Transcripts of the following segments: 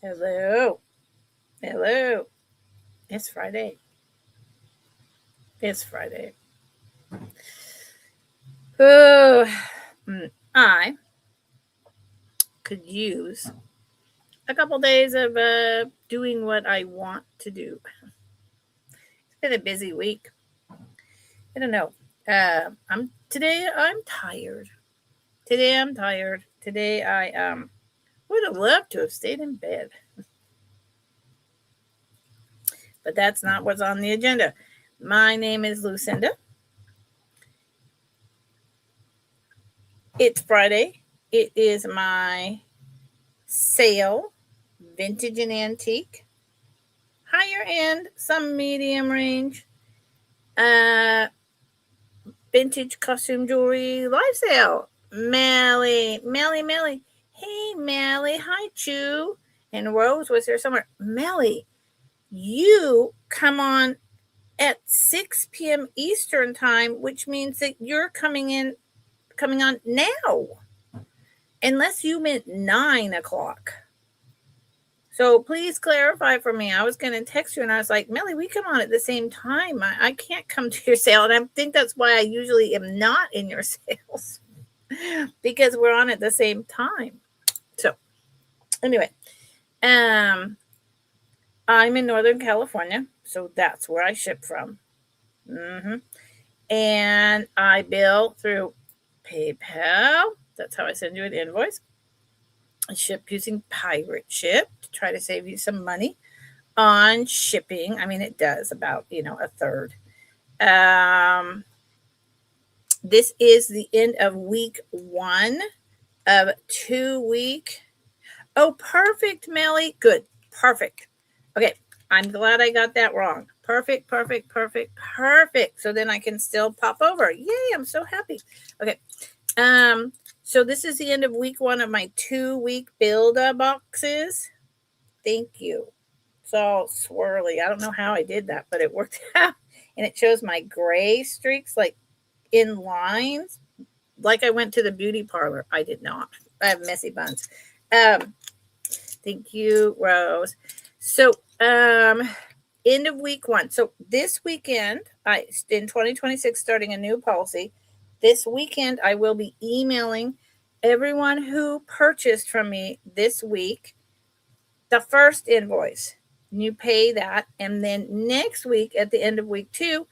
Hello. Hello. It's Friday. It's Friday. Oh, I could use a couple days of doing what I want to do. It's been a busy week. I don't know. I'm tired. Today I'm tired. Today I would have loved to have stayed in bed, but that's not what's on the agenda. My name is Lucinda. It's Friday. It is my sale, vintage and antique, higher end, some medium range, uh, vintage costume jewelry live sale. Melly. Hey, Melly. Hi, Chew. And Rose was here somewhere. Melly, you come on at 6 p.m. Eastern time, which means that you're coming on now, unless you meant 9 o'clock. So please clarify for me. I was going to text you and I was like, Melly, we come on at the same time. I can't come to your sale. And I think that's why I usually am not in your sales because we're on at the same time. So anyway, I'm in Northern California. So that's where I ship from. And I bill through PayPal. That's how I send you an invoice. I ship using Pirate Ship to try to save you some money on shipping. I mean, it does about, a third. This is the end of week 1 of 2-week. Oh, perfect, Melly. Good. Perfect. Okay. I'm glad I got that wrong. Perfect. So then I can still pop over. Yay. I'm so happy. Okay. So this is the end of week 1 of my 2-week build-up boxes. Thank you. It's all swirly. I don't know how I did that, but it worked out. And it shows my gray streaks like in lines. Like I went to the beauty parlor. I did not. I have messy buns. Thank you, Rose. So, end of week 1. So this weekend, in 2026, starting a new policy. This weekend, I will be emailing everyone who purchased from me this week the first invoice. You pay that. And then next week, at the end of week 2,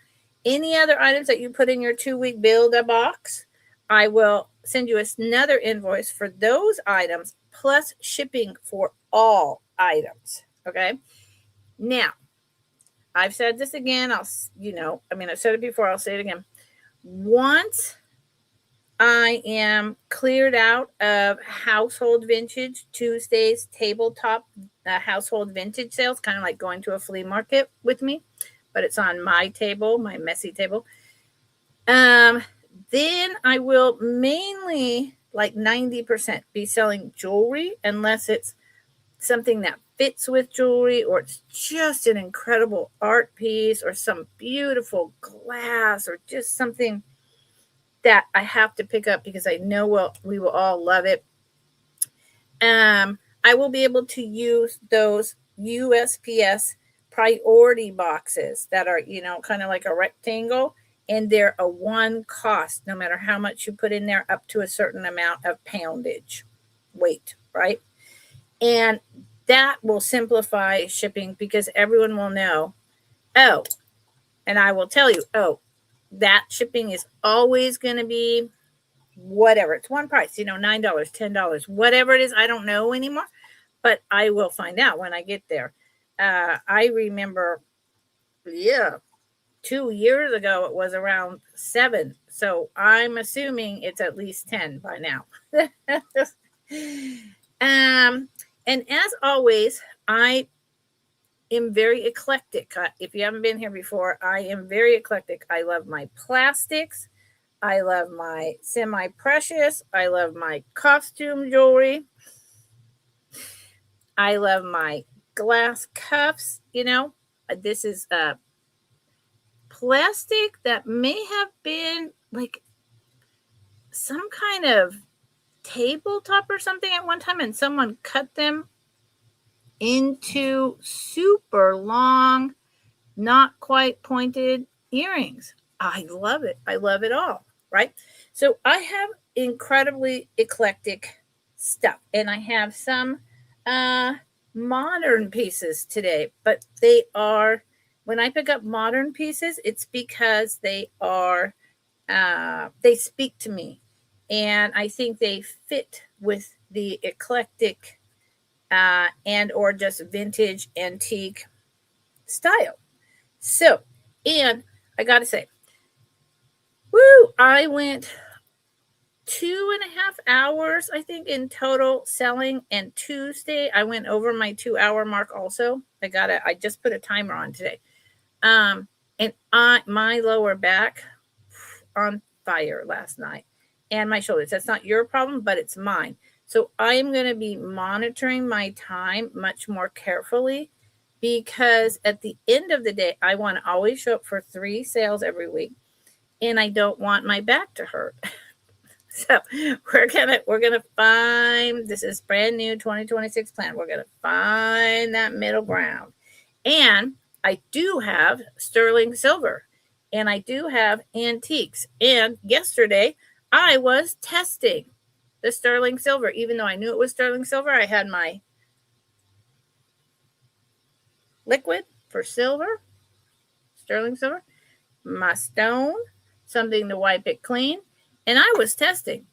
any other items that you put in your 2-week build-up box, I will send you another invoice for those items plus shipping for all items. Okay. Now, I've said this again. I've said it before. I'll say it again. Once I am cleared out of household vintage Tuesdays, tabletop household vintage sales, kind of like going to a flea market with me, but it's on my table, my messy table. Then I will mainly, like 90%, be selling jewelry, unless it's something that fits with jewelry, or it's just an incredible art piece, or some beautiful glass, or just something that I have to pick up because I know we will all love it. I will be able to use those USPS priority boxes that are, kind of like a rectangle, and they're a one cost, no matter how much you put in there, up to a certain amount of poundage weight, right? And that will simplify shipping because everyone will know, and I will tell you, that shipping is always going to be whatever. It's one price, $9, $10, whatever it is. I don't know anymore, but I will find out when I get there. I remember, 2 years ago, it was around 7. So I'm assuming it's at least 10 by now. And as always, I am very eclectic. If you haven't been here before, I am very eclectic. I love my plastics. I love my semi-precious. I love my costume jewelry. I love my glass cups. This is plastic that may have been like some kind of tabletop or something at one time, and someone cut them into super long, not quite pointed earrings. I love it. I love it all, right? So I have incredibly eclectic stuff, and I have some uh, modern pieces today, but they are, when I pick up modern pieces, it's because they speak to me, and I think they fit with the eclectic and or just vintage antique style. So, and I got to say, woo, I went 2.5 hours, I think, in total selling. And Tuesday, I went over my 2 hour mark also. I just put a timer on today. And my lower back on fire last night and my shoulders. That's not your problem, but it's mine. So I am going to be monitoring my time much more carefully, because at the end of the day, I want to always show up for 3 sales every week, and I don't want my back to hurt. So we're gonna find, this is brand new 2026 plan. We're gonna find that middle ground. And I do have sterling silver, and I do have antiques. And yesterday I was testing the sterling silver. Even though I knew it was sterling silver, I had my liquid for silver, sterling silver, my stone, something to wipe it clean, and I was testing.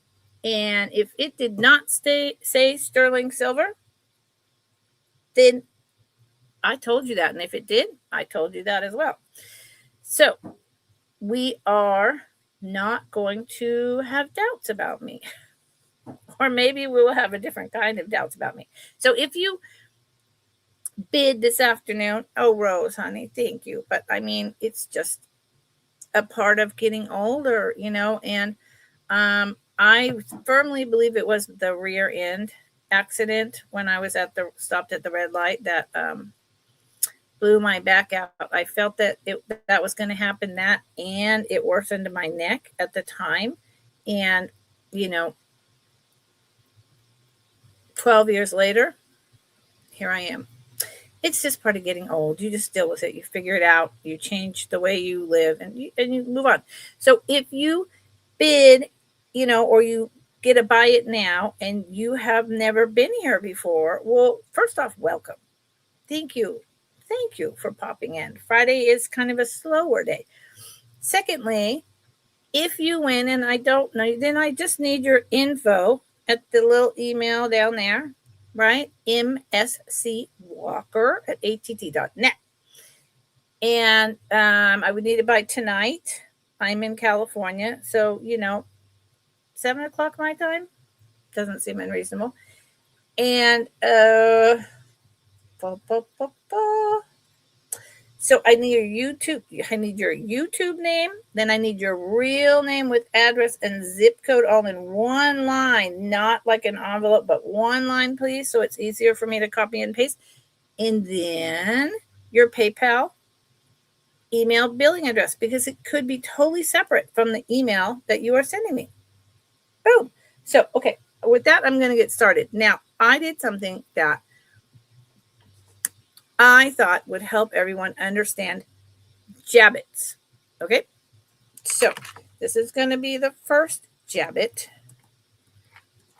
And if it did not say sterling silver, then I told you that. And if it did, I told you that as well. So we are not going to have doubts about me. Or maybe we will have a different kind of doubts about me. So if you bid this afternoon, oh, Rose, honey, thank you. But I mean, it's just a part of getting older, and I firmly believe it was the rear end accident when I was stopped at the red light that blew my back out. I felt that that was going to happen, and it worsened my neck at the time. And 12 years later, here I am. It's just part of getting old. You just deal with it. You figure it out. You change the way you live, and you move on. So if you bid, or you get a buy it now and you have never been here before, well, first off, welcome. Thank you. Thank you for popping in. Friday is kind of a slower day. Secondly, if you win and I don't know, then I just need your info at the little email down there, right? mscwalker@att.net. And I would need it by tonight. I'm in California, so 7:00 my time doesn't seem unreasonable. And so I need your YouTube name. Then I need your real name with address and zip code all in one line, not like an envelope, but one line, please. So it's easier for me to copy and paste. And then your PayPal email billing address, because it could be totally separate from the email that you are sending me. Boom. So, okay, with that, I'm going to get started. Now, I did something that I thought would help everyone understand Jabbits. Okay, so this is going to be the first Jabbit.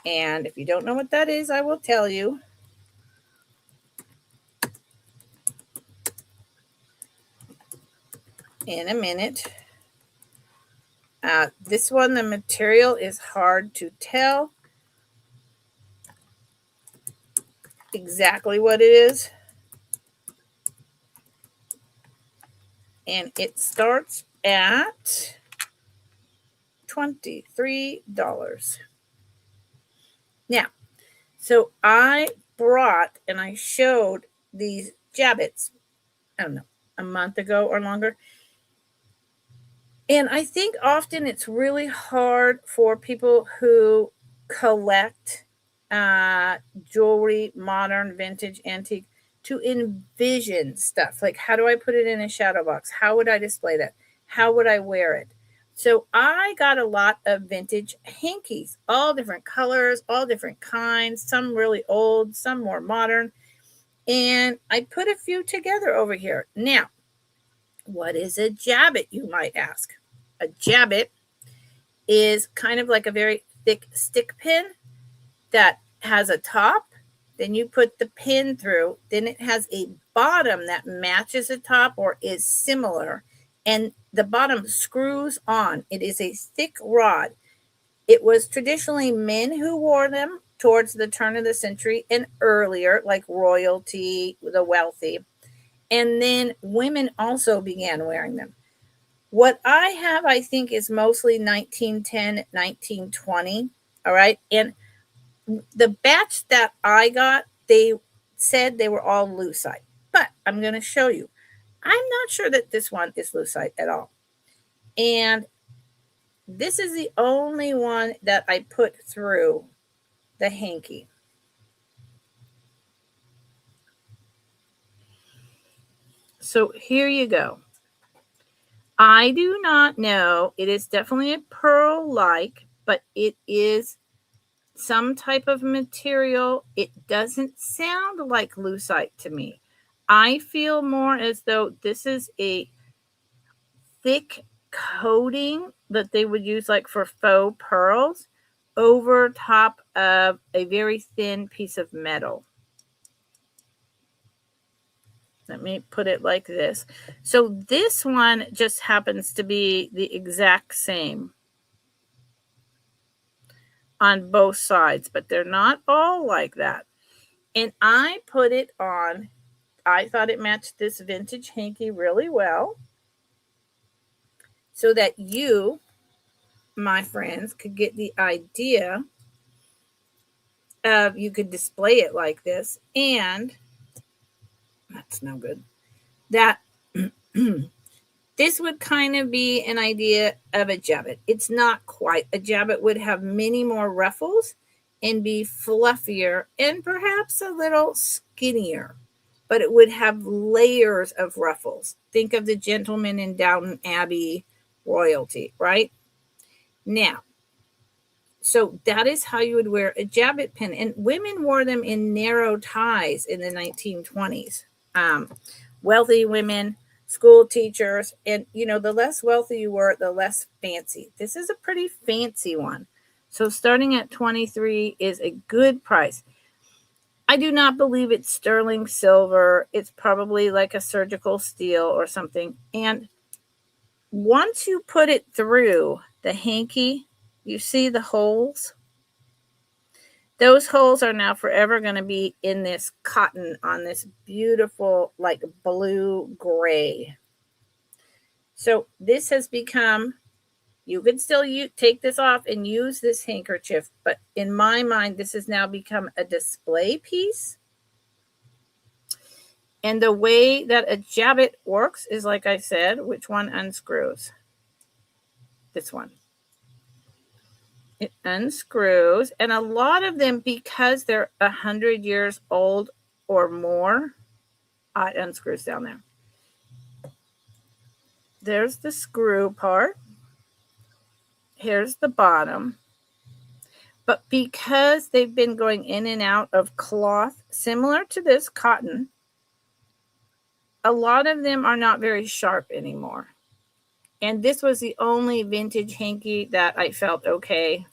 And if you don't know what that is, I will tell you. In a minute. This one, the material is hard to tell exactly what it is. And it starts at $23. Now, so I brought and I showed these Jabbits, I don't know, a month ago or longer. And I think often it's really hard for people who collect jewelry, modern, vintage, antique, to envision stuff. Like, how do I put it in a shadow box? How would I display that? How would I wear it? So I got a lot of vintage hankies, all different colors, all different kinds, some really old, some more modern. And I put a few together over here. Now, what is a jabbet, you might ask? A jabbet is kind of like a very thick stick pin that has a top. Then you put the pin through. Then it has a bottom that matches the top or is similar. And the bottom screws on. It is a thick rod. It was traditionally men who wore them towards the turn of the century and earlier, like royalty, the wealthy. And then women also began wearing them. What I have, I think, is mostly 1910, 1920. All right. And the batch that I got, they said they were all lucite. But I'm going to show you. I'm not sure that this one is lucite at all. And this is the only one that I put through the hanky. So here you go. I do not know. It is definitely a pearl-like, but it is some type of material. It doesn't sound like lucite to me. I feel more as though this is a thick coating that they would use like for faux pearls over top of a very thin piece of metal. Let me put it like this. So this one just happens to be the exact same on both sides, but they're not all like that. And I put it on. I thought it matched this vintage hanky really well so that you, my friends, could get the idea of you could display it like this. And that's no good. That this would kind of be an idea of a jabbet. It's not quite. A jabbet would have many more ruffles and be fluffier and perhaps a little skinnier, but it would have layers of ruffles. Think of the gentleman in Downton Abbey royalty, right? Now, so that is how you would wear a jabbet pin. And women wore them in narrow ties in the 1920s. Wealthy women, school teachers, and the less wealthy you were, the less fancy. This is a pretty fancy one. So starting at $23 is a good price. I do not believe it's sterling silver. It's probably like a surgical steel or something. And once you put it through the hanky, you see the holes? Those holes are now forever going to be in this cotton on this beautiful like blue gray. So this has become, you could still take this off and use this handkerchief, but in my mind, this has now become a display piece. And the way that a jabbet works is, like I said, which one unscrews? This one. It unscrews, and a lot of them, because they're 100 years old or more, it unscrews down there. There's the screw part. Here's the bottom. But because they've been going in and out of cloth similar to this cotton, a lot of them are not very sharp anymore. And this was the only vintage hanky that I felt okay,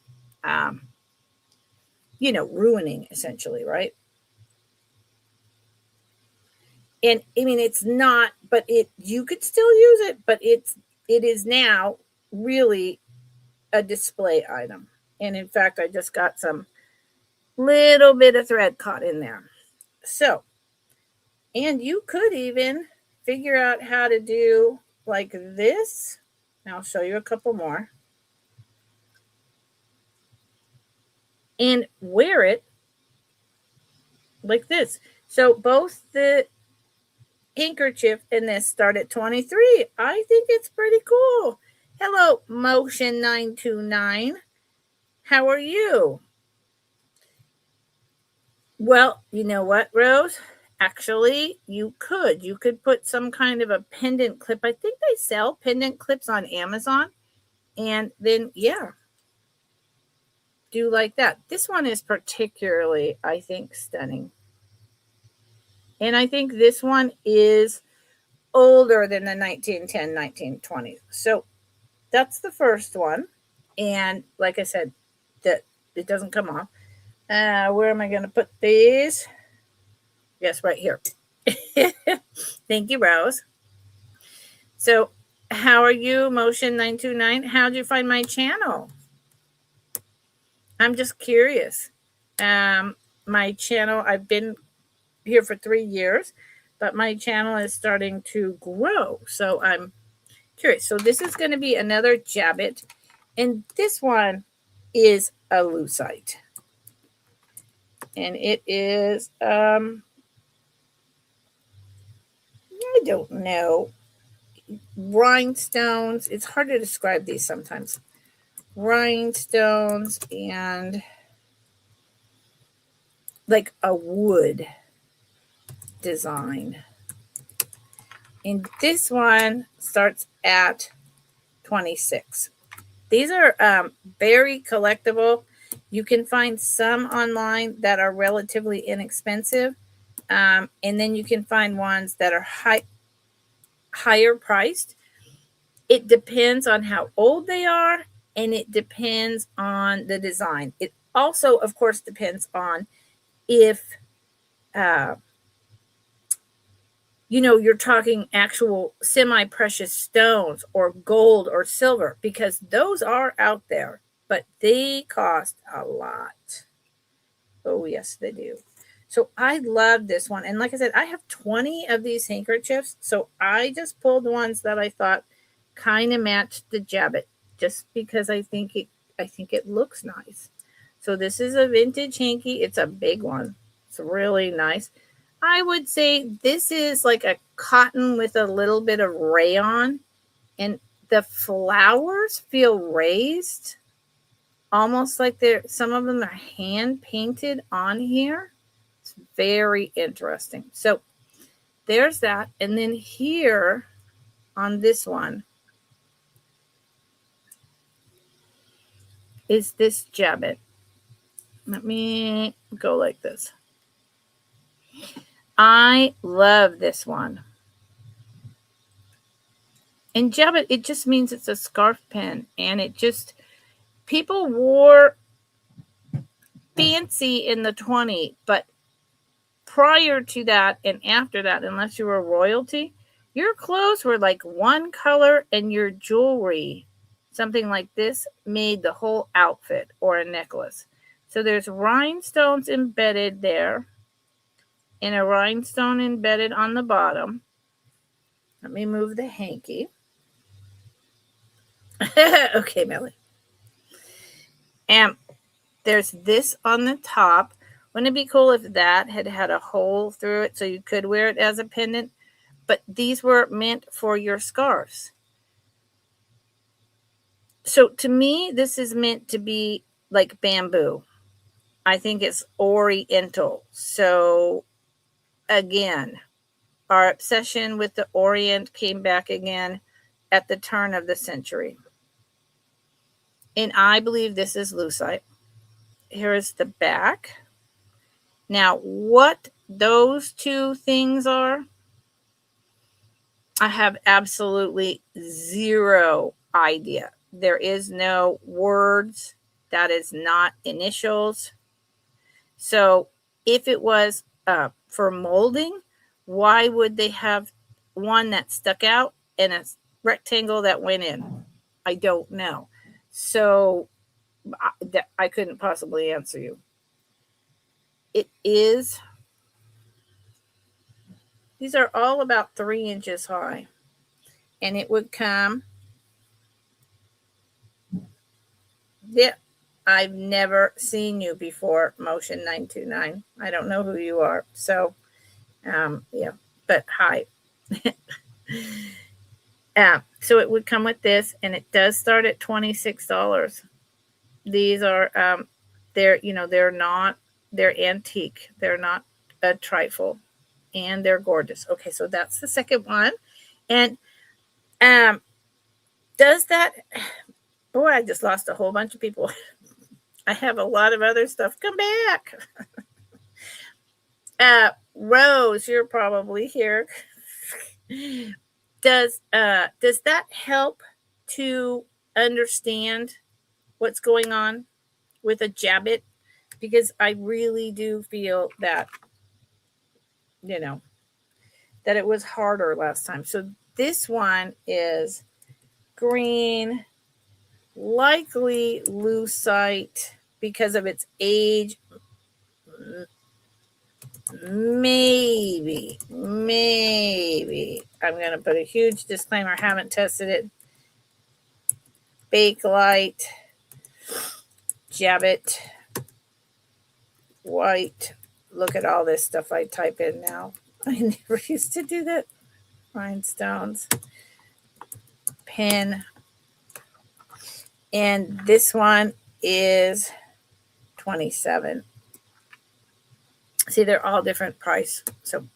ruining essentially, right? And I mean, it's not, but you could still use it, but it is now really a display item. And in fact, I just got some little bit of thread caught in there. So, and you could even figure out how to do like this. Now I'll show you a couple more. And wear it like this. So both the handkerchief and this start at $23. I think it's pretty cool. Hello, Motion 929. How are you? Well, you know what, Rose? Actually, you could put some kind of a pendant clip. I think they sell pendant clips on Amazon. And then, yeah, do like that. This one is particularly, I think, stunning. And I think this one is older than the 1910, 1920. So that's the first one. And like I said, that it doesn't come off. Where am I going to put these? Yes, right here. Thank you, Rose. So how are you, Motion 929? How'd you find my channel? I'm just curious. My channel, I've been here for 3 years, but my channel is starting to grow. So I'm curious. So this is going to be another Jabbit. And this one is a lucite. And it is, I don't know, rhinestones. It's hard to describe these sometimes. Rhinestones and like a wood design. And this one starts at $26. These are very collectible. You can find some online that are relatively inexpensive. And then you can find ones that are higher priced. It depends on how old they are, and it depends on the design. It also, of course, depends on if you're talking actual semi-precious stones or gold or silver, because those are out there, but they cost a lot. Oh, yes, they do. So I love this one. And like I said, I have 20 of these handkerchiefs. So I just pulled ones that I thought kind of matched the Jabbit, just because I think it looks nice. So this is a vintage hanky. It's a big one. It's really nice. I would say this is like a cotton with a little bit of rayon, and the flowers feel raised, almost like some of them are hand painted on here. It's very interesting. So there's that. And then here on this one is this Jabbit. Let me go like this. I love this one. And Jabbit, it just means it's a scarf pin. And people wore fancy in the 20, but prior to that and after that, unless you were royalty, your clothes were like one color, and your jewelry, something like this, made the whole outfit or a necklace. So there's rhinestones embedded there, and a rhinestone embedded on the bottom. Let me move the hanky. Okay, Melly. And there's this on the top. Wouldn't it be cool if that had a hole through it so you could wear it as a pendant? But these were meant for your scarves. So to me, this is meant to be like bamboo. I think it's oriental. So again, our obsession with the Orient came back again at the turn of the century. And I believe this is lucite. Here is the back. Now, what those two things are, I have absolutely zero idea. There is no words. That is not initials. So if it was for molding, why would they have one that stuck out and a rectangle that went in? I don't know. So I couldn't possibly answer you. It is, these are all about 3 inches high. And it would come, yeah, I've never seen you before, Motion 929. I don't know who you are. So, yeah, but hi. So it would come with this, and it does start at $26. These are, they're antique. They're not a trifle, and they're gorgeous. Okay, so that's the second one. And does that, boy, I just lost a whole bunch of people. I have a lot of other stuff. Come back. Rose, you're probably here. Does that help to understand what's going on with a jabbet? Because I really do feel that, that it was harder last time. So this one is green, likely lucite because of its age. Maybe. I'm going to put a huge disclaimer. Haven't tested it. Bakelite, Jabbet, white. Look at all this stuff I type in now. I never used to do that. Rhinestones, pin. And this one is 27. See, they're all different price. So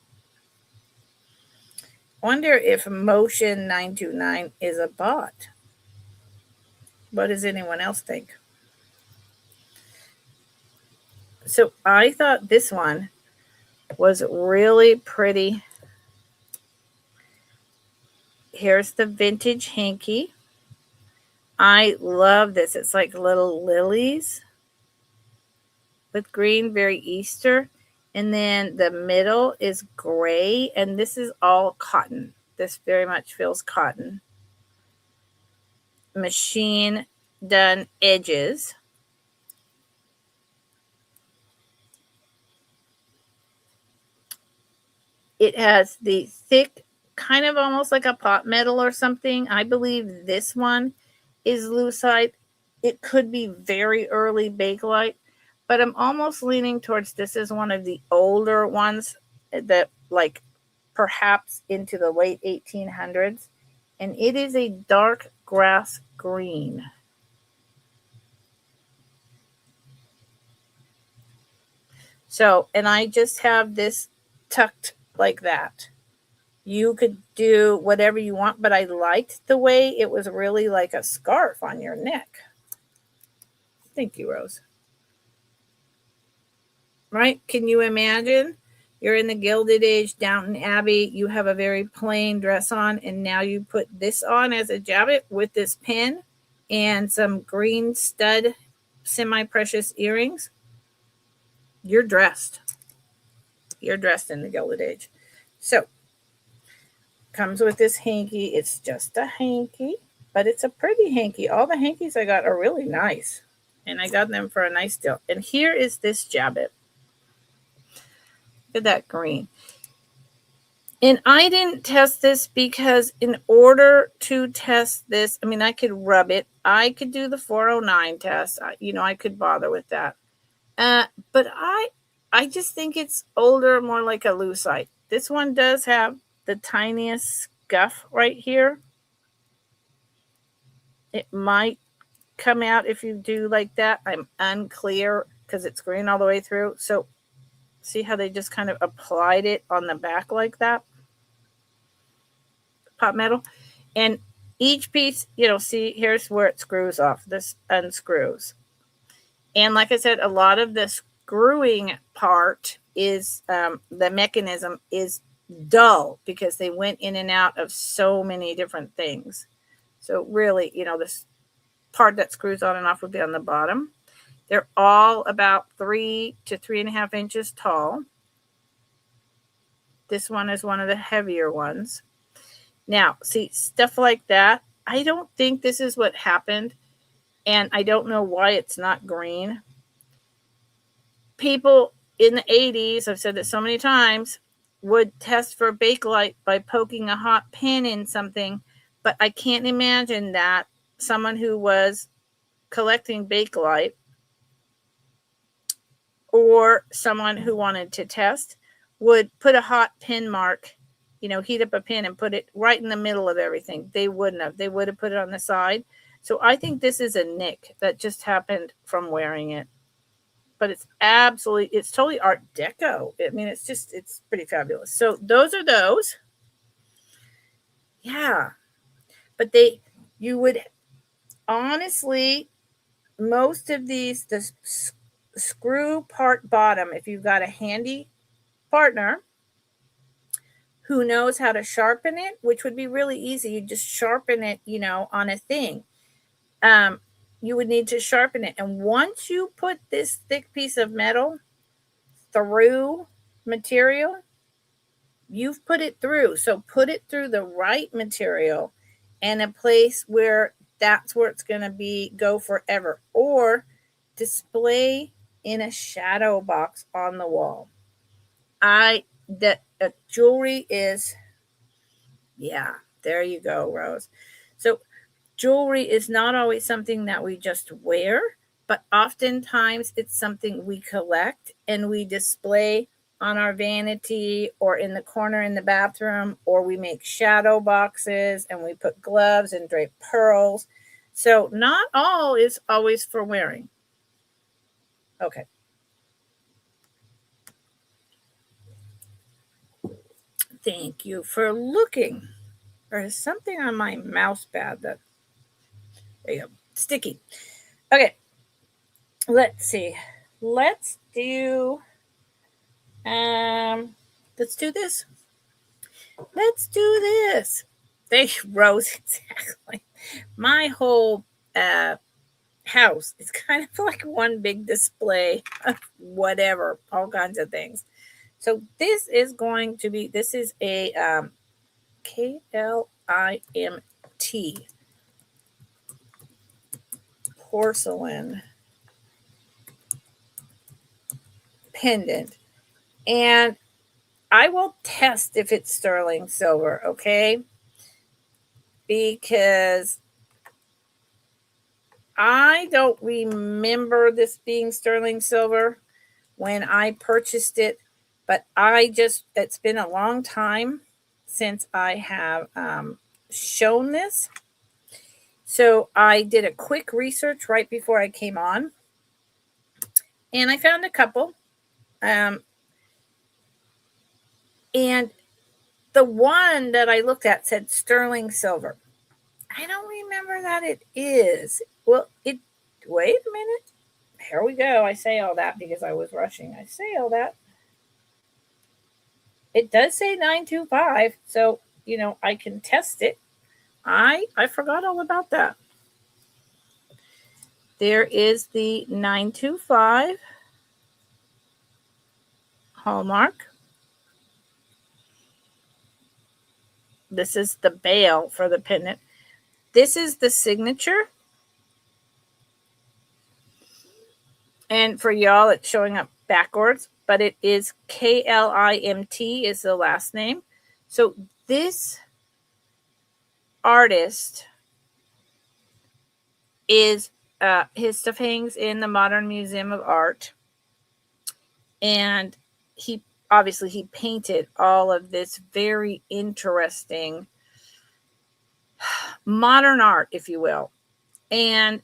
wonder if Motion 929 is a bot. What does anyone else think? So I thought this one was really pretty. Here's the vintage hanky. I love this. It's like little lilies with green, very Easter. And then the middle is gray, and this is all cotton. This very much feels cotton. Machine done edges. It has the thick, kind of almost like a pot metal or something. I believe this one is lucite. It could be very early bakelite, but I'm almost leaning towards this is one of the older ones that like perhaps into the late 1800s. And it is a dark grass green. So, and I just have this tucked like that. You could do whatever you want, but I liked the way it was really like a scarf on your neck. Thank you, Rose. Right? Can you imagine? You're in the Gilded Age, Downton Abbey. You have a very plain dress on, and now you put this on as a jabbet with this pin and some green stud semi-precious earrings. You're dressed. You're dressed in the Gilded Age. So, comes with this hanky. It's just a hanky, but it's a pretty hanky. All the hankies I got are really nice, and I got them for a nice deal. And here is this jabbet. Look at that green. And I didn't test this because in order to test this, I mean, I could rub it. I could do the 409 test. I could bother with that. But I just think it's older, more like a lucite. This one does have the tiniest scuff right here. It might come out if you do like that. I'm unclear because it's green all the way through. So see how they just kind of applied it on the back like that? Pot metal. And each piece, see, here's where it screws off. This unscrews. And like I said, a lot of the screwing part is, the mechanism is dull because they went in and out of so many different things. So really, this part that screws on and off would be on the bottom. They're all about 3 to 3.5 inches tall. This one is one of the heavier ones. Now, see, stuff like that, I don't think this is what happened, and I don't know why it's not green. People in the 80s, I've said this so many times, would test for bakelite by poking a hot pin in something, but I can't imagine that someone who was collecting bakelite or someone who wanted to test would put a hot pin mark, heat up a pin and put it right in the middle of everything. They wouldn't have. They would have put it on the side. So I think this is a nick that just happened from wearing it. But it's totally Art Deco. I mean, it's pretty fabulous. So those are those. Yeah. But you would honestly, most of these, the screw part bottom, if you've got a handy partner who knows how to sharpen it, which would be really easy. You just sharpen it, on a thing. You would need to sharpen it. And once you put this thick piece of metal through material, you've put it through. So put it through the right material and a place where that's where it's going to go forever, or display in a shadow box on the wall. Jewelry is, yeah, there you go, Rose. So jewelry is not always something that we just wear, but oftentimes it's something we collect and we display on our vanity or in the corner in the bathroom, or we make shadow boxes and we put gloves and drape pearls. So not all is always for wearing. Okay. Thank you for looking. There's something on my mouse pad that, there you go, sticky. Okay. Let's see. Let's do this. Let's do this. They rose exactly. My whole house is kind of like one big display of whatever, all kinds of things. So this is a KLIMT porcelain pendant, and I will test if it's sterling silver, okay? Because I don't remember this being sterling silver when I purchased it, but it's been a long time since I have shown this. So I did a quick research right before I came on, and I found a couple. And the one that I looked at said sterling silver. I don't remember that it is. Well, wait a minute. Here we go. I say all that because I was rushing. I say all that. It does say 925, so, I can test it. I forgot all about that. There is the 925 hallmark. This is the bail for the pendant. This is the signature. And for y'all, it's showing up backwards, but it is KLIMT is the last name. So this artist is, his stuff hangs in the Modern Museum of Art. And he painted all of this very interesting modern art, if you will. And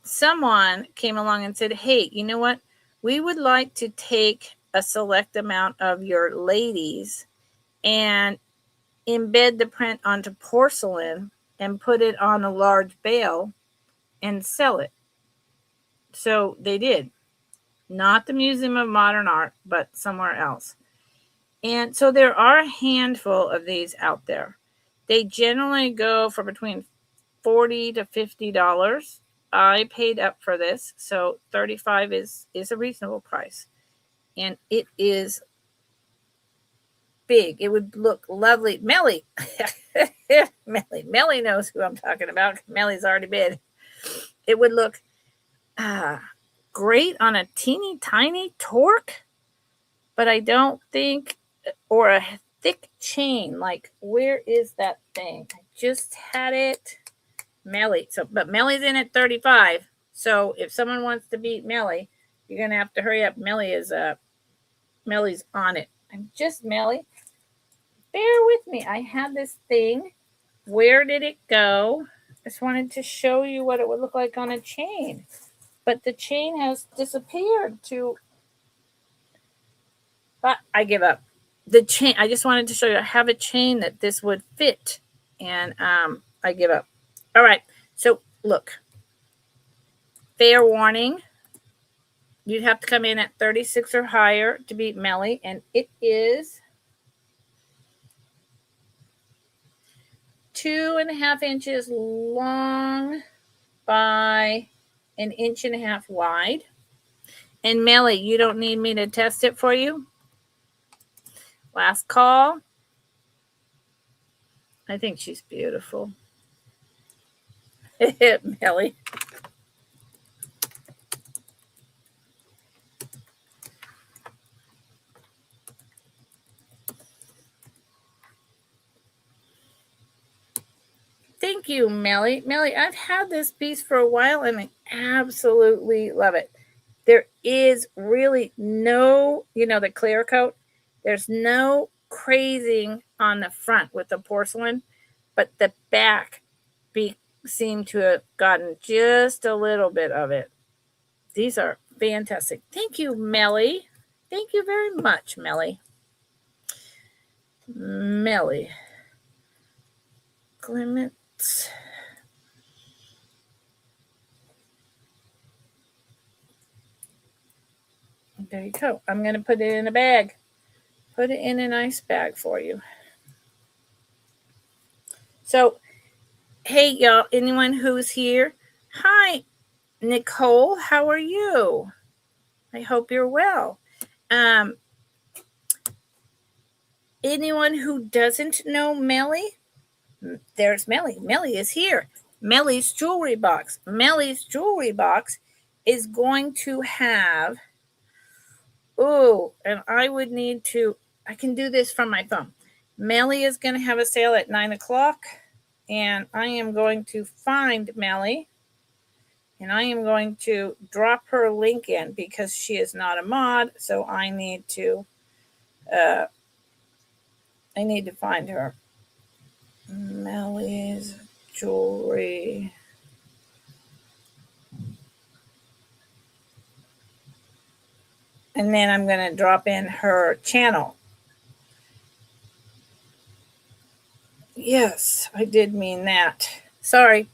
someone came along and said, hey, you know what? We would like to take a select amount of your ladies and embed the print onto porcelain and put it on a large bale and sell it. So they did. Not the Museum of Modern Art, but somewhere else. And so there are a handful of these out there. They generally go for between $40 to $50. I paid up for this, so $35 is a reasonable price. And it is big. It would look lovely. Melly. Melly knows who I'm talking about. Melly's already been. It would look great on a teeny tiny torque, but I don't think, or a thick chain. Like, where is that thing? I just had it. Melly. But Melly's in at 35. So if someone wants to beat Melly, you're gonna have to hurry up. Melly's on it. I'm just Melly. Bear with me. I had this thing. Where did it go? Just wanted to show you what it would look like on a chain. But the chain has disappeared but I give up. The chain, I just wanted to show you, I have a chain that this would fit. And I give up. All right. So look. Fair warning. You'd have to come in at 36 or higher to beat Melly, and it is 2.5 inches long by 1.5 inches wide. And Melly, you don't need me to test it for you? Last call. I think she's beautiful. Melly. Thank you, Melly. Melly, I've had this piece for a while and I absolutely love it. There is really no, the clear coat. There's no crazing on the front with the porcelain, but the back seemed to have gotten just a little bit of it. These are fantastic. Thank you, Melly. Thank you very much, Melly. Melly. Clements. There you go. I'm going to put it in a bag. Put it in a nice bag for you. So, hey, y'all, anyone who's here, hi, Nicole, how are you? I hope you're well. Anyone who doesn't know Melly, there's Melly. Melly is here. Melly's Jewelry Box. Melly's Jewelry Box is going to have, and I would need to, I can do this from my phone. Melly is going to have a sale at 9 o'clock, and I am going to find Melly, and I am going to drop her link in because she is not a mod, so I need to find her. Melly's Jewelry. And then I'm going to drop in her channel. Yes, I did mean that. Sorry.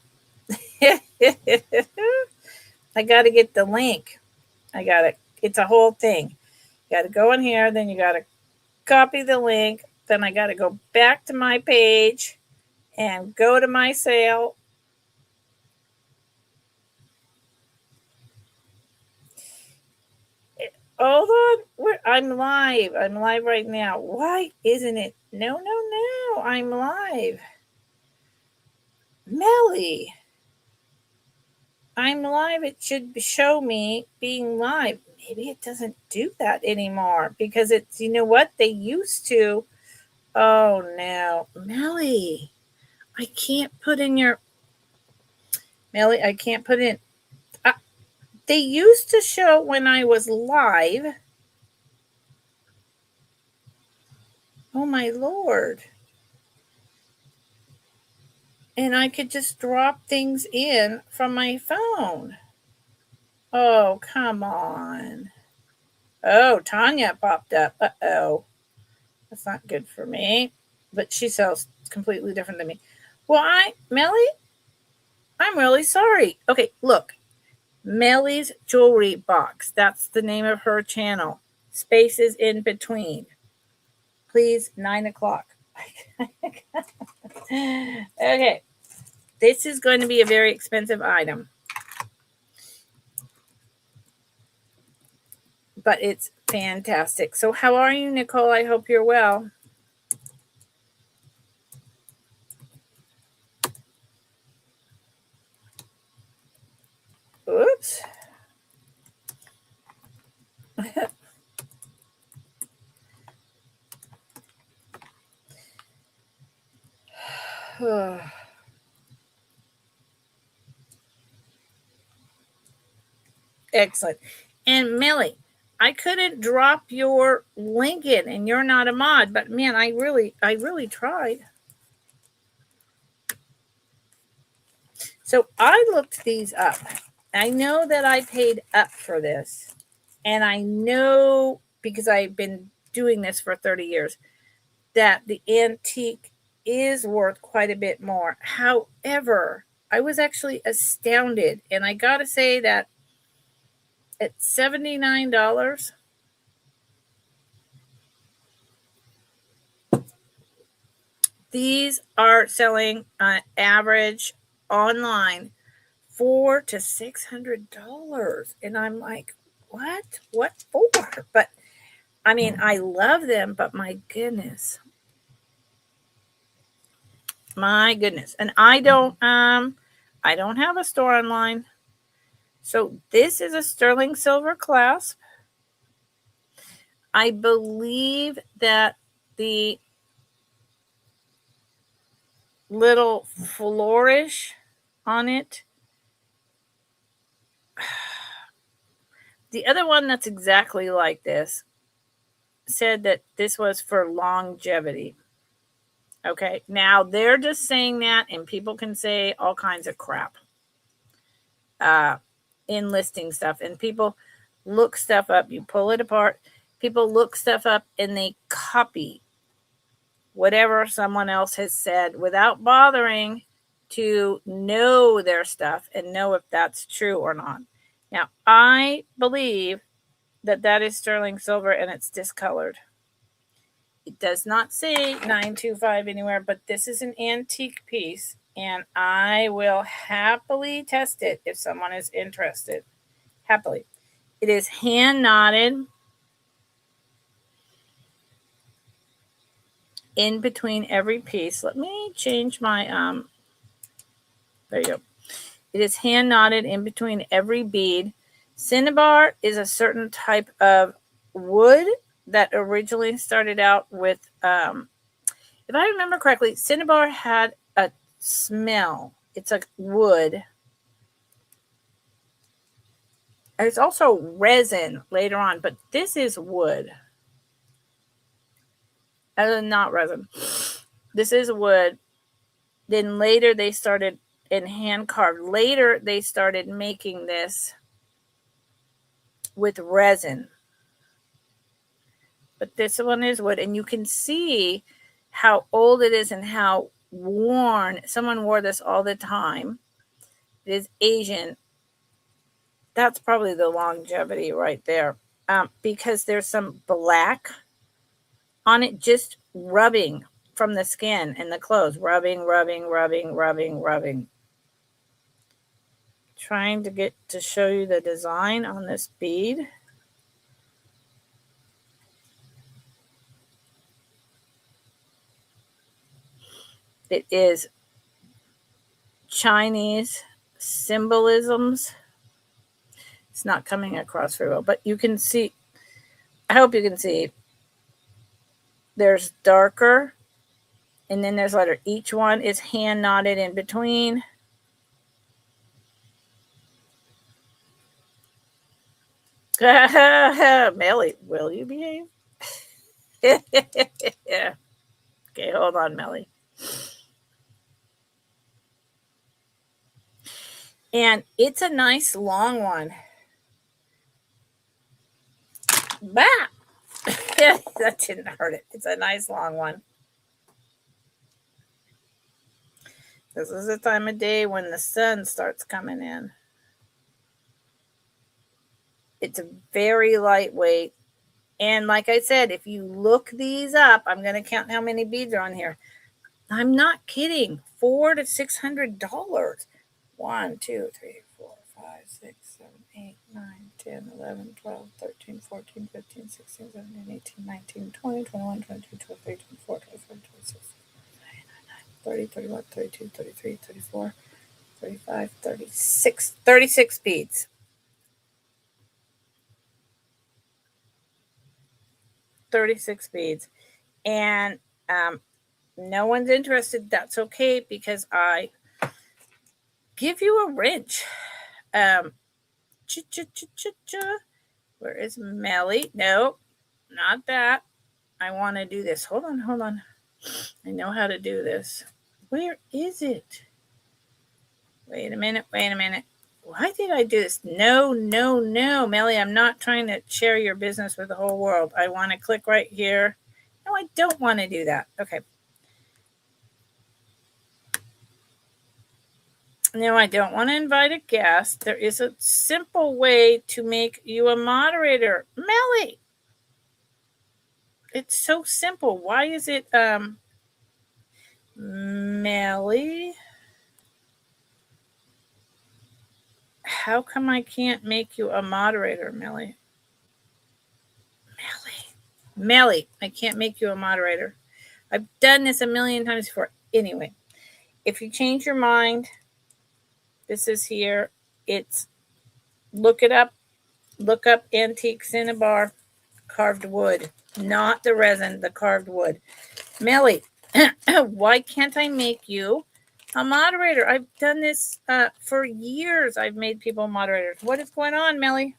I got to get the link. It's a whole thing. You got to go in here, then you got to copy the link. Then I got to go back to my page and go to my sale. Hold on. I'm live. I'm live right now. Why isn't it? No. I'm live. Melly. I'm live. It should show me being live. Maybe it doesn't do that anymore because it's, you know what? They used to. Oh, no. Melly, I can't put in your... Melly, I can't put in... They used to show when I was live. Oh, my Lord. And I could just drop things in from my phone. Oh, come on. Oh, Tanya popped up. Uh-oh. That's not good for me. But she sells completely different than me. Well, Melly, I'm really sorry. Okay, look. Melly's Jewelry Box. That's the name of her channel. Spaces in between. Please, 9 o'clock. Okay. This is going to be a very expensive item. But it's fantastic. So how are you, Nicole? I hope you're well. Oops. Excellent. And Millie, I couldn't drop your link in, and you're not a mod, but man, I really tried. So I looked these up. I know that I paid up for this, and I know because I've been doing this for 30 years that the antique is worth quite a bit more. However, I was actually astounded, and I got to say that at $79. These are selling on average online $400 to $600. And I'm like, what? What for? But I mean, I love them, but my goodness. My goodness. And I don't have a store online. So this is a sterling silver clasp. I believe that the little flourish on it. The other one that's exactly like this said that this was for longevity. Okay, now they're just saying that, and people can say all kinds of crap in listing stuff, and people look stuff up. You pull it apart. People look stuff up and they copy whatever someone else has said without bothering to know their stuff and know if that's true or not. Now, I believe that is sterling silver and it's discolored. It does not say 925 anywhere, but this is an antique piece, and I will happily test it if someone is interested. Happily. It is hand knotted in between every piece. Let me change my there you go. It is hand knotted in between every bead. Cinnabar is a certain type of wood that originally started out with if I remember correctly, cinnabar had a smell. It's like wood. There's also resin later on, but this is wood. Not resin. This is wood. Then later they started in hand carved. Later they started making this with resin. But this one is wood, and you can see how old it is and how worn. Someone wore this all the time. It is Asian. That's probably the longevity right there, because there's some black on it, just rubbing from the skin and the clothes. Rubbing. Trying to get to show you the design on this bead. It is Chinese symbolisms. It's not coming across very well, but you can see, I hope you can see, there's darker, and then there's lighter. Each one is hand knotted in between. Melly, will you behave? Yeah. Okay, hold on, Melly. And it's a nice long one. Bah! That didn't hurt it. It's a nice long one. This is the time of day when the sun starts coming in. It's very lightweight. And like I said, if you look these up, I'm going to count how many beads are on here. I'm not kidding. $400 to $600. 1, 2, 3, 4, 5, 6, 7, 8, 9, 10, 11, 12, 13, 14, 15, 16, 17, 18, 19, 20, 21, 22, 23, 24, 25, 26, 30, 31, 32, 33, 34, 35, 36. 36 beads. 36 beads. And no one's interested. That's okay, because I give you a wrench. Where is Melly? No, not that. I want to do this. Hold on. I know how to do this. Where is it? Wait a minute. Why did I do this? No, Melly, I'm not trying to share your business with the whole world. I want to click right here. No, I don't want to do that. Okay. No, I don't want to invite a guest. There is a simple way to make you a moderator. Melly! It's so simple. Why is it, Melly? How come I can't make you a moderator, Melly? Melly, I can't make you a moderator. I've done this a million times before. Anyway, if you change your mind, this is here. It's look it up. Look up antique cinnabar carved wood, not the resin, the carved wood. Melly, why can't I make you a moderator? I've done this for years. I've made people moderators. What is going on, Melly?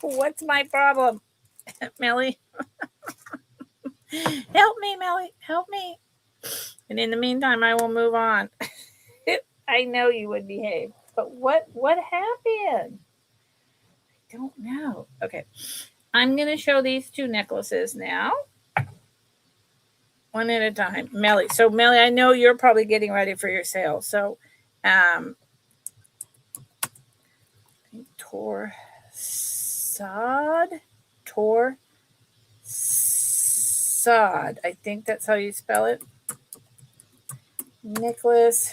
What's my problem, Melly? Help me, Melly. Help me. And in the meantime, I will move on. I know you would behave, but what happened? I don't know. Okay, I'm going to show these two necklaces now. One at a time. Melly. So, Melly, I know you're probably getting ready for your sale. So, Torsad. I think that's how you spell it. Nicholas,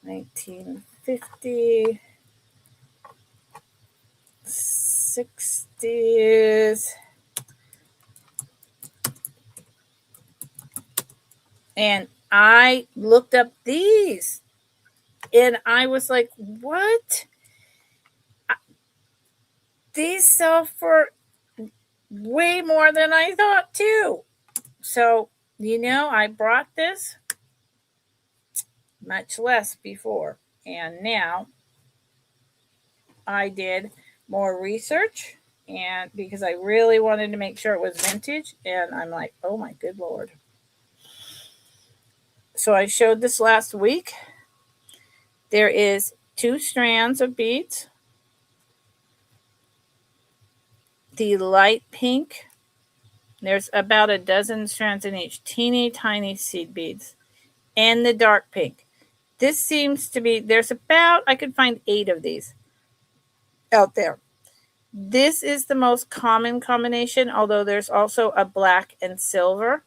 1950, 60s. And I looked up these and I was like, what? These sell for way more than I thought too. So, I brought this much less before. And now I did more research, and because I really wanted to make sure it was vintage, and I'm like, oh my good Lord. So I showed this last week. There is 2 strands of beads. The light pink, there's about a dozen strands in each, teeny tiny seed beads. And the dark pink. This seems to be, I could find 8 of these out there. This is the most common combination, although there's also a black and silver.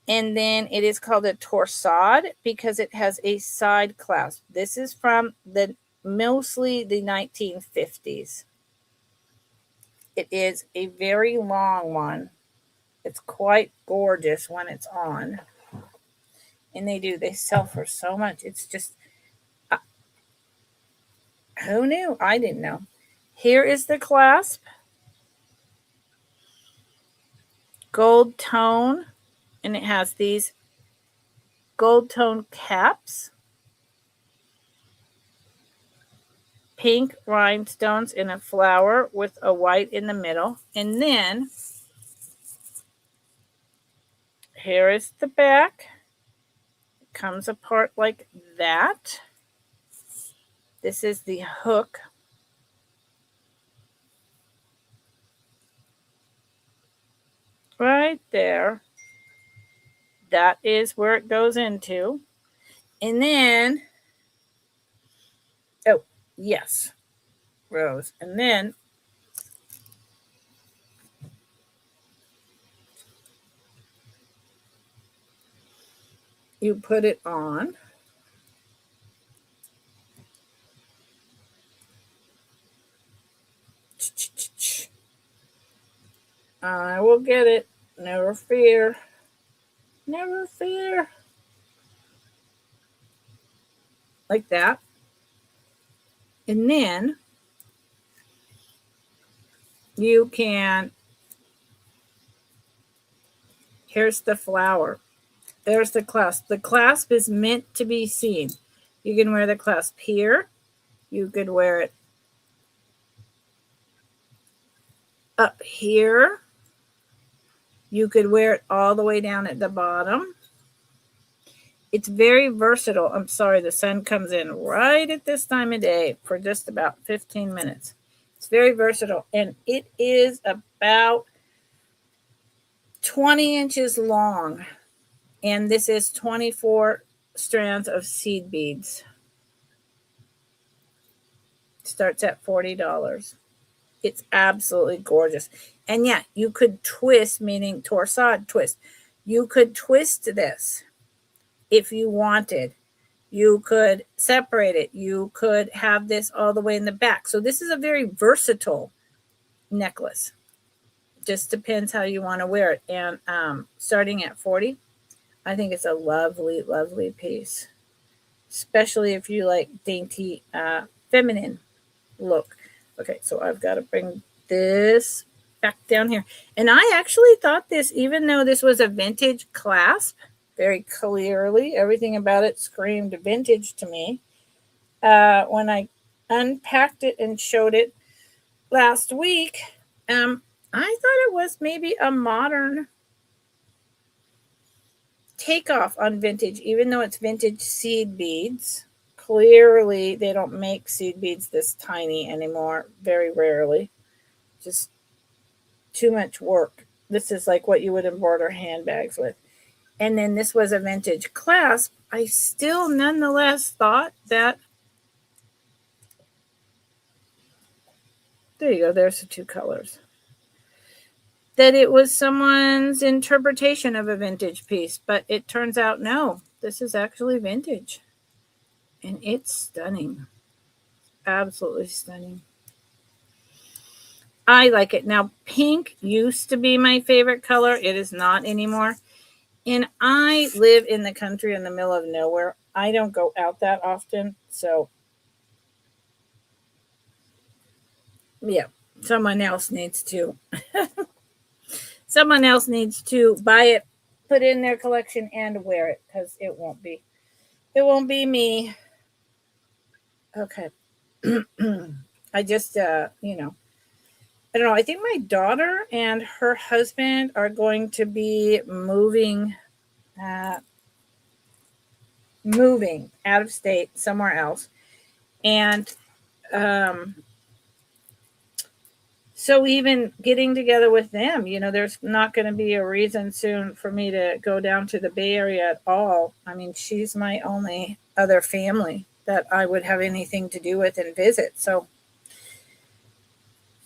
And then it is called a torsade because it has a side clasp. This is from mostly the 1950s. It is a very long one. It's quite gorgeous when it's on. And they sell for so much. It's just, who knew? I didn't know. Here is the clasp. Gold tone. And it has these gold tone caps. Pink rhinestones in a flower with a white in the middle. And then here is the back. It comes apart like that. This is the hook. Right there. That is where it goes into. And then, oh, yes, rose. And then you put it on. I will get it. Never fear. Never fear. Like that. And then you can, here's the flower. There's the clasp. The clasp is meant to be seen. You can wear the clasp here. You could wear it up here. You could wear it all the way down at the bottom. It's very versatile. I'm sorry, the sun comes in right at this time of day for just about 15 minutes. It's very versatile, and it is about 20 inches long, and this is 24 strands of seed beads. Starts at $40. It's absolutely gorgeous. And yeah, you could twist, meaning torsade twist. You could twist this if you wanted. You could separate it. You could have this all the way in the back. So this is a very versatile necklace. Just depends how you want to wear it. And starting at 40, I think it's a lovely, lovely piece, especially if you like dainty, feminine look. Okay, so I've got to bring this back down here. And I actually thought this, even though this was a vintage clasp, very clearly, everything about it screamed vintage to me. When I unpacked it and showed it last week, I thought it was maybe a modern takeoff on vintage, even though it's vintage seed beads. Clearly, they don't make seed beads this tiny anymore, very rarely. Just too much work. This is like what you would embroider handbags with. And then this was a vintage clasp. I still nonetheless thought that, there you go, there's the two colors, that it was someone's interpretation of a vintage piece. But it turns out, no, this is actually vintage. And it's stunning. Absolutely stunning. I like it. Now, pink used to be my favorite color. It is not anymore. And I live in the country in the middle of nowhere. I don't go out that often. So, yeah, someone else needs to. Someone else needs to buy it, put it in their collection, and wear it, because it won't be me. Okay. I just, I don't know. I think my daughter and her husband are going to be moving out of state somewhere else. And so even getting together with them, there's not going to be a reason soon for me to go down to the Bay Area at all. I mean, she's my only other family that I would have anything to do with and visit. So,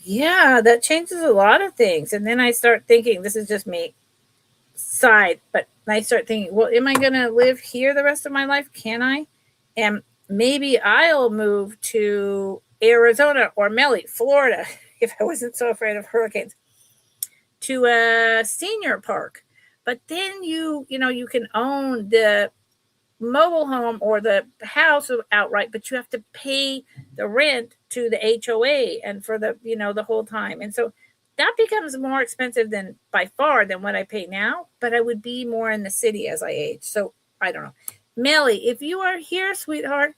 yeah, that changes a lot of things. And then I start thinking, this is just me side, but I start thinking, well, am I going to live here the rest of my life? Can I? And maybe I'll move to Arizona or Melly, Florida, if I wasn't so afraid of hurricanes, to a senior park. But then you can own the mobile home or the house outright, but you have to pay the rent to the HOA and for the, the whole time. And so that becomes more expensive by far than what I pay now, but I would be more in the city as I age. So I don't know. Melly, if you are here, sweetheart,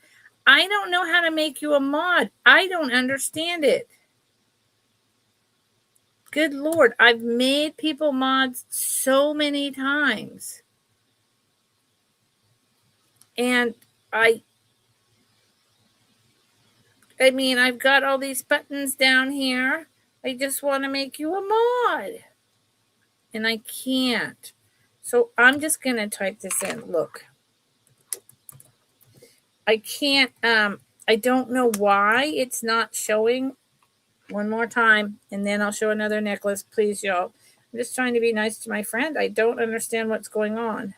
I don't know how to make you a mod. I don't understand it. Good Lord, I've made people mods so many times. And I mean, I've got all these buttons down here. I just want to make you a mod. And I can't. So I'm just going to type this in. Look. I can't, I don't know why it's not showing. One more time, and then I'll show another necklace. Please, y'all. I'm just trying to be nice to my friend. I don't understand what's going on.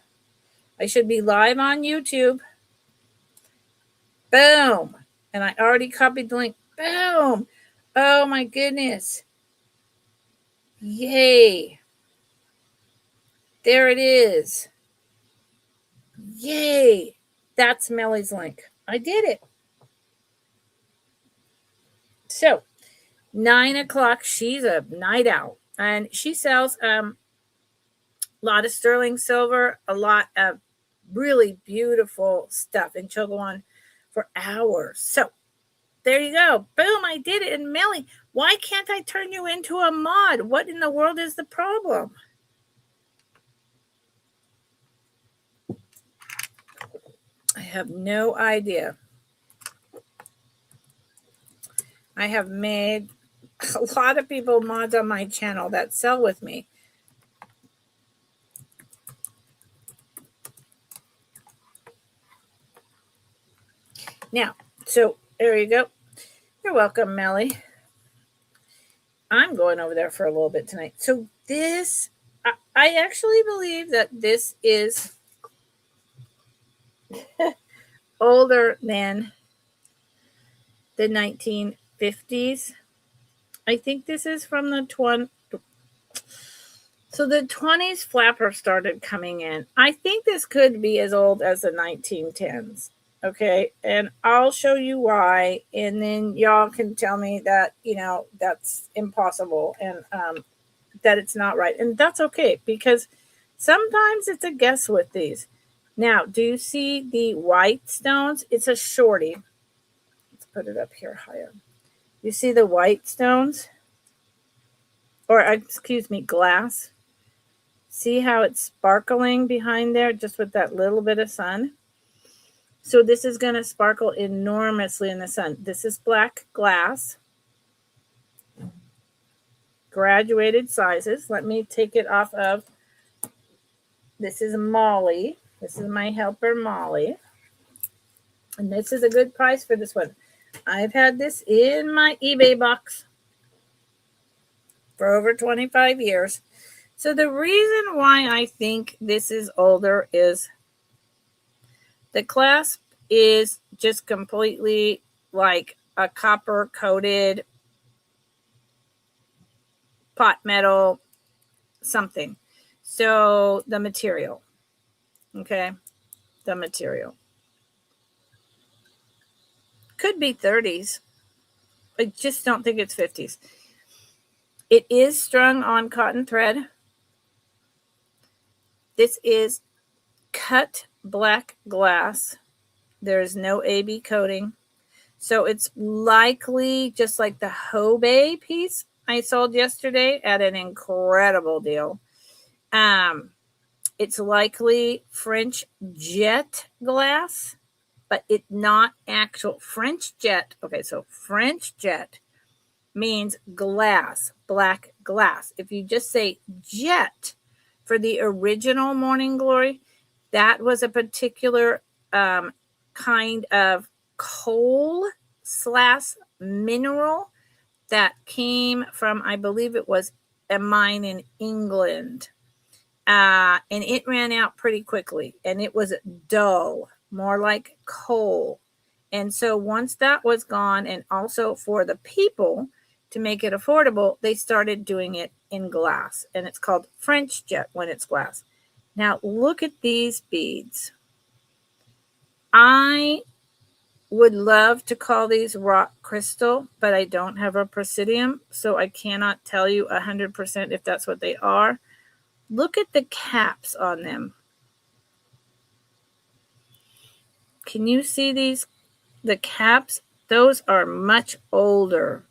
I should be live on YouTube. Boom. And I already copied the link. Boom. Oh, my goodness. Yay. There it is. Yay. That's Melly's link. I did it. So, 9:00, she's a night owl. And she sells a lot of sterling silver, a lot of really beautiful stuff. And she'll go on for hours. So, there you go. Boom, I did it. And Melly, why can't I turn you into a mod? What in the world is the problem? I have no idea. I have made a lot of people mods on my channel that sell with me. Now, so there you go. You're welcome, Melly. I'm going over there for a little bit tonight. So this, I actually believe that this is older than the 1950s. I think this is from the 20. So the 20s flapper started coming in. I think this could be as old as the 1910s. Okay, and I'll show you why, and then y'all can tell me that that's impossible and that it's not right, and that's okay because sometimes it's a guess with these. Now, do you see the white stones? It's a shorty. Let's put it up here higher. You see the white stones, or excuse me, glass. See how it's sparkling behind there just with that little bit of sun? So this is going to sparkle enormously in the sun. This is black glass, graduated sizes. Let me take it off of, this is Molly. This is my helper, Molly. And this is a good price for this one. I've had this in my eBay box for over 25 years. So the reason why I think this is older is the clasp is just completely like a copper coated pot metal something. So the material, okay, the material could be 30s. I just don't think it's 50s. It is strung on cotton thread. This is cut black glass. There's no AB coating. So it's likely just like the Hobey piece I sold yesterday at an incredible deal. It's likely French jet glass, but it's not actual French jet. Okay, so French jet means glass, black glass. If you just say jet for the original Morning Glory, that was a particular kind of coal / mineral that came from, I believe it was a mine in England. And it ran out pretty quickly, and it was dull, more like coal. And so once that was gone, and also for the people to make it affordable, they started doing it in glass, and it's called French jet when it's glass. Now look at these beads. I would love to call these rock crystal, but I don't have a presidium, so I cannot tell you 100% if that's what they are. Look at the caps on them. Can you see these? The caps, those are much older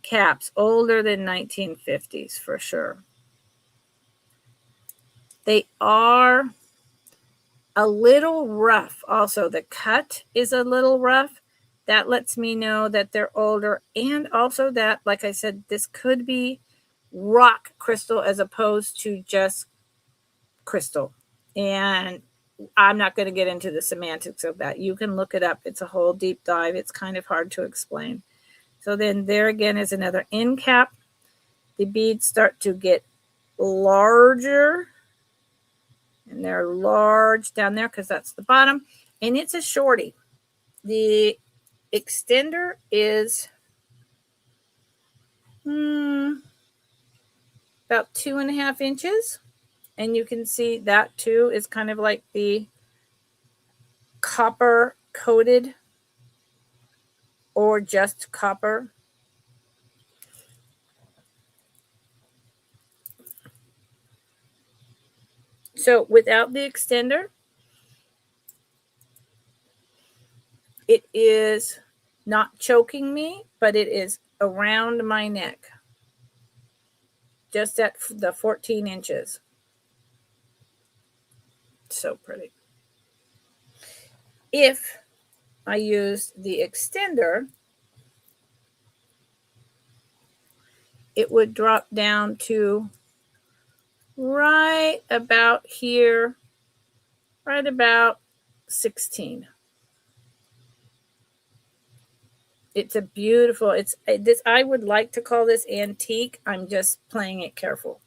caps, older than 1950s for sure. They are a little rough. Also, the cut is a little rough. That lets me know that they're older, and also that, like I said, this could be rock crystal as opposed to just crystal. And I'm not going to get into the semantics of that. You can look it up. It's a whole deep dive. It's kind of hard to explain. So then there again is another end cap. The beads start to get larger, and they're large down there because that's the bottom, and it's a shorty. The extender is about 2.5 inches, and you can see that too is kind of like the copper coated or just copper. So without the extender, it is not choking me, but it is around my neck, just at the 14 inches. So pretty. If I used the extender, it would drop down to right about here, right about 16. It's a beautiful, it's this, I would like to call this antique. I'm just playing it careful.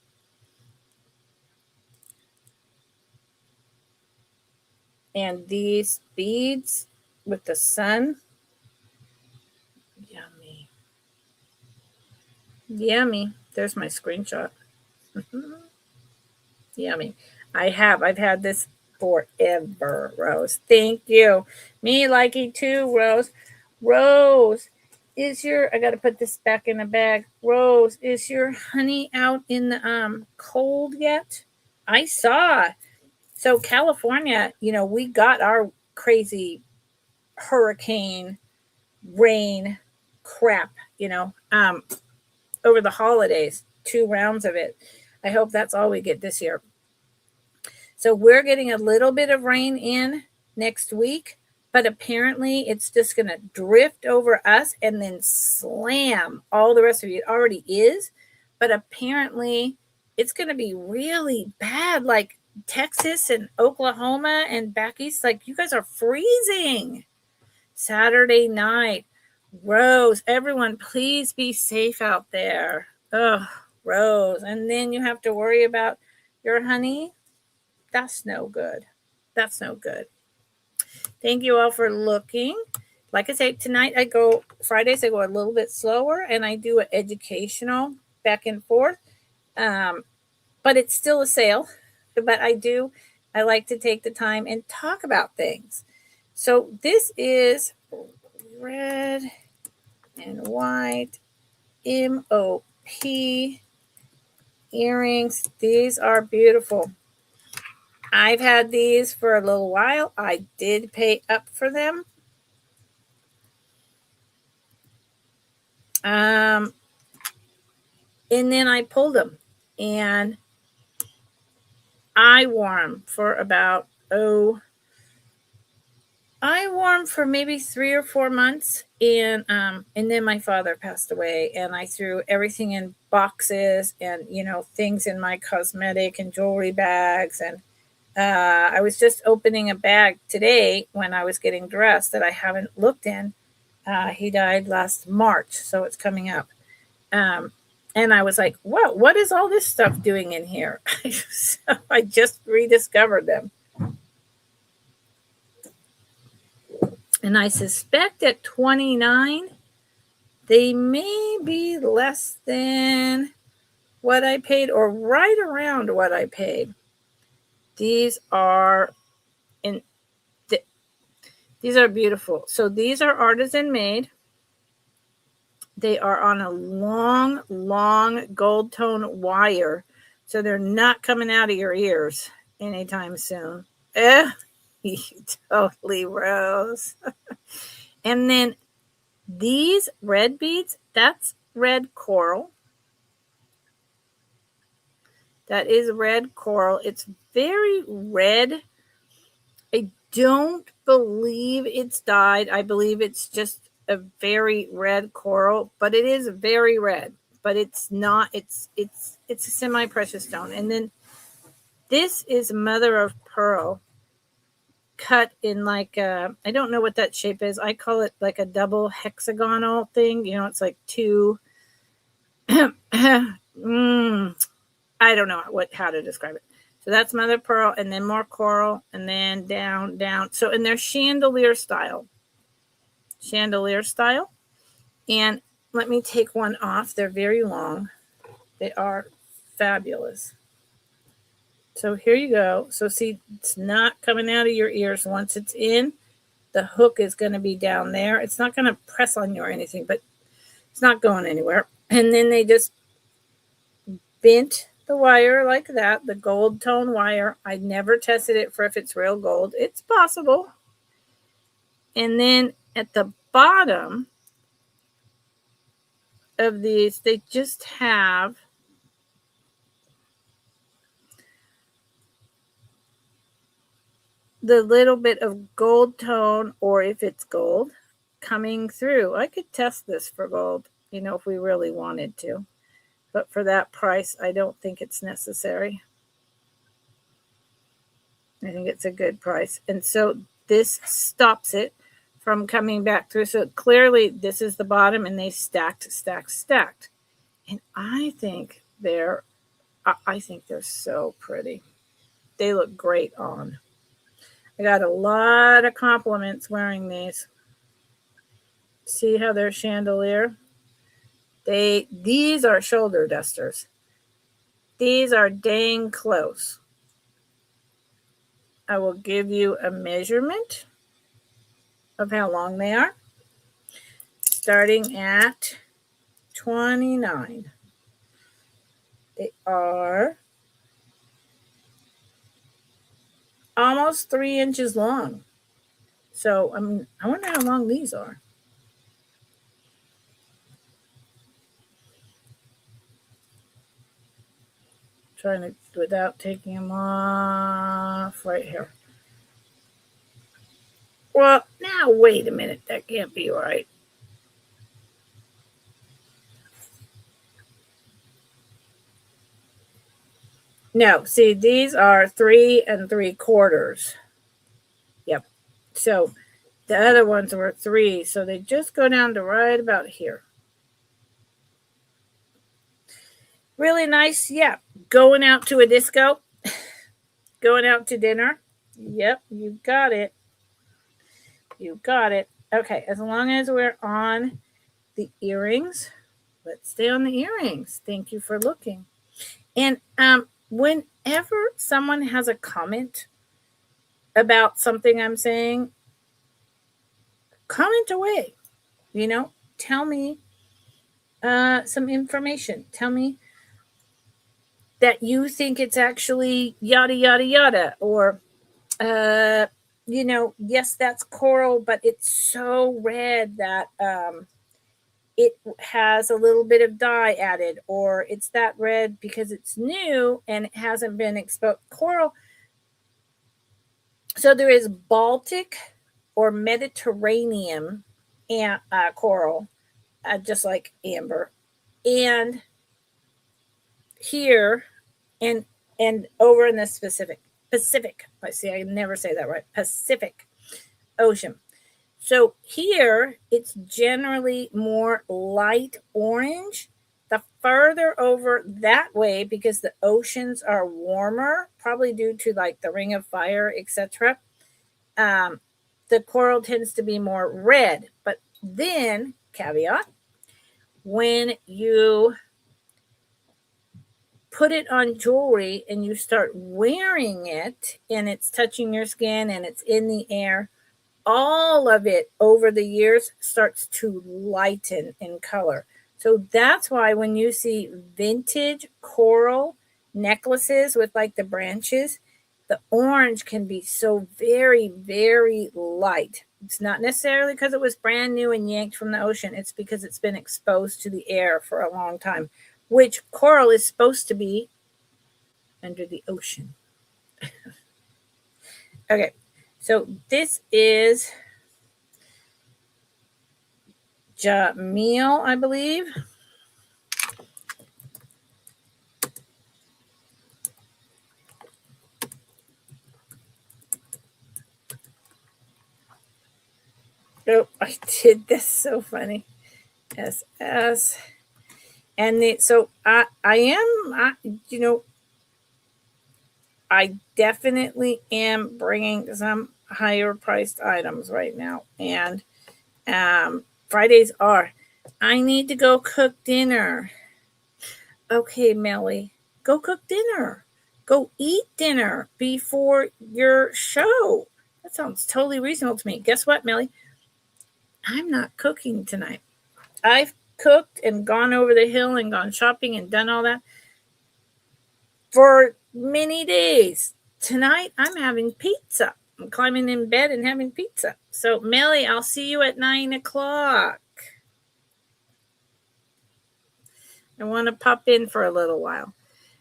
And these beads with the sun, yummy. Yummy. There's my screenshot. Yummy. I've had this forever, Rose. Thank you. Me likey too, Rose. Rose, I gotta put this back in the bag. Rose, is your honey out in the cold yet? I saw. So California, we got our crazy hurricane rain crap, over the holidays, 2 rounds of it. I hope that's all we get this year. So we're getting a little bit of rain in next week, but apparently it's just going to drift over us and then slam all the rest of you. It already is, but apparently it's going to be really bad, like Texas and Oklahoma and back east. Like, you guys are freezing. Saturday night. Rose, everyone, please be safe out there. Oh, Rose. And then you have to worry about your honey. That's no good. That's no good. Thank you all for looking. Like I say, Fridays I go a little bit slower and I do an educational back and forth. But it's still a sale. But I like to take the time and talk about things. So this is red and white MOP earrings. These are beautiful. I've had these for a little while. I did pay up for them. And then I pulled them and I wore them for about, maybe 3 or 4 months. And then my father passed away and I threw everything in boxes and, things in my cosmetic and jewelry bags. And I was just opening a bag today when I was getting dressed that I haven't looked in. He died last March, so it's coming up. And I was like, what is all this stuff doing in here? So I just rediscovered them. And I suspect at 29, they may be less than what I paid or right around what I paid. These are these are beautiful. So these are artisan made. They are on a long, long gold tone wire. So they're not coming out of your ears anytime soon. Totally, Rose. And then these red beads, that's red coral. That is red coral. It's very red. I don't believe it's dyed. I believe it's just a very red coral, but it is very red. But it's not. It's a semi-precious stone. And then this is mother of pearl, cut in like I don't know what that shape is. I call it like a double hexagonal thing. It's like two. I don't know how to describe it. So that's mother of pearl, and then more coral, and then down. So, and they're chandelier style. And let me take one off. They're very long. They are fabulous. So here you go. So see, it's not coming out of your ears. Once it's in, the hook is going to be down there. It's not going to press on you or anything, but it's not going anywhere. And then they just bent the wire like that, the gold tone wire. I never tested it for if it's real gold. It's possible. And then at the bottom of these, they just have the little bit of gold tone, or if it's gold, coming through. I could test this for gold, if we really wanted to. But for that price, I don't think it's necessary. I think it's a good price. And so this stops it from coming back through. So clearly this is the bottom and they stacked. And I think they're so pretty. They look great on. I got a lot of compliments wearing these. See how they're chandelier? These are shoulder dusters. These are dang close. I will give you a measurement of how long they are. Starting at 29. They are almost 3 inches long. So I wonder how long these are. Trying to, without taking them off right here. Well, now wait a minute. That can't be right. No, see, these are 3 3/4. Yep. So the other ones were 3, so they just go down to right about here. Really nice. Yeah. Going out to a disco. Going out to dinner. Yep, you got it. You got it. Okay, as long as we're on the earrings, let's stay on the earrings. Thank you for looking. And whenever someone has a comment about something I'm saying, comment away. Tell me some information. Tell me that you think it's actually yada, yada, yada. Or, yes, that's coral, but it's so red that it has a little bit of dye added. Or it's that red because it's new and it hasn't been exposed. Coral. So there is Baltic or Mediterranean coral, just like amber. And here and over in the Pacific. I see, I never say that right. Pacific Ocean. So here it's generally more light orange. The further over that way, because the oceans are warmer, probably due to like the Ring of Fire, etc., the coral tends to be more red. But then, caveat, when you put it on jewelry and you start wearing it and it's touching your skin and it's in the air, all of it over the years starts to lighten in color. So that's why when you see vintage coral necklaces with like the branches, the orange can be so very, very light. It's not necessarily because it was brand new and yanked from the ocean. It's because it's been exposed to the air for a long time, which coral is supposed to be under the ocean. Okay, so this is Jamil, I believe. Oh, I did this so funny. SS. And so I definitely am bringing some higher priced items right now. And Fridays are, I need to go cook dinner. Okay, Melly, go cook dinner. Go eat dinner before your show. That sounds totally reasonable to me. Guess what, Melly? I'm not cooking tonight. I've cooked and gone over the hill and gone shopping and done all that for many days. Tonight, I'm having pizza. I'm climbing in bed and having pizza. So, Melly, I'll see you at 9 o'clock. I want to pop in for a little while.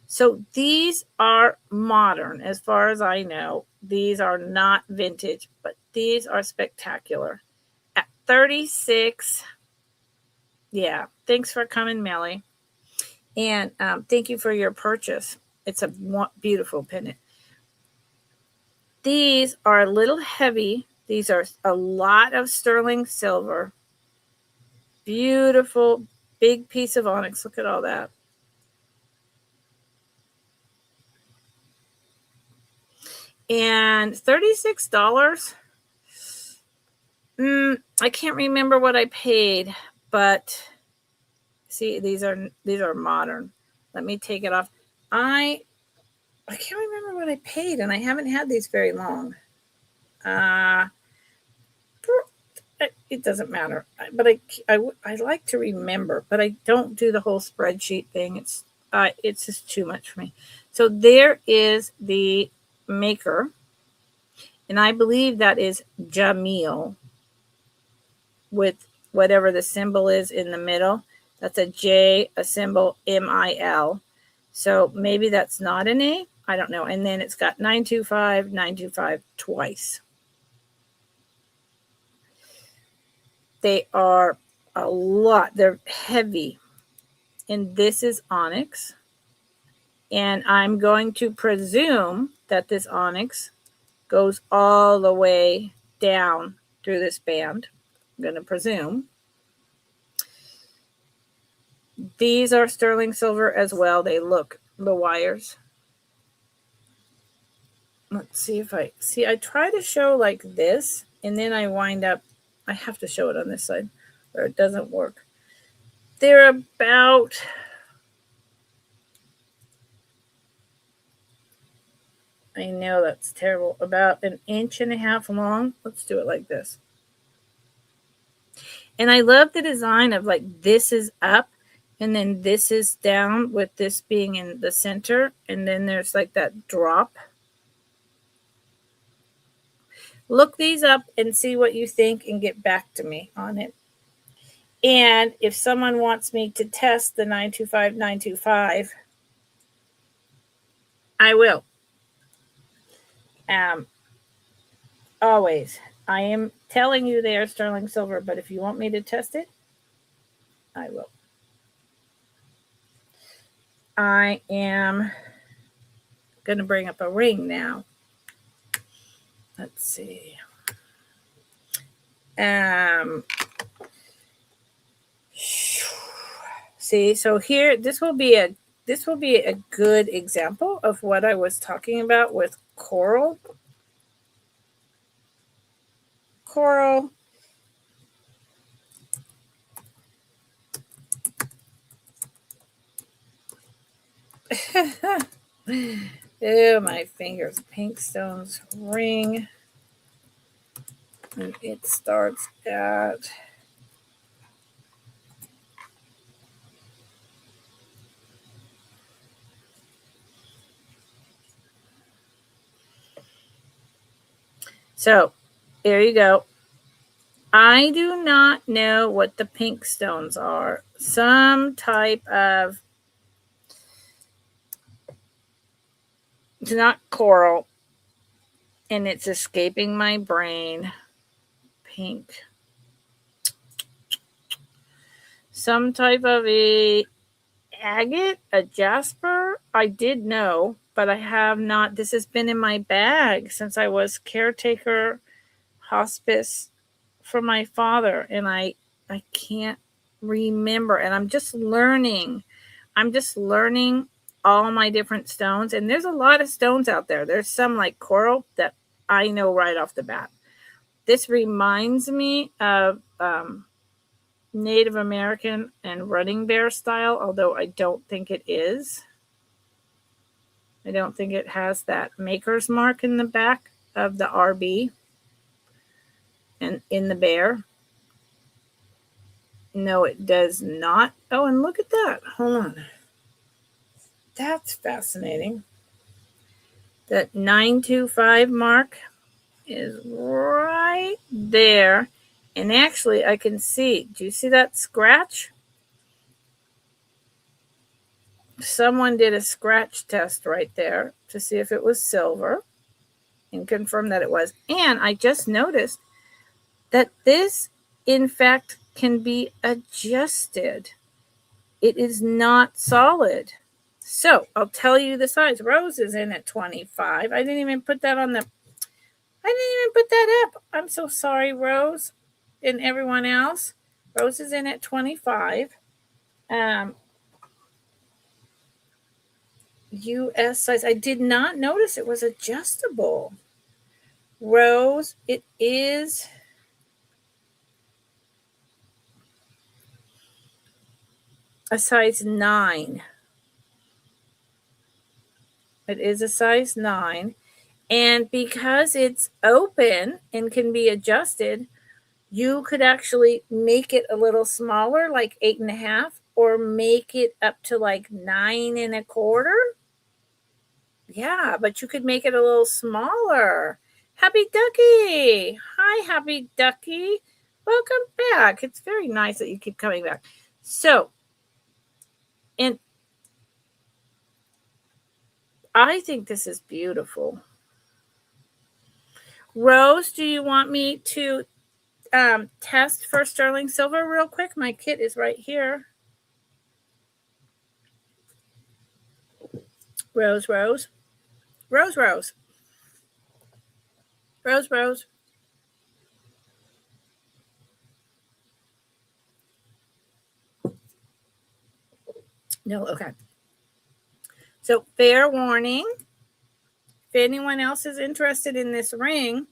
So these are modern, as far as I know. These are not vintage, but these are spectacular. At 36, yeah, thanks for coming, Melly. And thank you for your purchase. It's a beautiful pendant. These are a little heavy These are a lot of sterling silver. Beautiful, big piece of onyx. Look at all that. And $36. I can't remember what I paid, but see, these are modern. Let me take it off. I can't remember what I paid, and I haven't had these very long. It doesn't matter, but I like to remember, but I don't do the whole spreadsheet thing. It's just too much for me. So there is the maker, and I believe that is Jamil with whatever the symbol is in the middle. That's a J, a symbol, MIL. So maybe that's not an A. I don't know. And then it's got 925, 925 twice. They are a lot. They're heavy. And this is onyx. And I'm going to presume that this onyx goes all the way down through this band. I'm going to presume. These are sterling silver as well. They look, the wires. Let's see if I try to show like this, and then I wind up, I have to show it on this side, or it doesn't work. They're about, I know that's terrible, about 1.5 inches long. Let's do it like this. And I love the design of like this is up and then this is down, with this being in the center, and then there's like that drop. Look these up and see what you think and get back to me on it. And if someone wants me to test the 925, 925, I will. Always. I am telling you they are sterling silver, but if you want me to test it, I will. I am going to bring up a ring now. Let's see. See, so here, this will be a good example of what I was talking about with coral. Coral. Oh, my fingers. Pink stones ring. And it starts at so there you go. I do not know what the pink stones are. Some type of, it's not coral, and it's escaping my brain. Pink. Some type of a agate, a jasper. I did know, but I have not. This has been in my bag since I was caretaker hospice for my father, and I can't remember. And I'm just learning all my different stones, and there's a lot of stones out there. There's some like coral that I know right off the bat. This reminds me of Native American and running bear style, although I don't think it is. I don't think it has that maker's mark in the back of the RB and in the bear. No, it does not. Oh, and look at that. Hold on. That's fascinating. That 925 mark is right there. And actually, I can see, do you see that scratch? Someone did a scratch test right there to see if it was silver and confirm that it was. And I just noticed that this, in fact, can be adjusted. It is not solid. So I'll tell you the size. Rose is in at 25. I didn't even put that on the, I didn't even put that up. I'm so sorry, Rose, and everyone else. Rose is in at 25. US size. I did not notice it was adjustable. Rose, it is a size 9. It is a size 9. And because it's open and can be adjusted, you could actually make it a little smaller, like 8.5, or make it up to like 9.25. Yeah, but you could make it a little smaller. Happy Ducky. Hi, Happy Ducky. Welcome back. It's very nice that you keep coming back. So, and I think this is beautiful. Rose, do you want me to test for sterling silver real quick? My kit is right here. Rose, Rose. Rose, Rose. Rose, Rose. No, okay. So, fair warning, if anyone else is interested in this ring,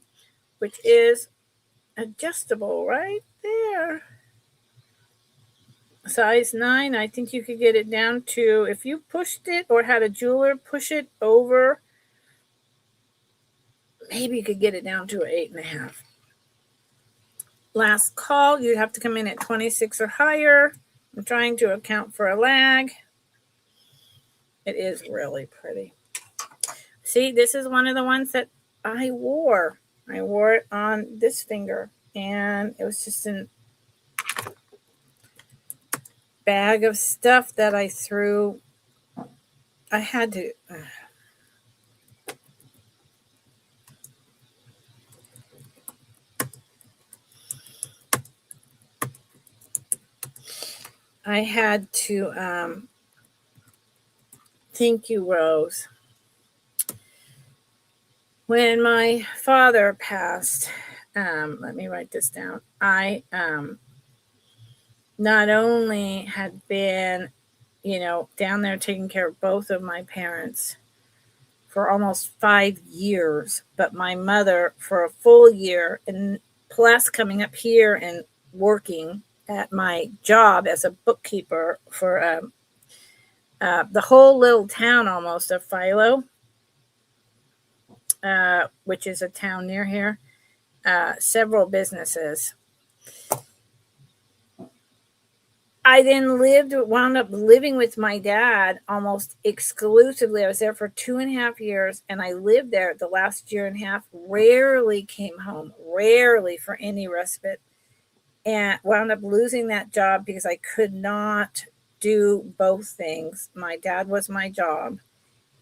which is adjustable right there, size 9, I think you could get it down to, if you pushed it or had a jeweler push it over, maybe you could get it down to an 8.5. Last call, you'd have to come in at 26 or higher. I'm trying to account for a lag. It is really pretty. See, this is one of the ones that I wore. I wore it on this finger, and it was just a bag of stuff that I threw. I had to. Thank you, Rose. When my father passed, let me write this down. I not only had been, down there taking care of both of my parents for almost 5 years, but my mother for a full year, and plus coming up here and working at my job as a bookkeeper for the whole little town almost of Philo, which is a town near here, several businesses. I then wound up living with my dad almost exclusively. I was there for 2.5 years, and I lived there the last year and a half. Rarely came home, rarely for any respite, and wound up losing that job because I could not do both things. My dad was my job.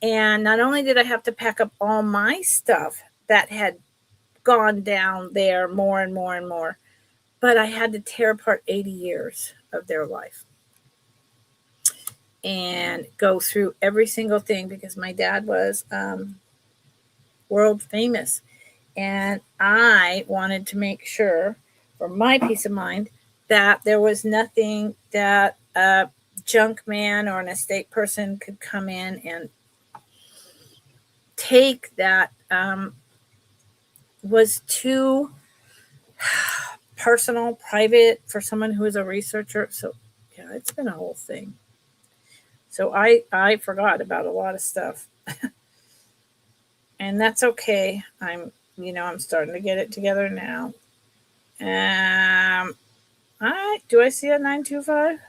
And not only did I have to pack up all my stuff that had gone down there more and more and more, but I had to tear apart 80 years of their life and go through every single thing because my dad was world famous. And I wanted to make sure, for my peace of mind, that there was nothing that a junk man or an estate person could come in and take that was too personal, private for someone who is a researcher. So yeah, it's been a whole thing. So I forgot about a lot of stuff. And that's okay. I'm starting to get it together now. Do I see a 925?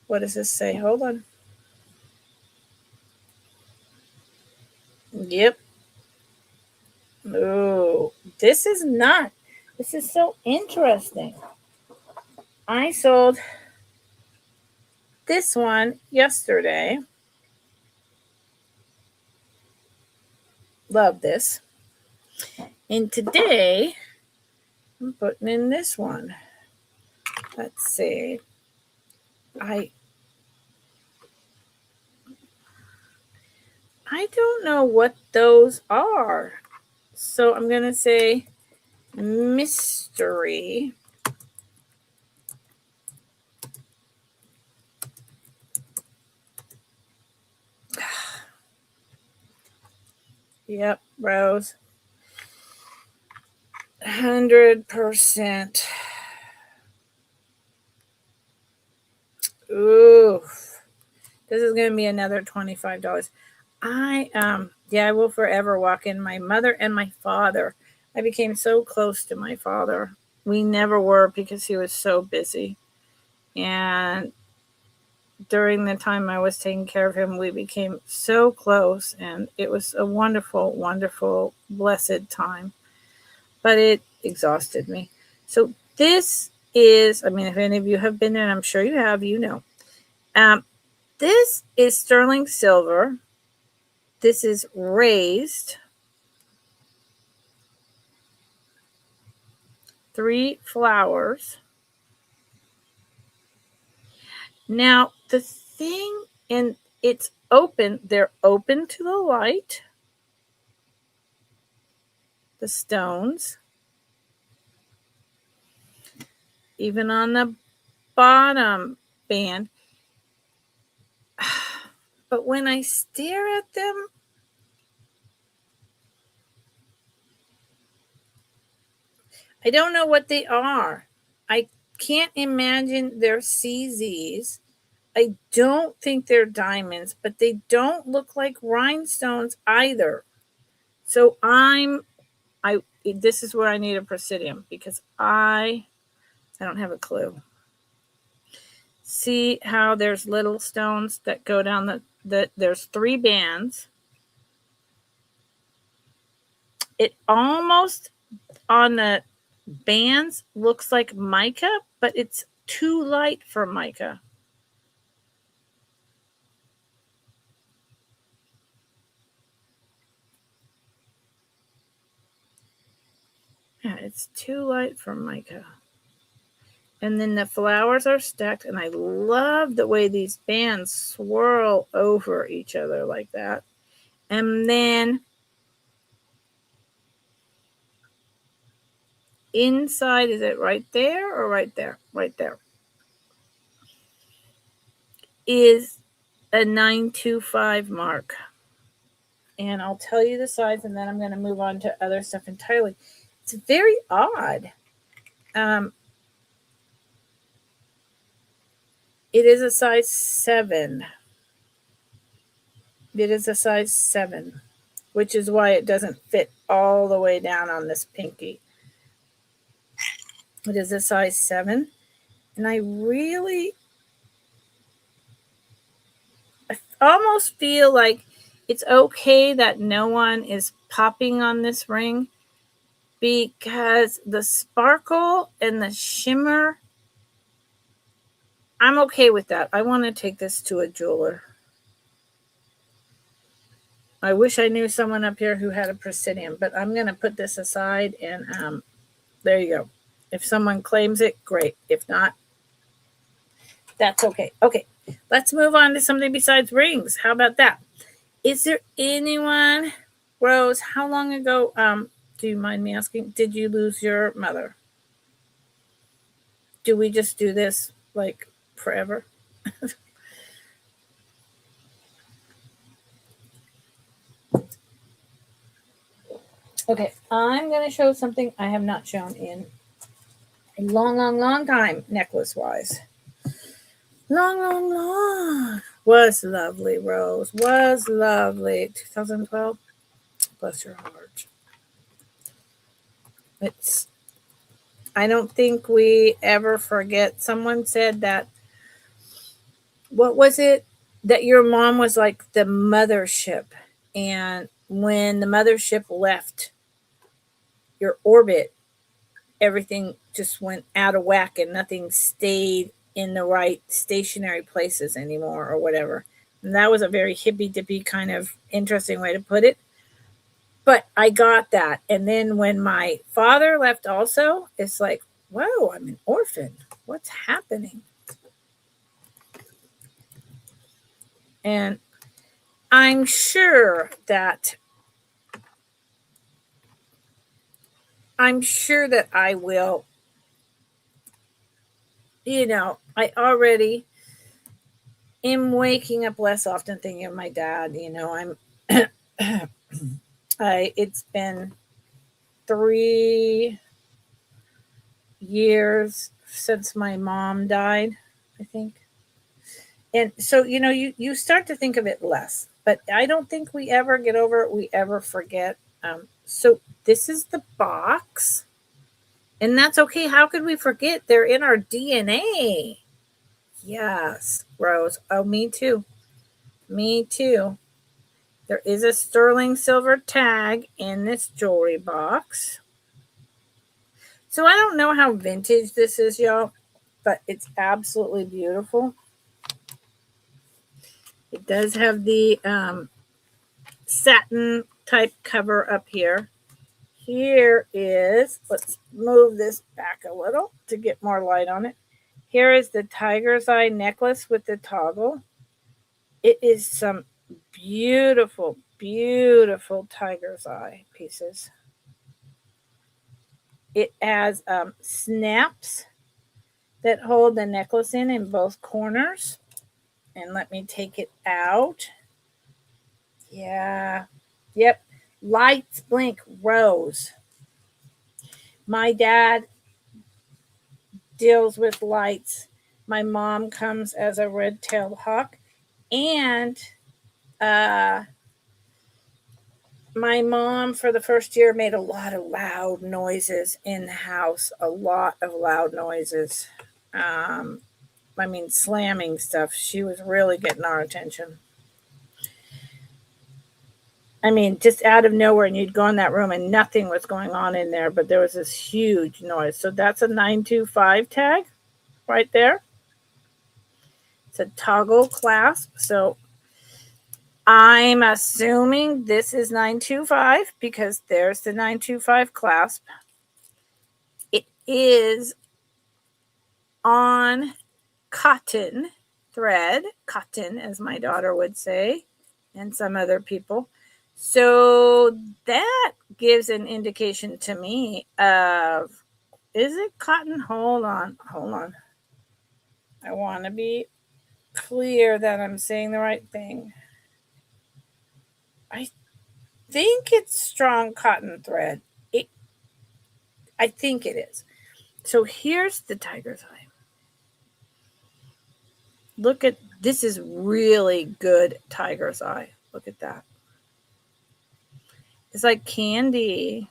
What does this say? Hold on. Yep. Oh, this is so interesting. I sold this one yesterday. Love this. And today I'm putting in this one. Let's see. I don't know what those are. So I'm going to say mystery. Yep, Rose. 100%. Ooh. This is going to be another $25. I will forever walk in my mother and my father. I became so close to my father. We never were because he was so busy. And during the time I was taking care of him, we became so close, and it was a wonderful, wonderful, blessed time. But it exhausted me. So this is, if any of you have been there, and I'm sure you have, you know. This is sterling silver. This is raised. 3 flowers. Now, the thing, and it's open, they're open to the light, the stones. Even on the bottom band. But when I stare at them, I don't know what they are. I can't imagine they're CZs. I don't think they're diamonds, but they don't look like rhinestones either. So this is where I need a presidium, because I don't have a clue. See how there's little stones that go down there's 3 bands. It almost on the bands looks like mica, but it's too light for mica. Yeah, it's too light for mica. And then the flowers are stacked, and I love the way these bands swirl over each other like that. And then inside, is it right there or right there? Right there. Is a 925 mark. And I'll tell you the size, and then I'm going to move on to other stuff entirely. It's very odd. It is a size 7. It is a size 7, which is why it doesn't fit all the way down on this pinky. It is a size 7. And I almost feel like it's okay that no one is popping on this ring, because the sparkle and the shimmer, I'm okay with that. I want to take this to a jeweler. I wish I knew someone up here who had a presidium, but I'm going to put this aside, and there you go. If someone claims it, great. If not, that's okay. Okay, let's move on to something besides rings. How about that? Is there anyone, Rose, how long ago, do you mind me asking, did you lose your mother? Do we just do this like forever? Okay, I'm going to show something I have not shown in a long time, necklace-wise. Long. Was lovely, Rose. Was lovely. 2012. Bless your heart. I don't think we ever forget. Someone said that, what was it? That your mom was like the mothership. And when the mothership left your orbit, everything just went out of whack and nothing stayed in the right stationary places anymore, or whatever. And that was a very hippy dippy kind of interesting way to put it. But I got that. And then when my father left also, it's like, whoa, I'm an orphan. What's happening? And I'm sure that I'm sure that I will, I already am waking up less often thinking of my dad. It's been 3 years since my mom died, I think. And so, you start to think of it less, but I don't think we ever get over it. We ever forget. So this is the box, and that's okay. How could we forget? They're in our DNA. Yes, Rose. Oh, me too. Me too. There is a sterling silver tag in this jewelry box. So I don't know how vintage this is, y'all, but it's absolutely beautiful. It does have the satin type cover up here. Here is, let's move this back a little to get more light on it. Here is the tiger's eye necklace with the toggle. It is some beautiful, beautiful tiger's eye pieces. It has snaps that hold the necklace in both corners. And let me take it out. Yeah. Yep. Lights blink rose. My dad deals with lights. My mom comes as a red-tailed hawk. And my mom, for the first year, made a lot of loud noises in the house. A lot of loud noises. Slamming stuff. She was really getting our attention. Just out of nowhere, and you'd go in that room and nothing was going on in there, but there was this huge noise. So that's a 925 tag right there. It's a toggle clasp. So I'm assuming this is 925 because there's the 925 clasp. It is on cotton thread, cotton, as my daughter would say, and some other people. So that gives an indication to me of, is it cotton? Hold on. I want to be clear that I'm saying the right thing. I think it's strong cotton thread. I think it is. So here's the tiger's eye. Look at, this is really good tiger's eye. Look at that. It's like candy.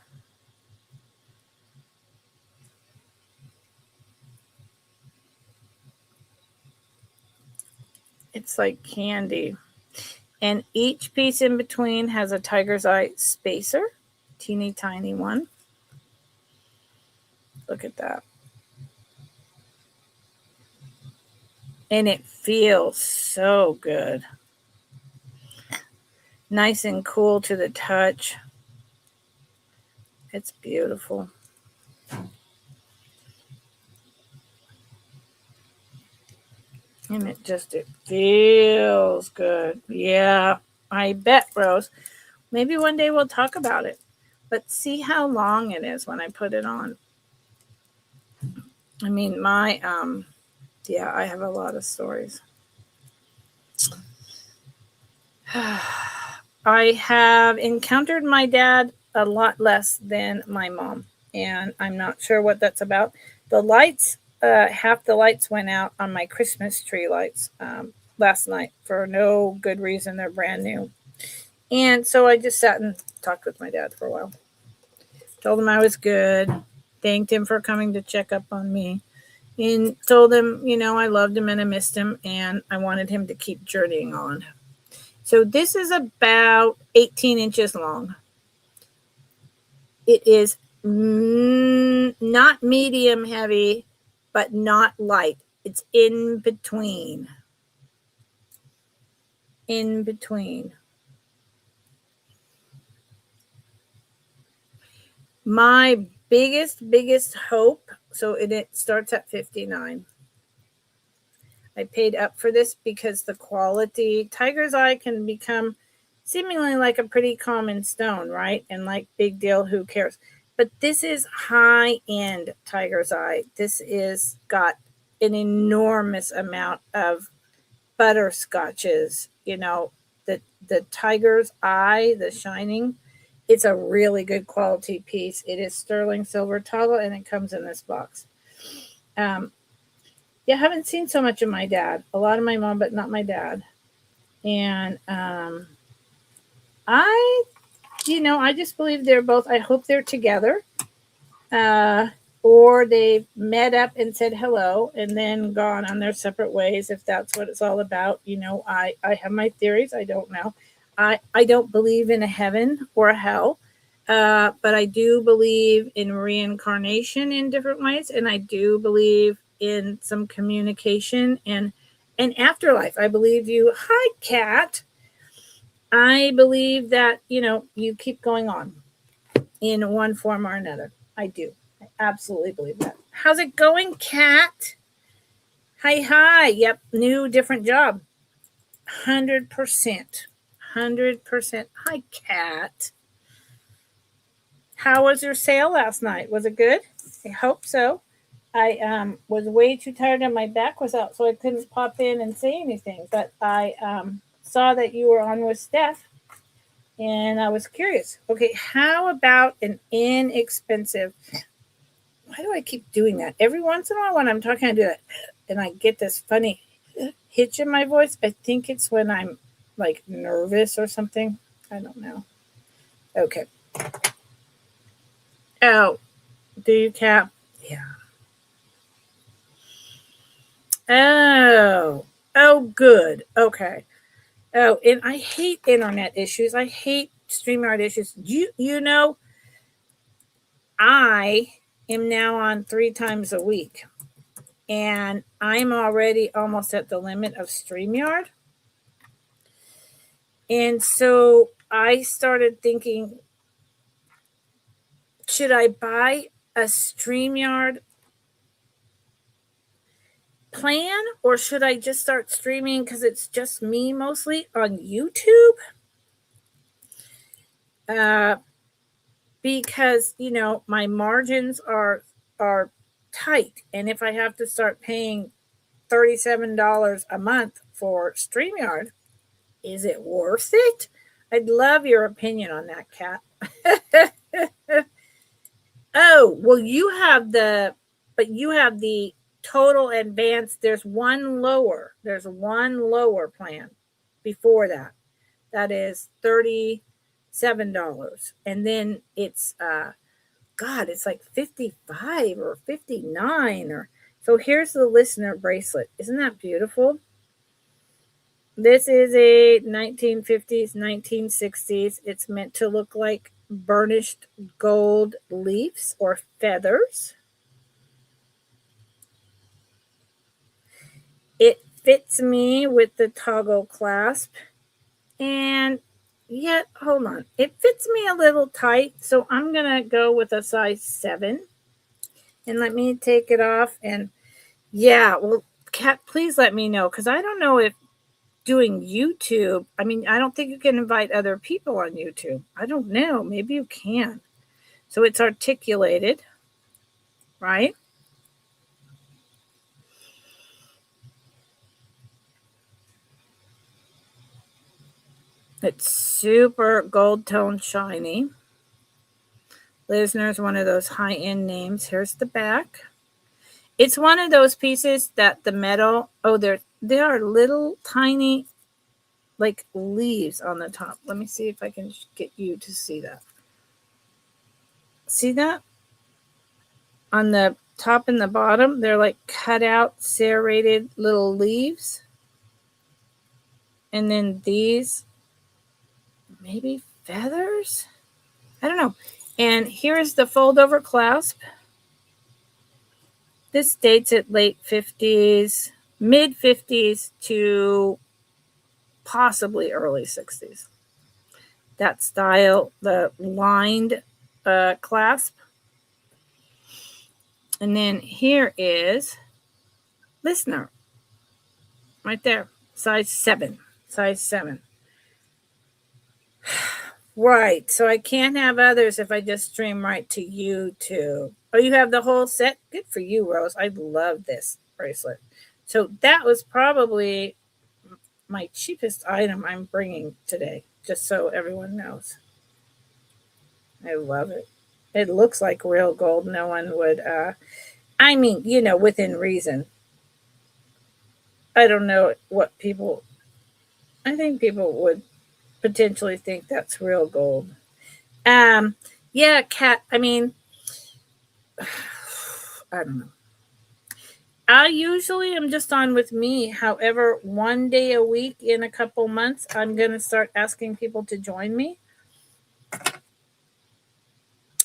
It's like candy. And each piece in between has a tiger's eye spacer. Teeny tiny one. Look at that. And it feels so good. Nice and cool to the touch. It's beautiful. And it feels good. Yeah, I bet, Rose. Maybe one day we'll talk about it. But see how long it is when I put it on. I have a lot of stories. I have encountered my dad a lot less than my mom, and I'm not sure what that's about. The lights, half the lights went out on my Christmas tree lights last night for no good reason. They're brand new. And so I just sat and talked with my dad for a while. Told him I was good, thanked him for coming to check up on me, and told him, I loved him and I missed him, and I wanted him to keep journeying on. So this is about 18 inches long. It is not medium heavy, but not light. It's in between. In between. My biggest hope, so it starts at $59. I paid up for this because the quality, tiger's eye can become seemingly like a pretty common stone, right? And like, big deal, who cares? But this is high-end tiger's eye. This is got an enormous amount of butterscotches, the tiger's eye, the shining. It's a really good quality piece. It is sterling silver toggle, and it comes in this box. Yeah, I haven't seen so much of my dad. A lot of my mom, but not my dad. And I just believe they're both, I hope they're together. Or they've met up and said hello and then gone on their separate ways, if that's what it's all about. I have my theories. I don't know. I don't believe in a heaven or a hell, but I do believe in reincarnation in different ways, and I do believe in some communication and afterlife. I believe you. Hi, Kat. I believe that, you keep going on in one form or another. I do. I absolutely believe that. How's it going, Kat? Hi. Yep, new, different job. 100%. 100%. Hi, Kat. How was your sale last night? Was it good? I hope so. I was way too tired and my back was out, so I couldn't pop in and say anything. But I saw that you were on with Steph, and I was curious. Okay, how about an inexpensive? Why do I keep doing that? Every once in a while when I'm talking, I do that, and I get this funny hitch in my voice. I think it's when I'm like nervous or something. I don't know. Okay. Oh, do you, Kat? Yeah. Oh, good. Okay. Oh, and I hate internet issues. I hate StreamYard issues. You know, I am now on 3 times a week, and I'm already almost at the limit of StreamYard. And so I started thinking, should I buy a StreamYard plan, or should I just start streaming because it's just me mostly on YouTube? Because my margins are tight, and if I have to start paying $37 a month for StreamYard, is it worth it? I'd love your opinion on that, Kat. Oh, well, you have the total advanced. There's one lower plan before that. That is $37. And then it's it's like 55 or 59 or so. Here's the listener bracelet. Isn't that beautiful? This is a 1950s, 1960s. It's meant to look like burnished gold leaves or feathers. It fits me with the toggle clasp, and yet, hold on, it fits me a little tight, so I'm gonna go with a size 7. And let me take it off. And yeah, well, Kat, please let me know, because I don't know if doing YouTube, I mean, I don't think you can invite other people on YouTube. I don't know. Maybe you can. So it's articulated, right? It's super gold tone shiny. Lisner's one of those high-end names. Here's the back. It's one of those pieces that the metal, there are little tiny like leaves on the top. Let me see if I can get you to see that. See that? On the top and the bottom, they're like cut out, serrated little leaves. And then these, maybe feathers? I don't know. And here's the fold over clasp. This dates at late 50s, mid 50s to possibly early 60s. That style, the lined clasp. And then here is listener. Right there. Size 7. Right. So I can't have others if I just stream right to YouTube. Oh, you have the whole set? Good for you, Rose. I love this bracelet. So that was probably my cheapest item I'm bringing today, just so everyone knows. I love it. It looks like real gold. No one would, I mean, within reason. I don't know what people, I think people would potentially think that's real gold. Um, yeah, Cat, I mean, I don't know. I usually am just on with me. However, one day a week in a couple months, I'm going to start asking people to join me.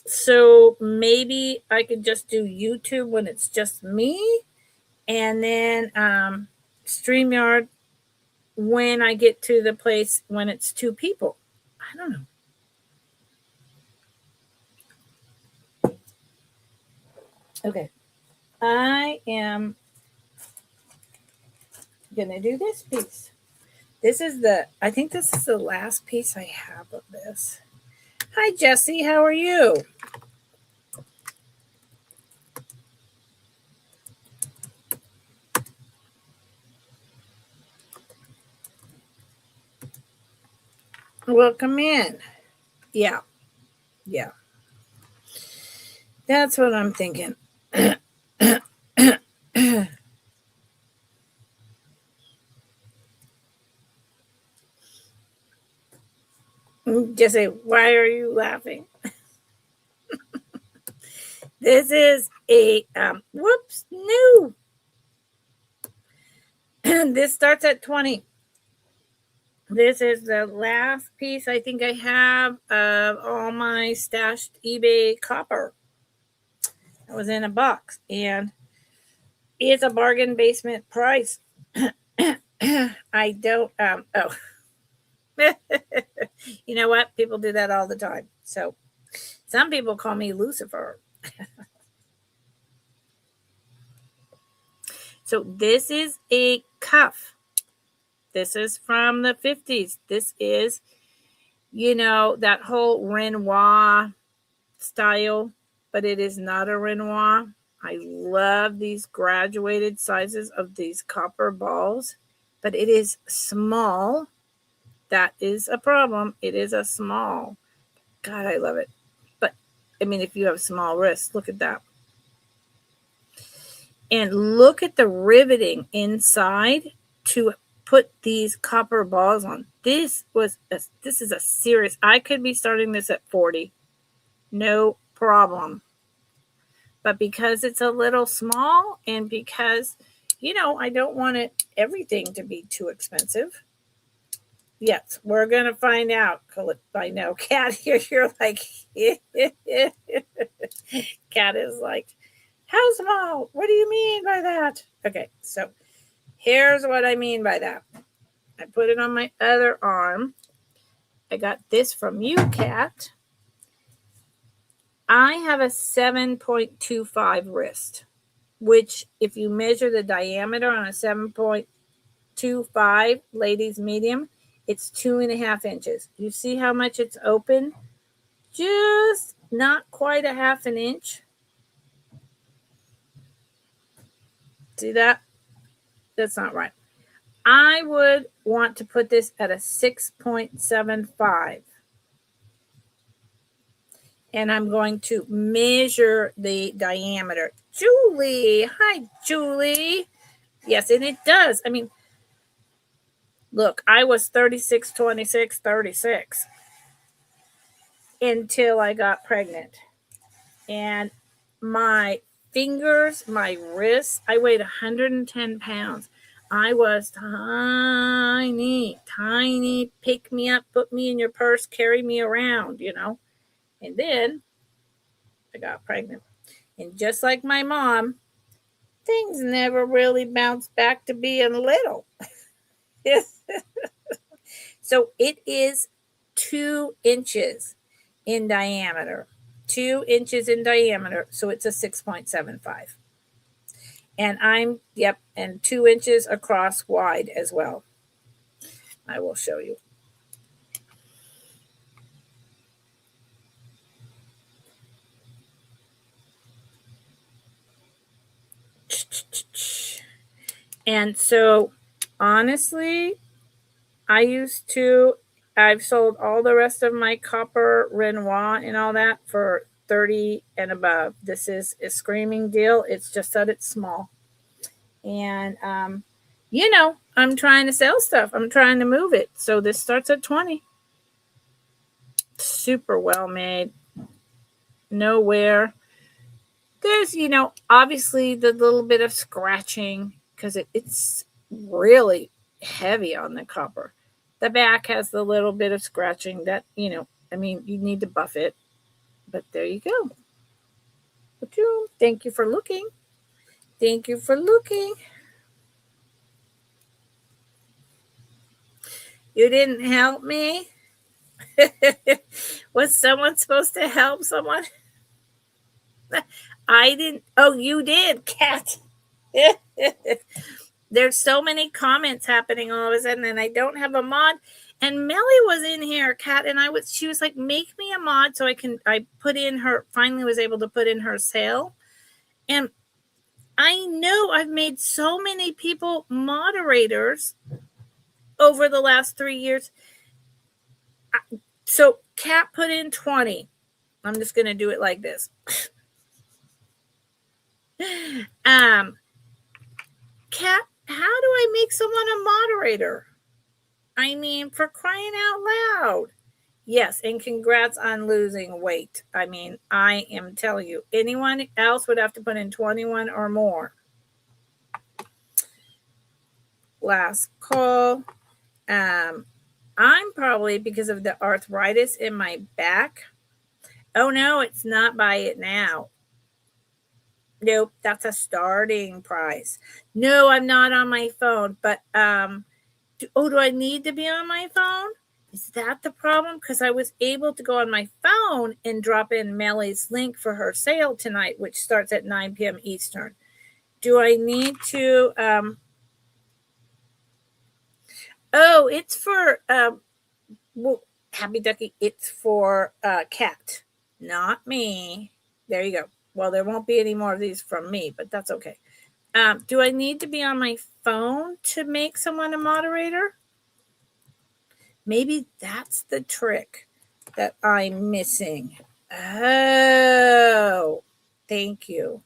So maybe I could just do YouTube when it's just me, and then StreamYard when I get to the place when it's two people. I don't know. Okay. I am going to do this piece. I think this is the last piece I have of this. Hi, Jessie. How are you? Welcome in. Yeah. Yeah. That's what I'm thinking. Just say, why are you laughing? This is a, whoops, no. This starts at 20. This is the last piece I think I have of all my stashed eBay copper. It was in a box, and it's a bargain basement price. I don't, oh. You know what? People do that all the time. So some people call me Lucifer. So this is a cuff. This is from the 50s. This is, that whole Renoir style, but it is not a Renoir. I love these graduated sizes of these copper balls, but it is small. That is a problem. It is a small. God, I love it. But, I mean, if you have small wrists, look at that. And look at the riveting inside to put these copper balls on. This is a serious. I could be starting this at 40. No problem. But because it's a little small, and because I don't want everything to be too expensive. Yes, we're gonna find out. I know, Cat. You're like, Cat is like, how small? What do you mean by that? Okay, so here's what I mean by that. I put it on my other arm. I got this from you, Cat. I have a 7.25 wrist, which if you measure the diameter on a 7.25 ladies medium, it's 2.5 inches. You see how much it's open? Just not quite a half an inch. See that? That's not right. I would want to put this at a 6.75. And I'm going to measure the diameter. Julie, hi, Julie. Yes, and it does. I mean, look, I was 36, 26, 36 until I got pregnant. And my fingers, my wrists, I weighed 110 pounds. I was tiny, tiny. Pick me up, put me in your purse, carry me around, And then I got pregnant. And just like my mom, things never really bounced back to being little. So it is 2 inches in diameter. 2 inches in diameter. So it's a 6.75. And and 2 inches across wide as well. I will show you. And so, honestly, I've sold all the rest of my copper Renoir and all that for 30 and above. This is a screaming deal. It's just that it's small. And, I'm trying to sell stuff. I'm trying to move it. So this starts at 20. Super well made. Nowhere. There's, obviously the little bit of scratching because it's really heavy on the copper. The back has the little bit of scratching that, you need to buff it. But there you go. Thank you for looking. Thank you for looking. You didn't help me? Was someone supposed to help someone? I didn't. Oh, you did, Kat. There's so many comments happening all of a sudden, and I don't have a mod. And Melly was in here, Kat, and she was like, make me a mod so I finally was able to put in her sale. And I know I've made so many people moderators over the last 3 years. So Kat put in 20. I'm just going to do it like this. Kat, how do I make someone a moderator? I mean, for crying out loud. Yes, and congrats on losing weight. I mean, I am telling you, anyone else would have to put in 21 or more. Last call. I'm probably, because of the arthritis in my back. Oh, no, it's not buy it now. Nope, that's a starting price. No, I'm not on my phone, but do I need to be on my phone? Is that the problem? Because I was able to go on my phone and drop in Melly's link for her sale tonight, which starts at 9 p.m. Eastern. Do I need to? Oh, it's for Happy Ducky. It's for Kat, not me. There you go. Well, there won't be any more of these from me, but that's okay. Do I need to be on my phone to make someone a moderator? Maybe that's the trick that I'm missing. Oh, thank you.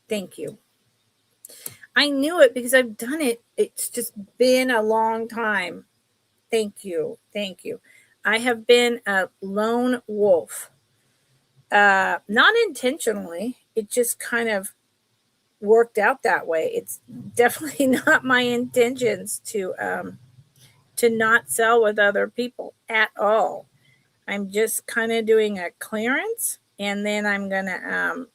Thank you. I knew it because I've done it. It's just been a long time. Thank you. Thank you. I have been a lone wolf. Not intentionally. It just kind of worked out that way. It's definitely not my intentions to not sell with other people at all. I'm just kind of doing a clearance, and then I'm gonna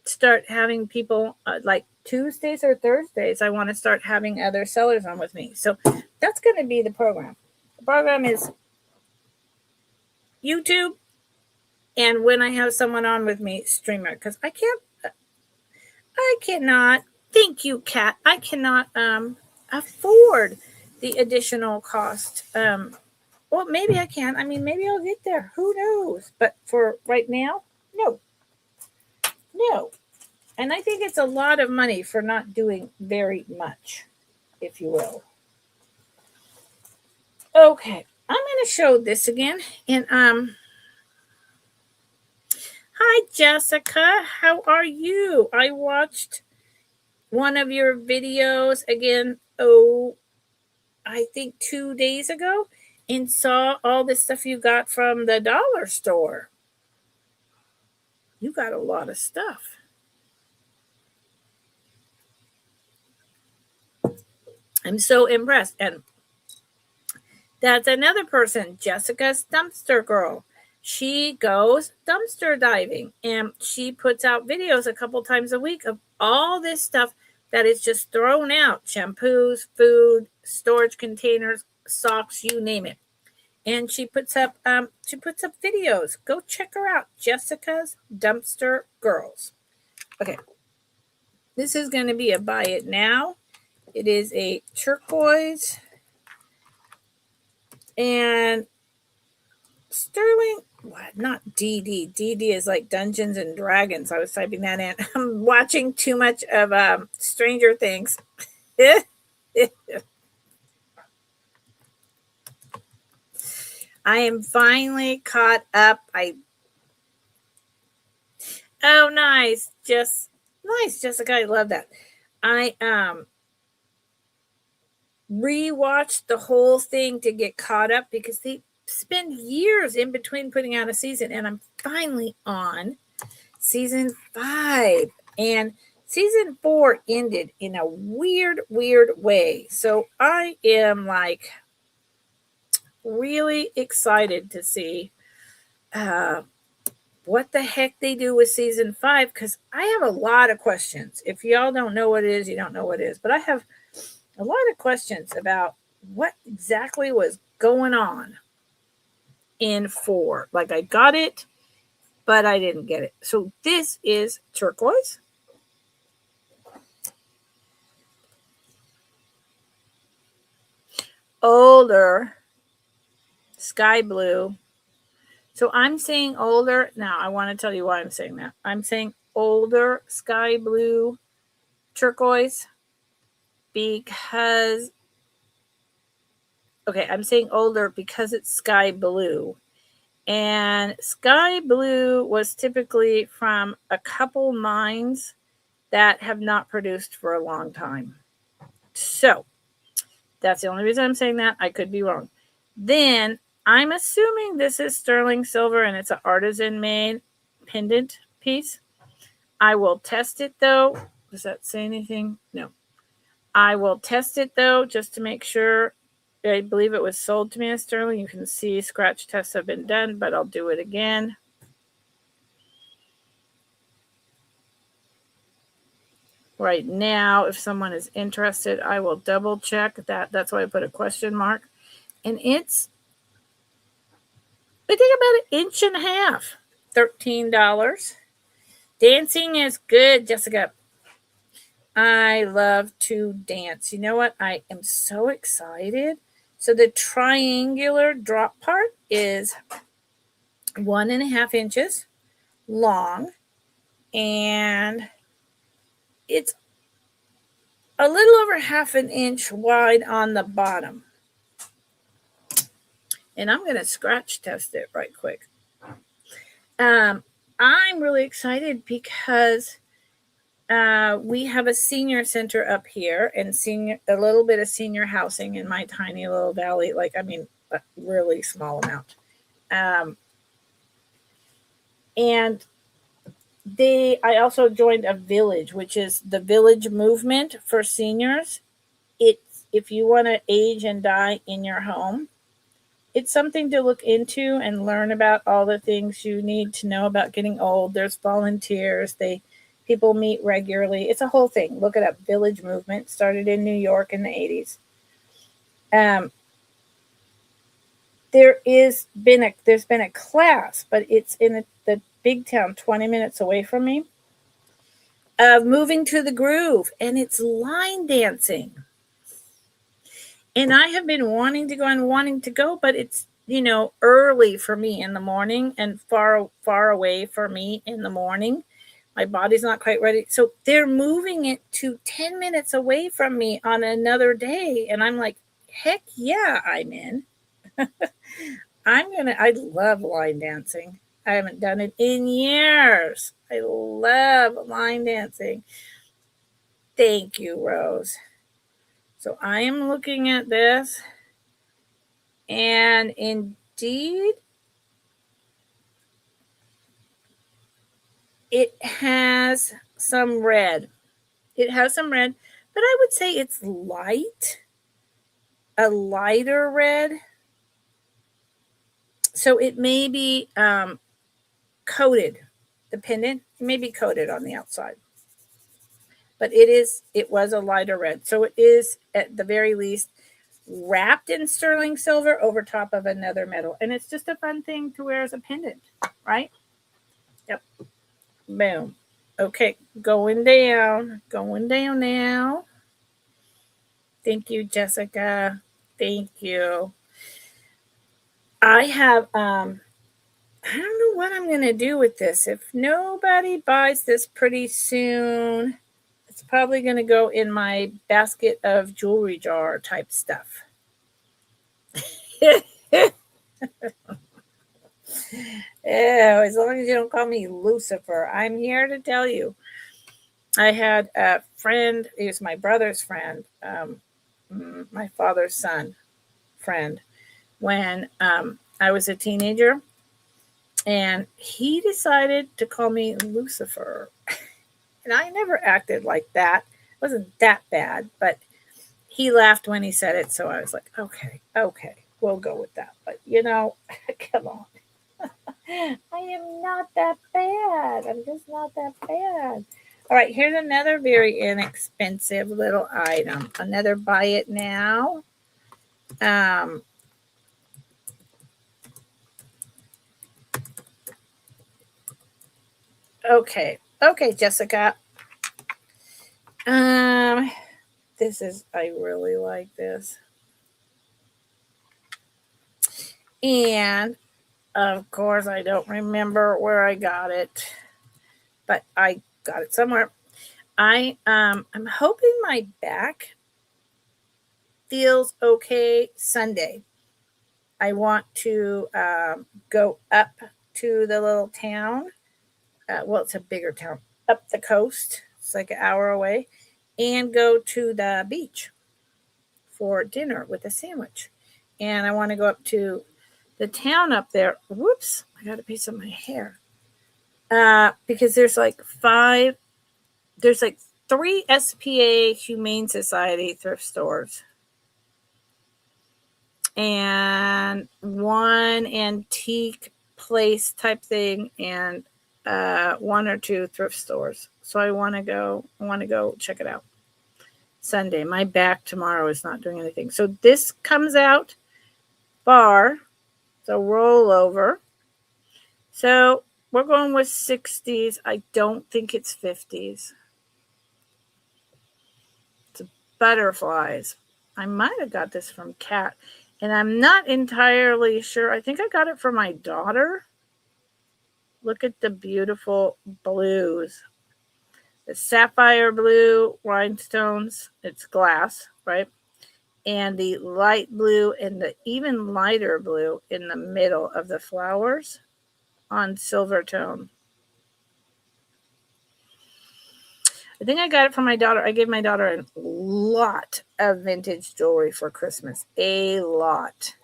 start having people like Tuesdays or Thursdays. I want to start having other sellers on with me. So that's going to be the program. The program is YouTube, and when I have someone on with me, streamer, because I cannot. Thank you, Kat. I cannot afford the additional cost. Well, maybe I can. I mean, maybe I'll get there. Who knows? But for right now, no. And I think it's a lot of money for not doing very much, if you will. Okay, I'm going to show this again. And hi, Jessica. How are you? I watched one of your videos again, I think 2 days ago, and saw all the stuff you got from the dollar store. You got a lot of stuff. I'm so impressed. And that's another person, Jessica's Dumpster Girl. She goes dumpster diving, and she puts out videos a couple times a week of all this stuff that is just thrown out. Shampoos, food, storage containers, socks, you name it. And she puts up videos. Go check her out. Jessica's Dumpster Girls. Okay. This is going to be a buy it now. It is a turquoise and sterling. what? Not DD. DD is like Dungeons and Dragons. I was typing that in. I'm watching too much of Stranger Things. I am finally caught up. Oh, nice. Just nice, Jessica. I love that. I rewatched the whole thing to get caught up because they spend years in between putting out a season, and I'm finally on season 5. And season 4 ended in a weird way. So I am like really excited to see what the heck they do with season 5, because I have a lot of questions. If y'all don't know what it is, you don't know what it is. But I have a lot of questions about what exactly was going on in 4. Like I got it, but I didn't get it. So this is turquoise. Older sky blue. So I'm saying older. Now I want to tell you why I'm saying that. I'm saying older sky blue turquoise because, okay, I'm saying older because it's sky blue. And sky blue was typically from a couple mines that have not produced for a long time. So that's the only reason I'm saying that. I could be wrong. Then I'm assuming this is sterling silver and it's an artisan made pendant piece. I will test it though. Does that say anything? No. I will test it though just to make sure. I believe it was sold to me as sterling. You can see scratch tests have been done, but I'll do it again. Right now, if someone is interested, I will double check that. That's why I put a question mark. And it's, I think, about 1.5 inches, $13. Dancing is good, Jessica. I love to dance. You know what? I am so excited. So the triangular drop part is 1.5 inches long, and it's a little over 1/2 inch wide on the bottom. And I'm going to scratch test it right quick. I'm really excited because we have a senior center up here and a little bit of senior housing in my tiny little valley. Like, I mean, a really small amount. And I also joined a village, which is the village movement for seniors. It's, if you want to age and die in your home, it's something to look into and learn about all the things you need to know about getting old. There's volunteers. People meet regularly. It's a whole thing. Look it up. Village movement started in New York in the 80s. There's been a class, but it's in the big town 20 minutes away from me, of moving to the groove, and it's line dancing. And I have been wanting to go, but it's, early for me in the morning and far away for me in the morning. My body's not quite ready. So they're moving it to 10 minutes away from me on another day. And I'm like, heck yeah, I'm in. I love line dancing. I haven't done it in years. I love line dancing. Thank you, Rose. So I am looking at this, and indeed, it has some red. It has some red, but I would say it's a lighter red. So it may be coated. The pendant may be coated on the outside, but it was a lighter red. So it is at the very least wrapped in sterling silver over top of another metal, and it's just a fun thing to wear as a pendant, right? Yep. Boom. Okay, going down now. Thank you, Jessica. Thank you. I have I don't know what I'm going to do with this. If nobody buys this pretty soon, it's probably going to go in my basket of jewelry jar type stuff. As long as you don't call me Lucifer, I'm here to tell you. I had a friend, he was my brother's friend, my father's son friend, when I was a teenager, and he decided to call me Lucifer. And I never acted like that. It wasn't that bad, but he laughed when he said it, so I was like, okay, we'll go with that. But come on. I am not that bad. I'm just not that bad. All right, here's another very inexpensive little item. Another buy it now. Okay, Jessica. This is, I really like this. And of course, I don't remember where I got it, but I got it somewhere. I'm hoping my back feels okay Sunday. I want to go up to the little town. Well, it's a bigger town, up the coast. It's like an hour away, and go to the beach for dinner with a sandwich. And I want to go up to the town up there. Whoops, I got a piece of my hair. Because there's like three SPA Humane Society thrift stores and one antique place type thing, and one or two thrift stores. So I want to go check it out Sunday. My back tomorrow is not doing anything. So this comes out bar, so rollover. So we're going with 60s. I don't think it's 50s. It's butterflies. I might have got this from Kat, and I'm not entirely sure. I think I got it for my daughter. Look at the beautiful blues. The sapphire blue rhinestones, it's glass, right? And the light blue and the even lighter blue in the middle of the flowers on silver tone. I think I got it for my daughter. I gave my daughter a lot of vintage jewelry for Christmas. A lot.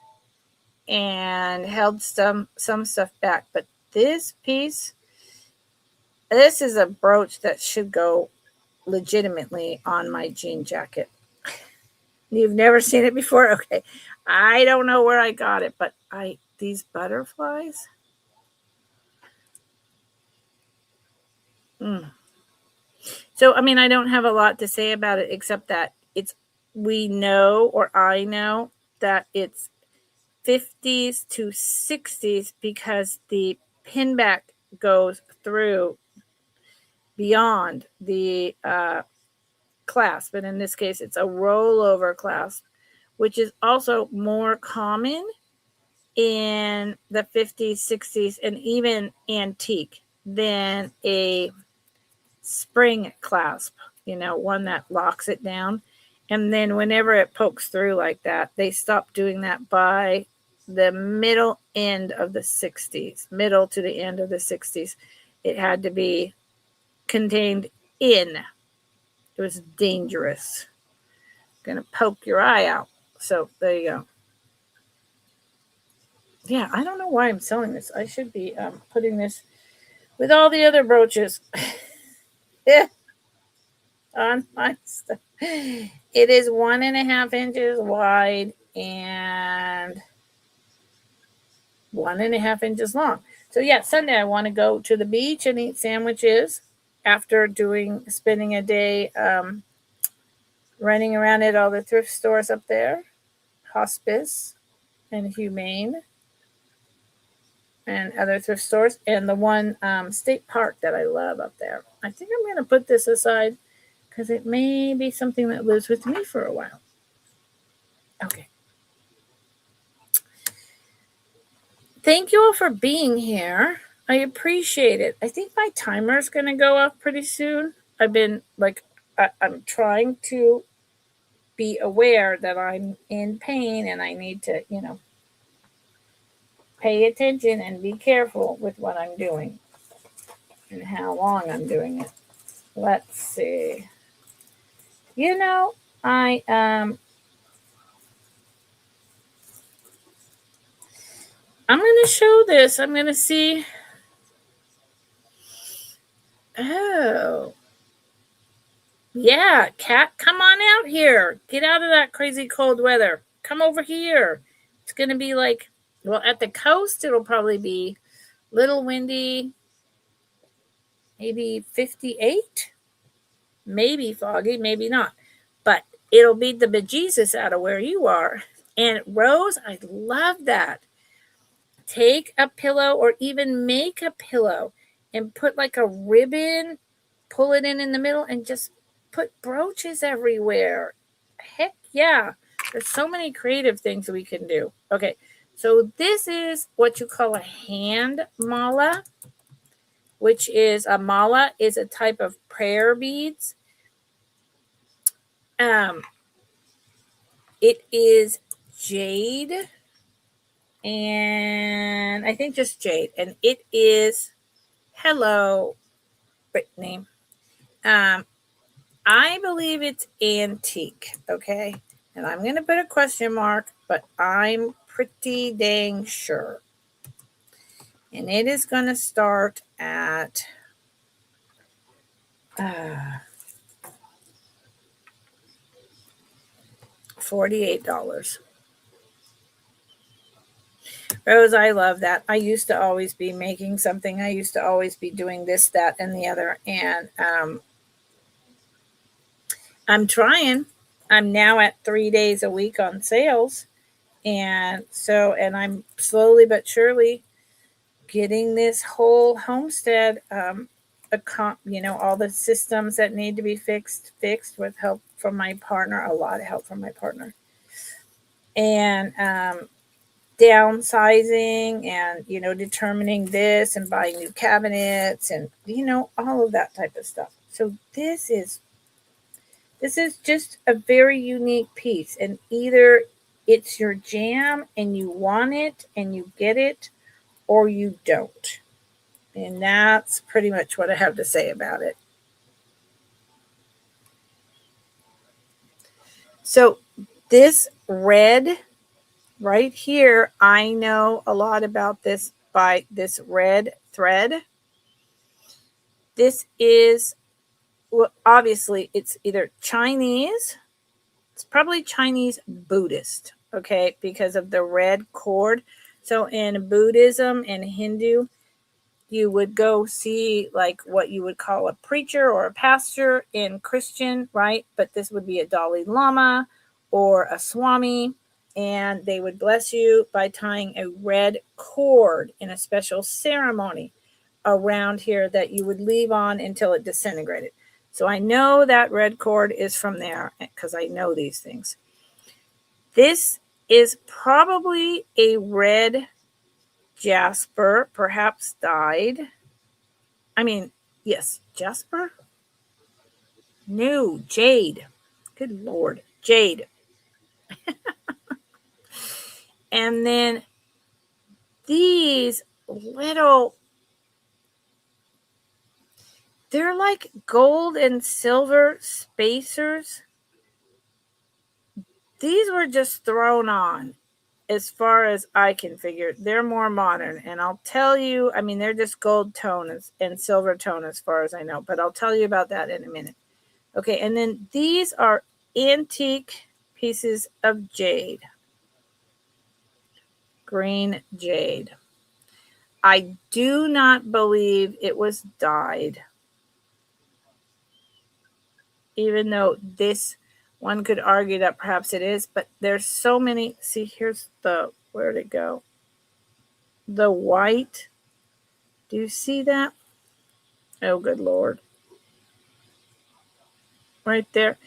And held some stuff back. But this piece, this is a brooch that should go legitimately on my jean jacket. You've never seen it before? Okay. I don't know where I got it, but these butterflies. So, I mean, I don't have a lot to say about it except that I know that it's 50s to 60s because the pinback goes through beyond the clasp. And in this case, it's a rollover clasp, which is also more common in the 50s, 60s, and even antique than a spring clasp, one that locks it down. And then whenever it pokes through like that, they stopped doing that by the middle end of the 60s, middle to the end of the 60s. It had to be contained in. It was dangerous. Going to poke your eye out. So there you go. Yeah, I don't know why I'm selling this. I should be putting this with all the other brooches. Yeah. On my stuff. It is 1.5 inches wide and 1.5 inches long. So yeah, Sunday I want to go to the beach and eat sandwiches after spending a day running around at all the thrift stores up there, Hospice and Humane and other thrift stores, and the one state park that I love up there. I think I'm going to put this aside because it may be something that lives with me for a while. Okay. thank you all for being here. I appreciate it. I think my timer is going to go off pretty soon. I've been like, I'm trying to be aware that I'm in pain and I need to, pay attention and be careful with what I'm doing and how long I'm doing it. Let's see. I I'm going to show this. I'm going to see. Oh. Yeah, Cat, come on out here. Get out of that crazy cold weather. Come over here. It's going to be like, well, at the coast, it'll probably be little windy, maybe 58, maybe foggy, maybe not. But it'll beat the bejesus out of where you are. And Rose, I love that. Take a pillow or even make a pillow and put like a ribbon, pull it in the middle, and just put brooches everywhere. Heck yeah. There's so many creative things we can do. Okay, so this is what you call a hand mala, which is a mala is a type of prayer beads. It is jade, and I think just jade, and it is hello, Brittany. I believe it's antique, okay? And I'm going to put a question mark, but I'm pretty dang sure. And it is going to start at $48. Rose, I love that. I used to always be making something. I used to always be doing this, that, and the other. And I'm trying. I'm now at 3 days a week on sales. And I'm slowly but surely getting this whole homestead, all the systems that need to be fixed with help from my partner, a lot of help from my partner. And downsizing and, determining this and buying new cabinets and, all of that type of stuff. So this is just a very unique piece. And either it's your jam and you want it and you get it, or you don't. And that's pretty much what I have to say about it. So this red right here, I know a lot about this by this red thread. This is, well, obviously it's either Chinese, it's probably Chinese Buddhist, okay, because of the red cord. So in Buddhism and Hindu, you would go see like what you would call a preacher or a pastor. In Christian, right? But this would be a Dalai Lama or a Swami, and they would bless you by tying a red cord in a special ceremony around here that you would leave on until it disintegrated. So I know that red cord is from there because I know these things. This is probably a red jasper, perhaps dyed. I mean, yes, jasper? No, jade. Good Lord, jade. And then these little, they're like gold and silver spacers. These were just thrown on as far as I can figure. They're more modern. And I'll tell you, I mean, they're just gold tone and silver tone as far as I know. But I'll tell you about that in a minute. Okay, and then these are antique pieces of jade. Green jade. I do not believe it was dyed. Even though this one could argue that perhaps it is, but there's so many. See, here's where'd it go? The white. Do you see that? Oh, good Lord. Right there.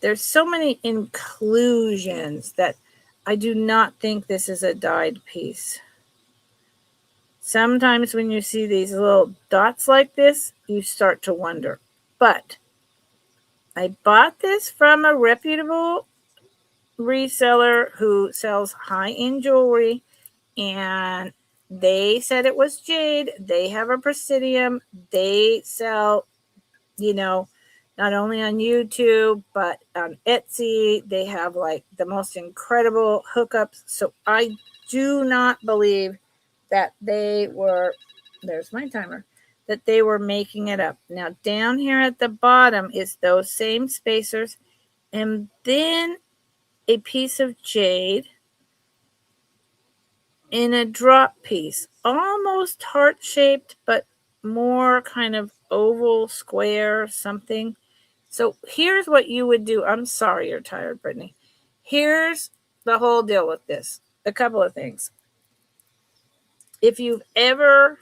There's so many inclusions that I do not think this is a dyed piece. Sometimes when you see these little dots like this, you start to wonder. But I bought this from a reputable reseller who sells high-end jewelry, and they said it was jade. They have a presidium. They sell, not only on YouTube, but on Etsy. They have like the most incredible hookups. So I do not believe that they were, there's my timer, that they were making it up. Now down here at the bottom is those same spacers, and then a piece of jade in a drop piece, almost heart-shaped, but more kind of oval, square, something. So here's what you would do. I'm sorry you're tired, Brittany. Here's the whole deal with this. A couple of things. If you've ever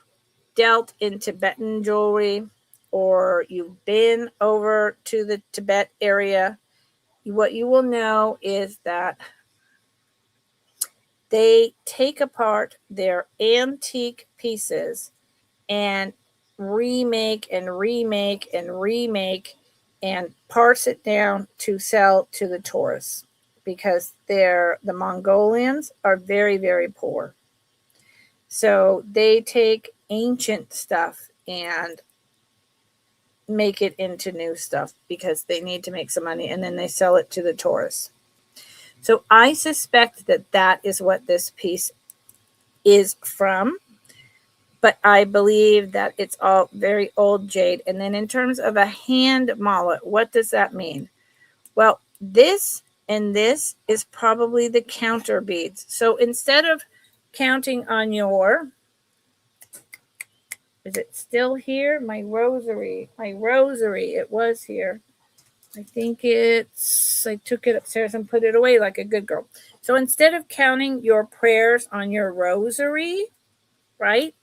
dealt in Tibetan jewelry, or you've been over to the Tibet area, what you will know is that they take apart their antique pieces and remake and remake and remake and parse it down to sell to the tourists, because the Mongolians are very, very poor. So they take ancient stuff and make it into new stuff because they need to make some money, and then they sell it to the tourists. So I suspect that that is what this piece is from, but I believe that it's all very old jade. And then in terms of a hand mallet, what does that mean? Well, this and this is probably the counter beads. So instead of counting on your, is it still here? My rosary, it was here. I think I took it upstairs and put it away like a good girl. So instead of counting your prayers on your rosary, right?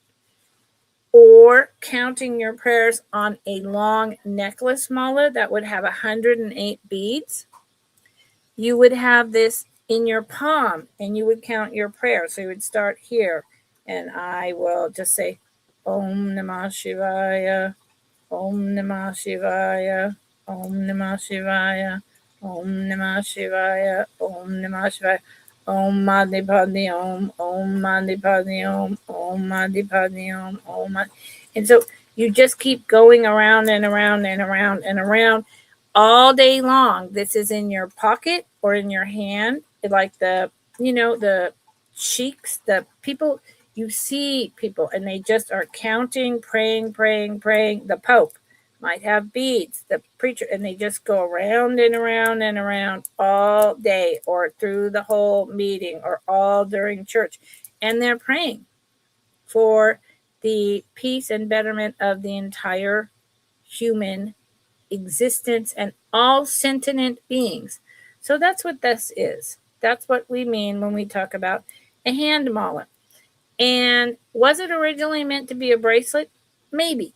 Or counting your prayers on a long necklace mala that would have 108 beads, you would have this in your palm and you would count your prayers. So you would start here, and I will just say, Om Namah Shivaya, Om Namah Shivaya, Om Namah Shivaya, Om Namah Shivaya, Om Namah Shivaya, Om Mani Padme Om, Om Mani Padme Om, Om Mani Padme Om, Om Mani. And so you just keep going around and around and around and around all day long. This is in your pocket or in your hand, like the sheiks, the people. You see people and they just are counting, praying. The Pope might have beads, the preacher, and they just go around and around and around all day, or through the whole meeting, or all during church. And they're praying for the peace and betterment of the entire human existence and all sentient beings. So that's what this is. That's what we mean when we talk about a hand mallet. And was it originally meant to be a bracelet? Maybe.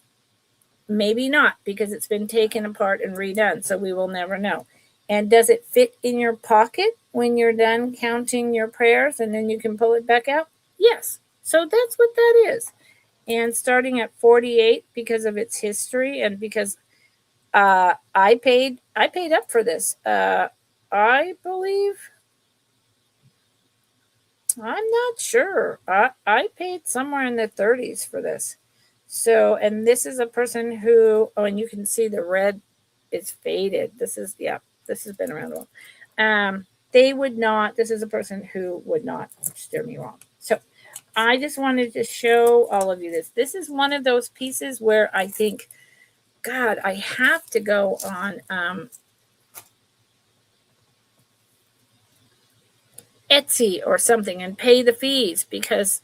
Maybe not, because it's been taken apart and redone, so we will never know. And does it fit in your pocket when you're done counting your prayers and then you can pull it back out? Yes. So that's what that is. And starting at 48, because of its history and because I paid up for this. I believe, I'm not sure. I paid somewhere in the 30s for this. So, and this is a person who, and you can see the red is faded. This has been around a while. They would not, this is a person who would not steer me wrong. So I just wanted to show all of you this. This is one of those pieces where I think, God, I have to go on Etsy or something and pay the fees, because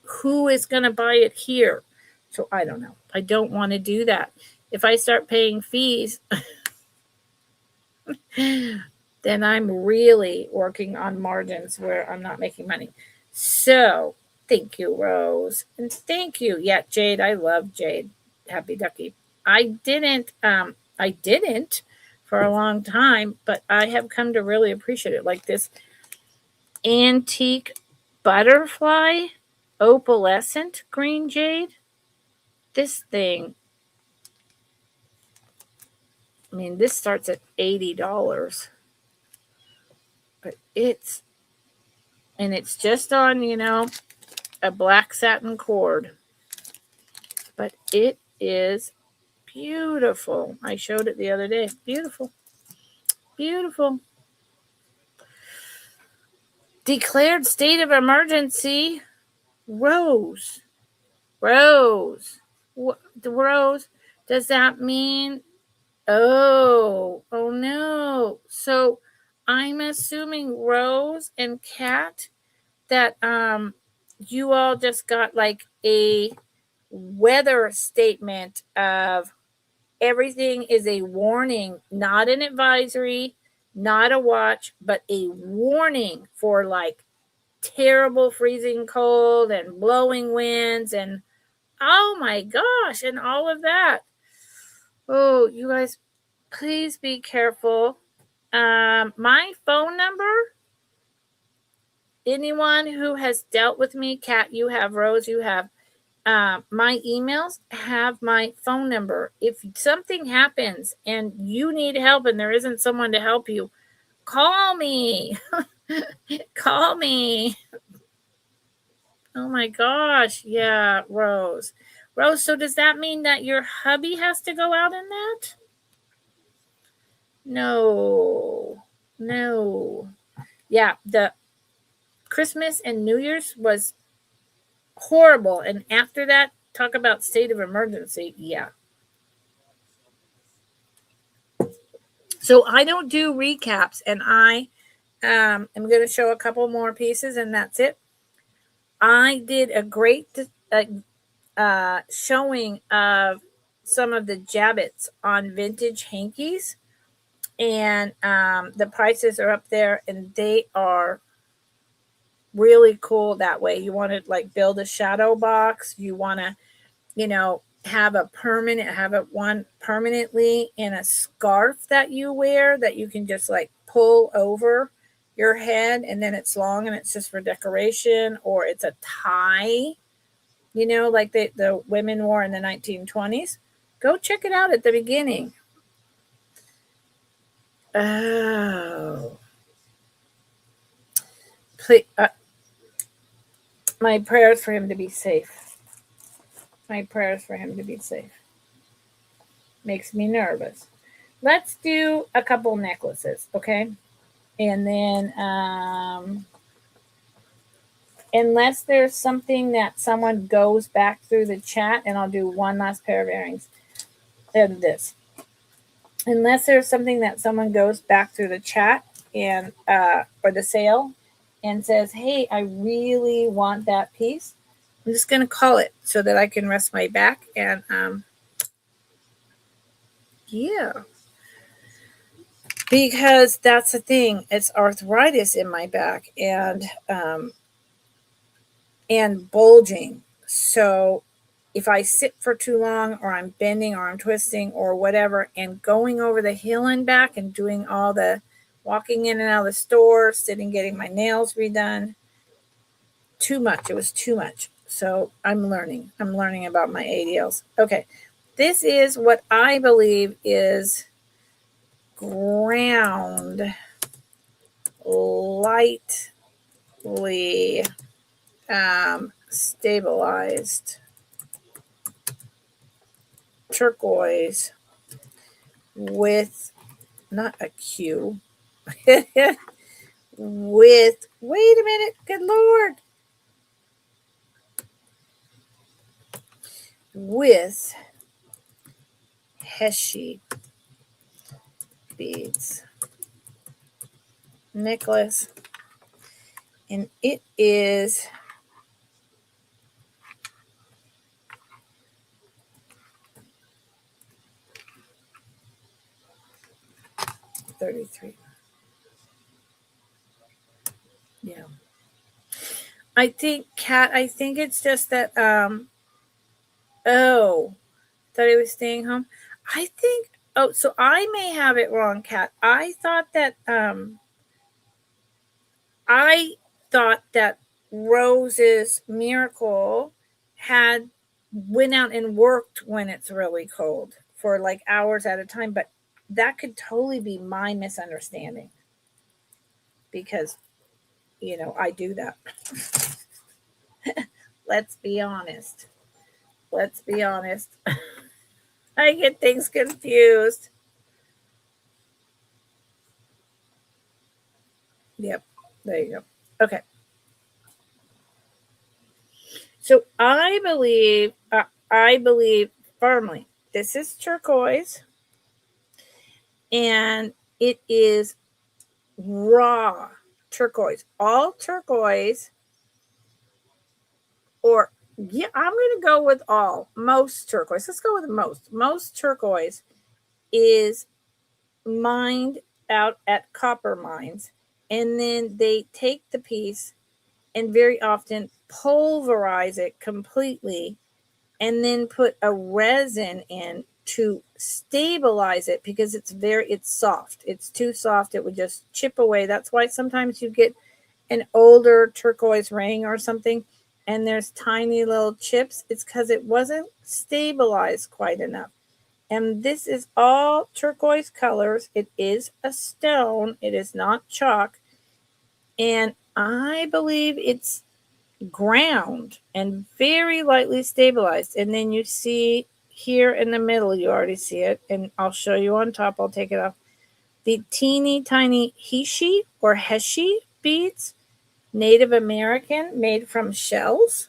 who is going to buy it here? So I don't know. I don't want to do that. If I start paying fees, then I'm really working on margins where I'm not making money. So thank you, Rose. And thank you. Yeah, Jade. I love Jade. Happy Ducky. I didn't for a long time, but I have come to really appreciate it. Like this antique butterfly. opalescent green jade. This thing, I mean, this starts at $80, but it's just on, a black satin cord, but it is beautiful. I showed it the other day. Beautiful. Beautiful. Declared state of emergency. Rose. Rose. The rose. Does that mean? Oh no. So I'm assuming Rose and Kat that you all just got like a weather statement of everything is a warning, not an advisory, not a watch, but a warning for like terrible freezing cold and blowing winds and oh my gosh, and all of that. Oh, you guys, please be careful. My phone number, anyone who has dealt with me, Kat, you have, Rose, you have, my emails have my phone number. If something happens and you need help and there isn't someone to help you, call me. Call me. Oh my gosh. Yeah, Rose. Rose, so does that mean that your hubby has to go out in that? No. No. Yeah, the Christmas and New Year's was horrible. And after that, talk about state of emergency. Yeah. So I don't do recaps, and I am going to show a couple more pieces, and that's it. I did a great showing of some of the Jabbits on vintage hankies, and the prices are up there, and they are really cool that way. You want to like build a shadow box. You want to, have it one permanently in a scarf that you wear that you can just like pull over your head and then it's long and it's just for decoration, or it's a tie, like the women wore in the 1920s. Go check it out at the beginning. Oh. Please, my prayers for him to be safe. My prayers for him to be safe. Makes me nervous. Let's do a couple necklaces, okay? And then, unless there's something that someone goes back through the chat, and I'll do one last pair of earrings and this. Unless there's something that someone goes back through the chat and or the sale and says, hey, I really want that piece, I'm just going to call it so that I can rest my back. And yeah, because that's the thing. It's arthritis in my back and bulging. So if I sit for too long or I'm bending or I'm twisting or whatever and going over the hill and back and doing all the walking in and out of the store, sitting, getting my nails redone, too much. It was too much. So I'm learning about my ADLs. Okay. This is what I believe is ground lightly stabilized turquoise with not a Q with wait a minute, good Lord, with Heshi beads necklace, and it is $33. Yeah. I think, Kat, it's just that thought he was staying home. I think so I may have it wrong, Kat. I thought that Rose's Miracle went out and worked when it's really cold for like hours at a time, but that could totally be my misunderstanding because I do that. Let's be honest. I get things confused. Yep, there you go. Okay, so I believe firmly this is turquoise, and it is raw turquoise. All turquoise, or yeah, I'm going to go with most turquoise. Let's go with most. Most turquoise is mined out at copper mines, and then they take the piece and very often pulverize it completely and then put a resin in to stabilize it because it's soft. It's too soft. It would just chip away. That's why sometimes you get an older turquoise ring or something and there's tiny little chips. It's because it wasn't stabilized quite enough. And this is all turquoise colors. It is a stone. It is not chalk. And I believe it's ground and very lightly stabilized. And then you see here in the middle, you already see it. And I'll show you on top. I'll take it off. The teeny tiny Hishi or Heshi beads, Native American, made from shells.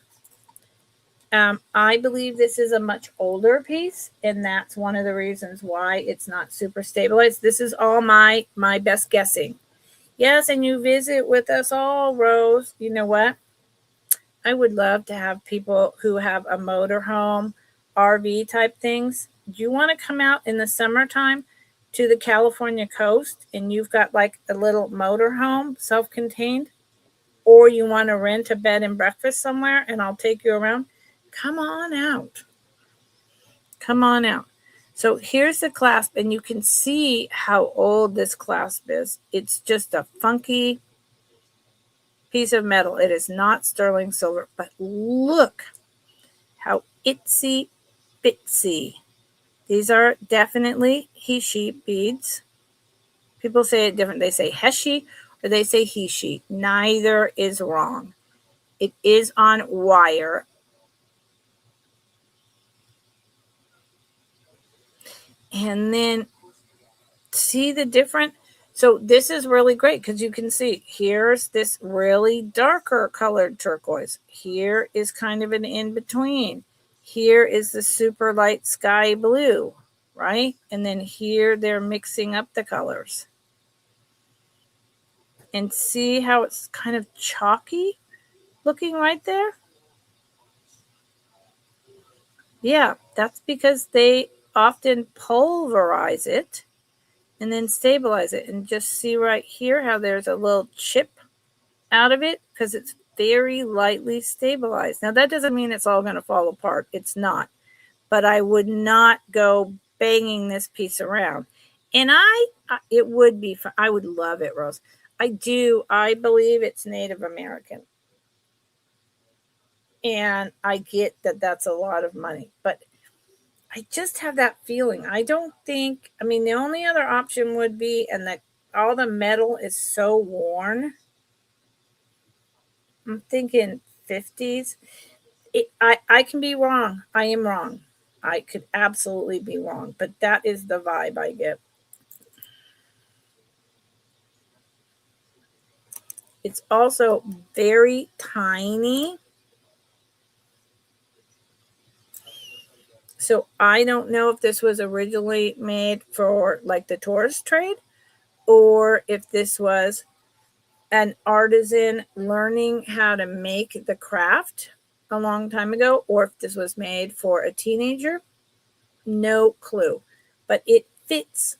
I believe this is a much older piece, and that's one of the reasons why it's not super stabilized. This is all my best guessing. Yes, and you visit with us all, Rose. You know what? I would love to have people who have a motorhome, RV type things. Do you want to come out in the summertime to the California coast and you've got like a little motorhome, self-contained? Or you want to rent a bed and breakfast somewhere and I'll take you around? Come on out. Come on out. So here's the clasp, and you can see how old this clasp is. It's just a funky piece of metal. It is not sterling silver, but look how itsy bitsy. These are definitely Hishi beads. People say it different. They say Heshi or they say Hishi. Neither is wrong. It is on wire. And then see the different. So this is really great because you can see here's this really darker colored turquoise. Here is kind of an in between. Here is the super light sky blue, right? And then here they're mixing up the colors. And see how it's kind of chalky looking right there? Yeah, that's because they often pulverize it and then stabilize it. And just see right here how there's a little chip out of it because it's very lightly stabilized. Now, that doesn't mean it's all going to fall apart. It's not. But I would not go banging this piece around. And it would be, I would love it, Rose. I believe it's Native American. And I get that that's a lot of money. But I just have that feeling. I don't think, the only other option would be, and that all the metal is so worn. I'm thinking 50s. I can be wrong. I am wrong. I could absolutely be wrong, but that is the vibe I get. It's also very tiny. So I don't know if this was originally made for like the tourist trade or if this was an artisan learning how to make the craft a long time ago, or if this was made for a teenager. No clue. But it fits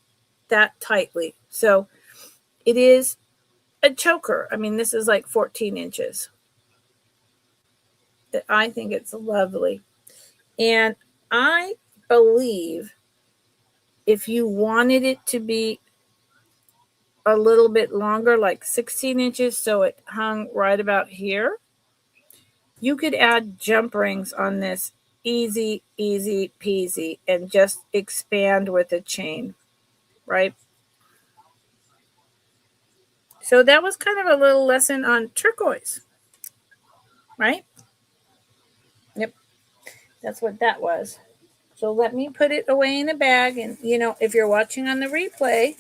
that tightly. So it is a choker. This is like 14 inches. I think it's lovely. And I believe if you wanted it to be a little bit longer, like 16 inches, so it hung right about here, You could add jump rings on this easy peasy and just expand with a chain, right? So that was kind of a little lesson on turquoise, right? Yep, that's what that was. So let me put it away in a bag. And, if you're watching on the replay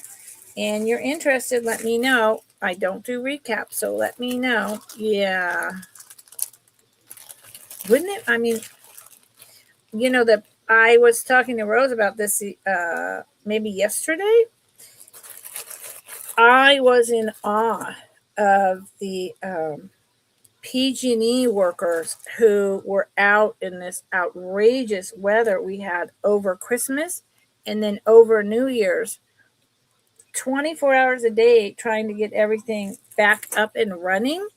and you're interested, let me know. I don't do recaps, so let me know. Yeah. Wouldn't it? I mean, that I was talking to Rose about this maybe yesterday. I was in awe of the PG&E workers who were out in this outrageous weather we had over Christmas and then over New Year's, 24 hours a day trying to get everything back up and running.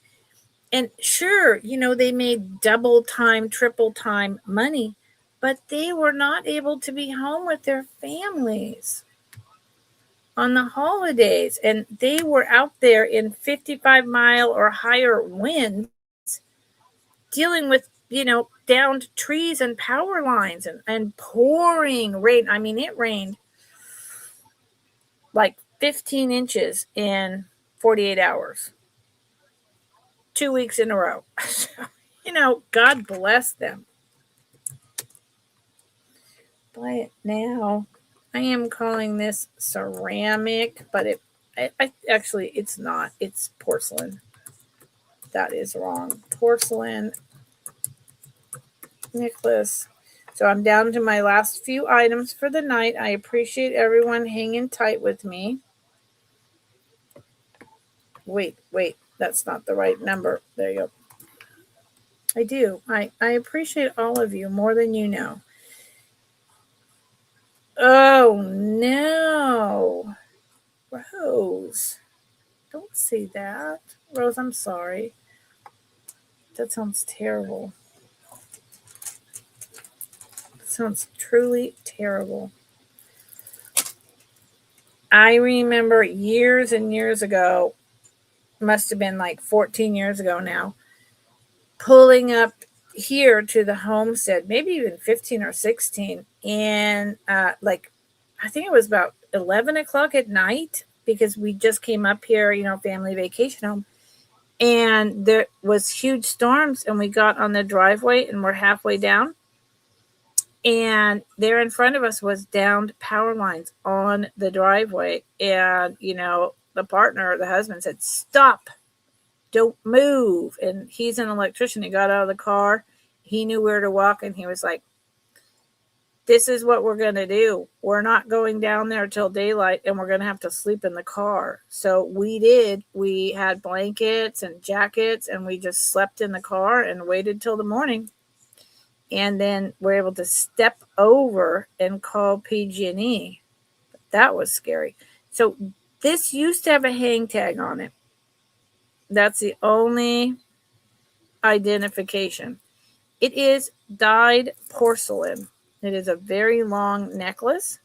And sure, they made double time, triple time money, but they were not able to be home with their families on the holidays. And they were out there in 55-mile or higher winds dealing with, downed trees and power lines and pouring rain. I mean, it rained like 15 inches in 48 hours, 2 weeks in a row. God bless them. But now I am calling this ceramic, but I actually, it's not. It's porcelain. That is wrong. Porcelain necklace. So I'm down to my last few items for the night. I appreciate everyone hanging tight with me. Wait, that's not the right number. There you go. I do. I appreciate all of you more than you know. Oh, no. Rose, don't say that. Rose, I'm sorry. That sounds terrible. That sounds truly terrible. I remember years and years ago, must have been like 14 years ago now, pulling up here to the homestead, maybe even 15 or 16, and I think it was about 11 o'clock at night, because we just came up here, family vacation home, and there was huge storms, and we got on the driveway and we're halfway down, and there in front of us was downed power lines on the driveway, and the husband said, "Stop, don't move." And he's an electrician. He got out of the car. He knew where to walk, and he was like, "This is what we're going to do. We're not going down there till daylight, and we're going to have to sleep in the car." So we did. We had blankets and jackets, and we just slept in the car and waited till the morning. And then we're able to step over and call PG&E. That was scary. So this used to have a hang tag on it. That's the only identification. It is dyed porcelain. It is a very long necklace.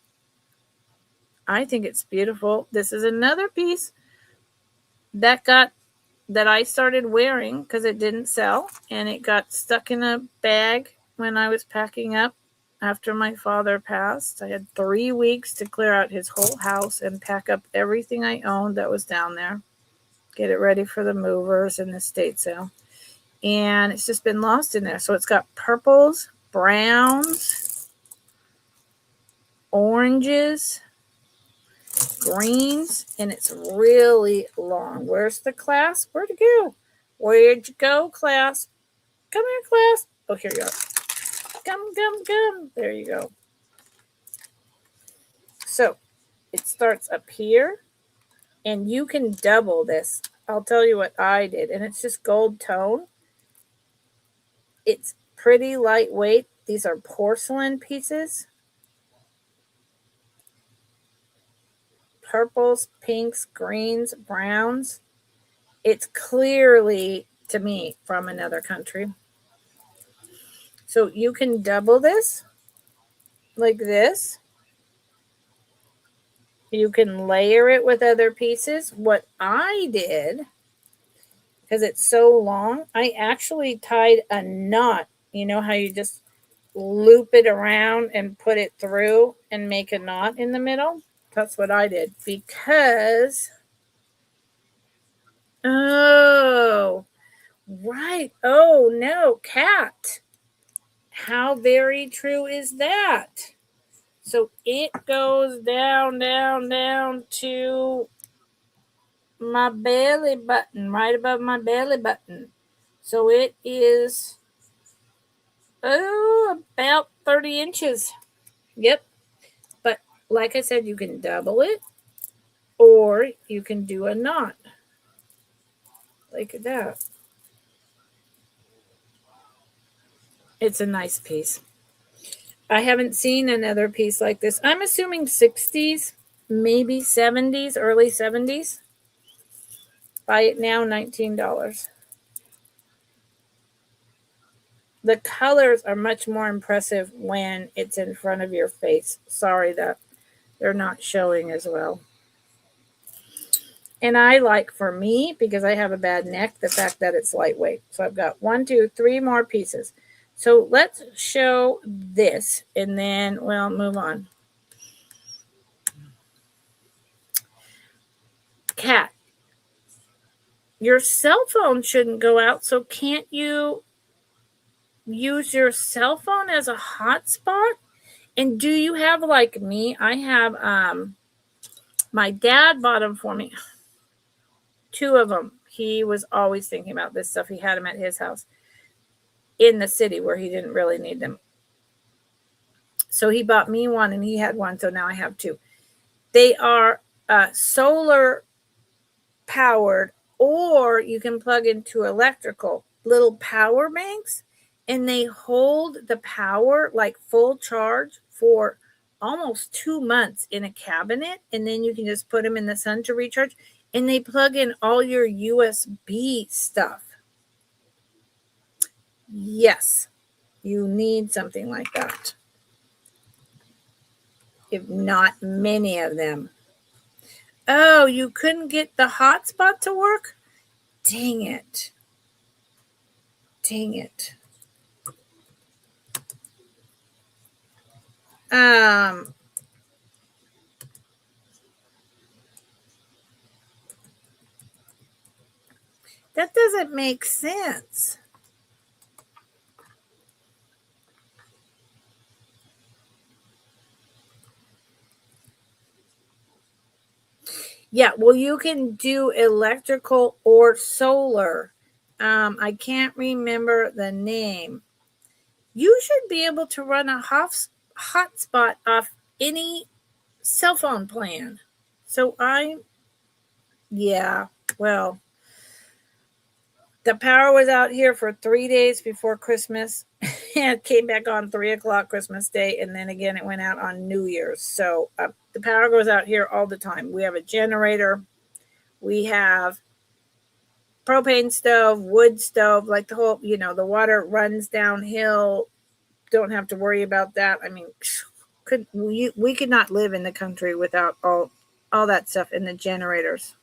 I think it's beautiful. This is another piece that I started wearing because it didn't sell, and it got stuck in a bag when I was packing up after my father passed. I had 3 weeks to clear out his whole house and pack up everything I owned that was down there, get it ready for the movers and the estate sale. And it's just been lost in there. So it's got purples, browns, oranges, greens, and it's really long. Where's the clasp? Where'd it go? Where'd you go, clasp? Come here, clasp. Oh, here you are. Come. There you go. So it starts up here, and you can double this. I'll tell you what I did, and it's just gold tone. It's pretty lightweight. These are porcelain pieces. Purples, pinks, greens, browns. It's clearly, to me, from another country. So you can double this like this. You can layer it with other pieces. What I did, because it's so long. I actually tied a knot. You know how you just loop it around and put it through and make a knot in the middle? That's what I did because, oh, right. Oh, no, cat. How very true is that? So it goes down, down, down to my belly button, right above my belly button. So it is, about 30 inches. Yep. But like I said, you can double it or you can do a knot. Look at that. It's a nice piece. I haven't seen another piece like this. I'm assuming 60s, maybe 70s, early 70s. Buy it now, $19. The colors are much more impressive when it's in front of your face. Sorry that they're not showing as well. And I like, for me, because I have a bad neck, the fact that it's lightweight. So I've got 1, 2, 3 more pieces. So let's show this and then we'll move on. Cat, your cell phone shouldn't go out, so can't you use your cell phone as a hotspot? And do you have, like me, I have, my dad bought them for me. 2 of them. He was always thinking about this stuff. He had them at his house in the city where he didn't really need them. So he bought me one and he had one. So now I have 2. They are solar powered, or you can plug into electrical little power banks, and they hold the power like full charge for almost 2 months in a cabinet, and then you can just put them in the sun to recharge, and they plug in all your USB stuff. Yes, you need something like that. If not many of them. Oh, you couldn't get the hotspot to work? Dang it. Dang it. That doesn't make sense. Yeah, well, you can do electrical or solar. I can't remember the name. You should be able to run a hotspot off any cell phone plan. So yeah, well, the power was out here for 3 days before Christmas. It came back on 3 o'clock Christmas Day, and then again it went out on New Year's. So the power goes out here all the time. We have a generator. We have propane stove, wood stove, like the whole, the water runs downhill. Don't have to worry about that. I mean, we could not live in the country without all that stuff in the generators.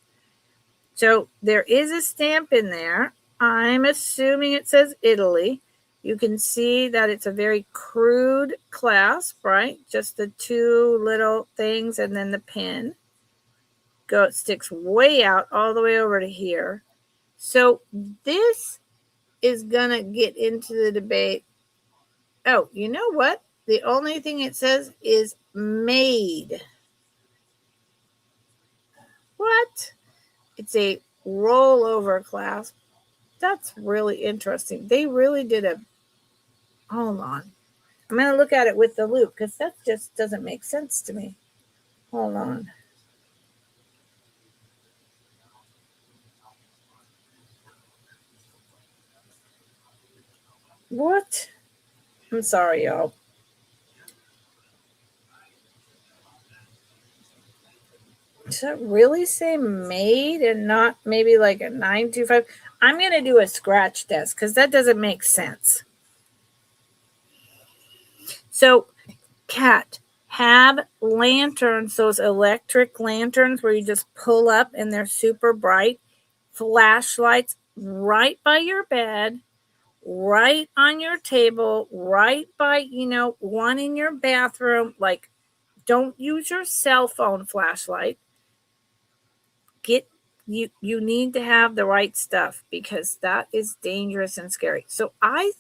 So there is a stamp in there. I'm assuming it says Italy. You can see that it's a very crude clasp, right? Just the 2 little things and then the pin. It sticks way out all the way over to here. So this is going to get into the debate. Oh, you know what? The only thing it says is made. What? It's a rollover clasp. That's really interesting. They really did hold on. I'm going to look at it with the loop because that just doesn't make sense to me. Hold on. What? I'm sorry, y'all. Does that really say made and not maybe like a 925? I'm going to do a scratch test because that doesn't make sense. So, cat, have lanterns, those electric lanterns where you just pull up and they're super bright. Flashlights, right by your bed, right on your table, right by, one in your bathroom. Like, don't use your cell phone flashlight. You need to have the right stuff, because that is dangerous and scary. So I'm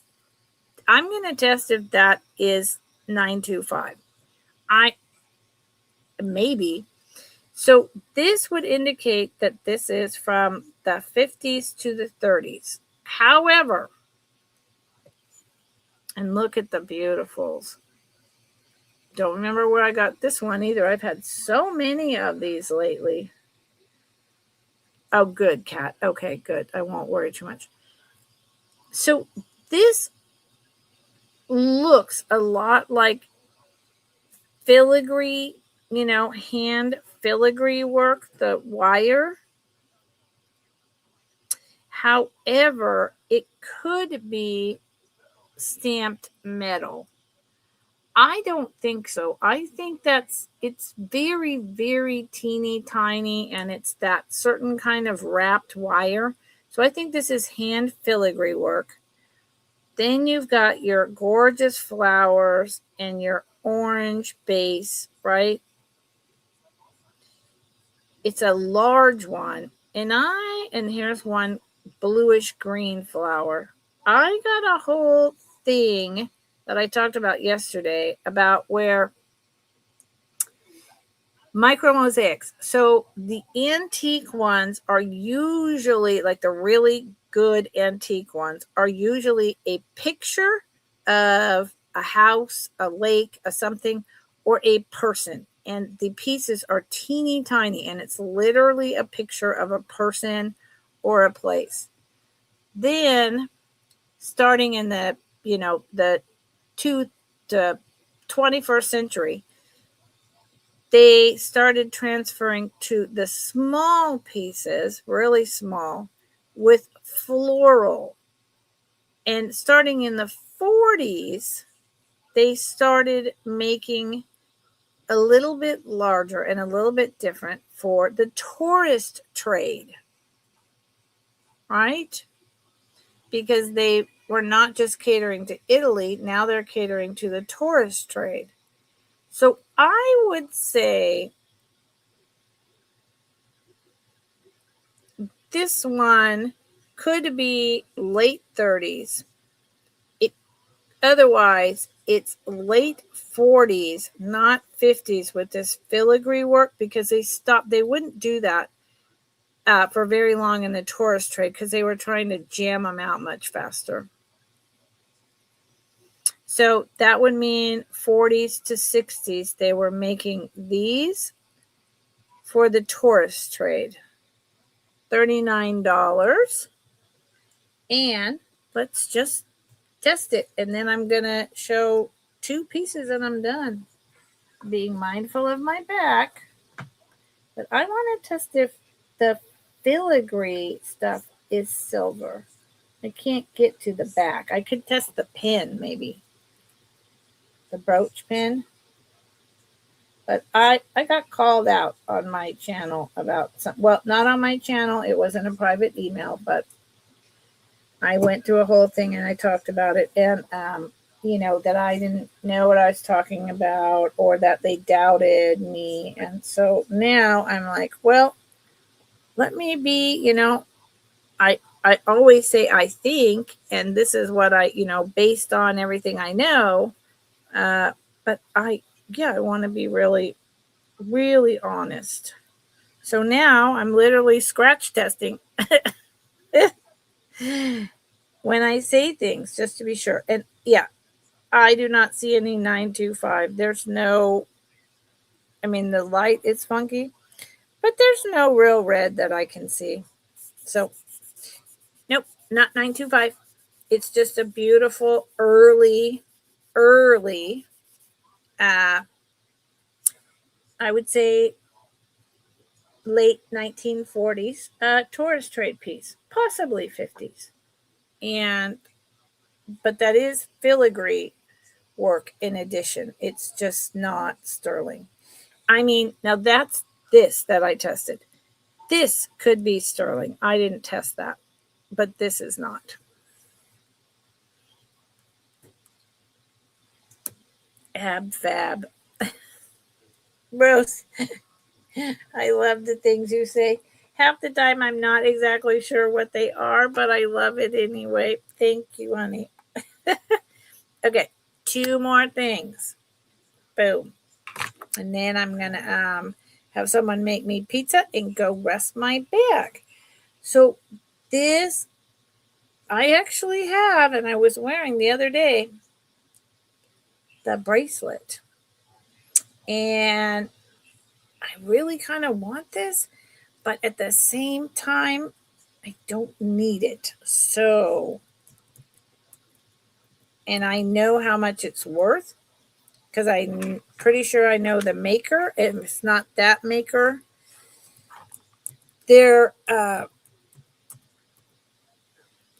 going to test if that is 925. I maybe. So this would indicate that this is from the 50s to the 30s. However, and look at the beautifuls. Don't remember where I got this one either. I've had so many of these lately. Oh, good, Kat. Okay, good. I won't worry too much. So this looks a lot like filigree, hand filigree work, the wire. However, it could be stamped metal. I don't think so. I think it's very, very teeny tiny, and it's that certain kind of wrapped wire. So I think this is hand filigree work. Then you've got your gorgeous flowers and your orange base, right? It's a large one. And here's one bluish green flower. I got a whole thing that I talked about yesterday about where micro mosaics. So the antique ones are usually, like the really good antique ones, are usually a picture of a house, a lake, a something, or a person. And the pieces are teeny tiny, and it's literally a picture of a person or a place. Then, starting in the 21st century, they started transferring to the small pieces, really small, with floral. And starting in the 40s, they started making a little bit larger and a little bit different for the tourist trade, right? Because they were not just catering to Italy, now they're catering to the tourist trade. So I would say this one could be late 30s. Otherwise, it's late 40s, not 50s, with this filigree work, because they wouldn't do that for very long in the tourist trade, because they were trying to jam them out much faster. So that would mean 40s to 60s, they were making these for the tourist trade. $39. And let's just test it. And then I'm going to show 2 pieces and I'm done. Being mindful of my back. But I want to test if the filigree stuff is silver. I can't get to the back. I could test the pin, maybe. The brooch pin. But I got called out on my channel about well, not on my channel. It wasn't a private email, but I went through a whole thing and I talked about it. And, that I didn't know what I was talking about, or that they doubted me. And so now I'm like, well, let me be, I always say I think, and this is what I, based on everything I know. But I want to be really, really honest. So now I'm literally scratch testing when I say things, just to be sure. And I do not see any 925. There's no, the light is funky, but there's no real red that I can see. So, nope, not 925. It's just a beautiful early, I would say late 1940s tourist trade piece, possibly 50s. But that is filigree work in addition. It's just not sterling. Now that's this that I tested. This could be sterling. I didn't test that. but this is not. Ab fab. Rose, I love the things you say. Half the time I'm not exactly sure what they are, but I love it anyway. Thank you, honey. Okay, 2 more things. Boom. And then I'm going to have someone make me pizza and go rest my bag. So this I actually have, and I was wearing the other day, the bracelet. And I really kind of want this, but at the same time, I don't need it. So, and I know how much it's worth because I'm pretty sure I know the maker. If it's not that maker, they're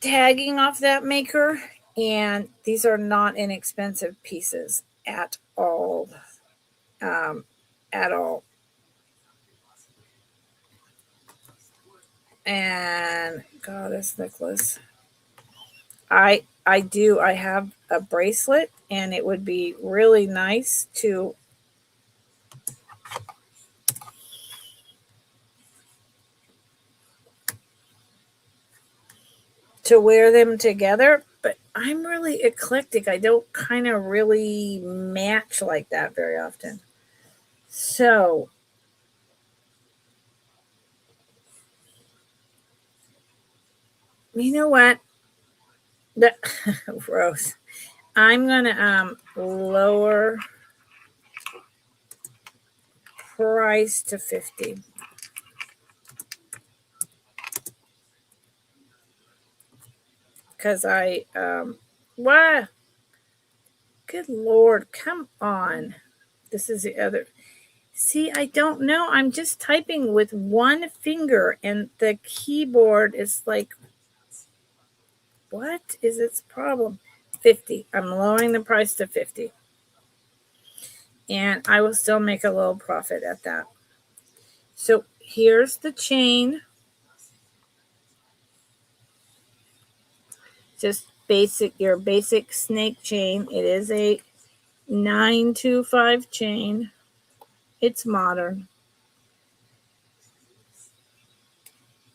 tagging off that maker, and these are not inexpensive pieces at all. At all. And goddess necklace. I have a bracelet, and it would be really nice to wear them together, but I'm really eclectic. I don't kind of really match like that very often. So, you know what? The Rose. I'm gonna lower price to 50. Because what? Good Lord, come on. This is the other. See, I don't know. I'm just typing with one finger, and the keyboard is like, what is its problem? 50. I'm lowering the price to 50. And I will still make a little profit at that. So here's the chain. Just your basic snake chain. It is a 925 chain. It's modern.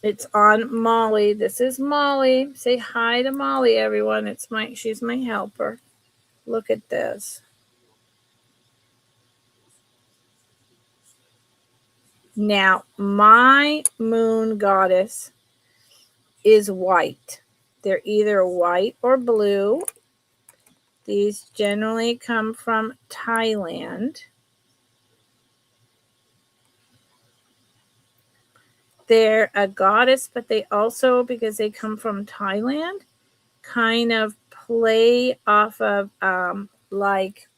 It's on Molly. This is Molly. Say hi to Molly, everyone. She's my helper. Look at this. Now, my moon goddess is white. They're either white or blue. These generally come from Thailand. They're a goddess, but they also, because they come from Thailand, kind of play off of like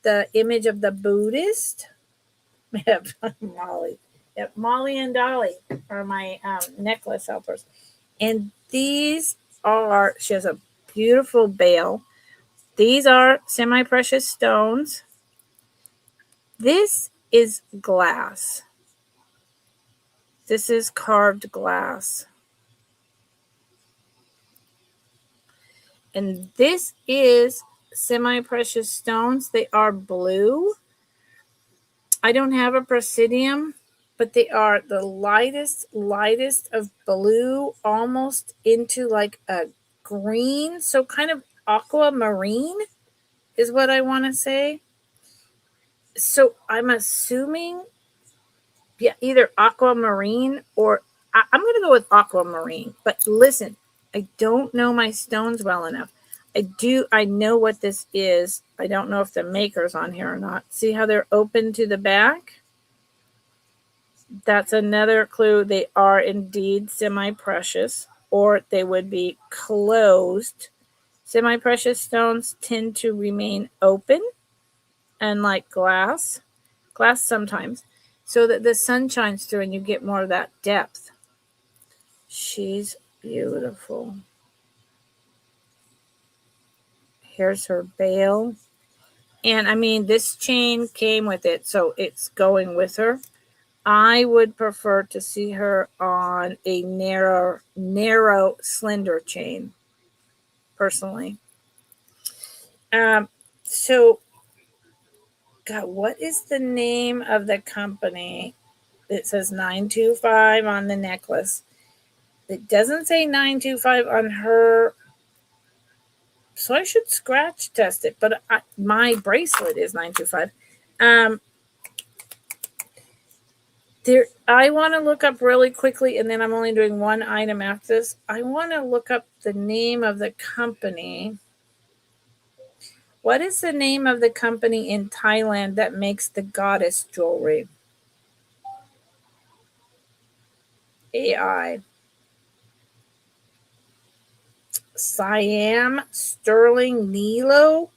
the image of the Buddhist. Molly. Yep, Molly and Dolly are my necklace helpers. And these she has a beautiful bale. These are semi-precious stones. This is glass. This is carved glass. And this is semi-precious stones. They are blue. I don't have a presidium, but they are the lightest of blue, almost into like a green. So kind of aquamarine is what I want to say. So I'm assuming, yeah, either aquamarine or I'm going to go with aquamarine. But listen, I don't know my stones well enough. I know what this is. I don't know if the maker's on here or not. See how they're open to the back? That's another clue. They are indeed semi-precious, or they would be closed. Semi-precious stones tend to remain open, unlike glass sometimes, so that the sun shines through and you get more of that depth. She's beautiful. Here's her bale. And I mean, this chain came with it, so it's going with her. I would prefer to see her on a narrow, slender chain, personally. So, God, what is the name of the company? It says 925 on the necklace. It doesn't say 925 on her, so I should scratch test it. But my bracelet is 925. I want to look up really quickly, and then I'm only doing one item after this. I want to look up the name of the company. What is the name of the company in Thailand that makes the goddess jewelry? AI. Siam Sterling Nilo.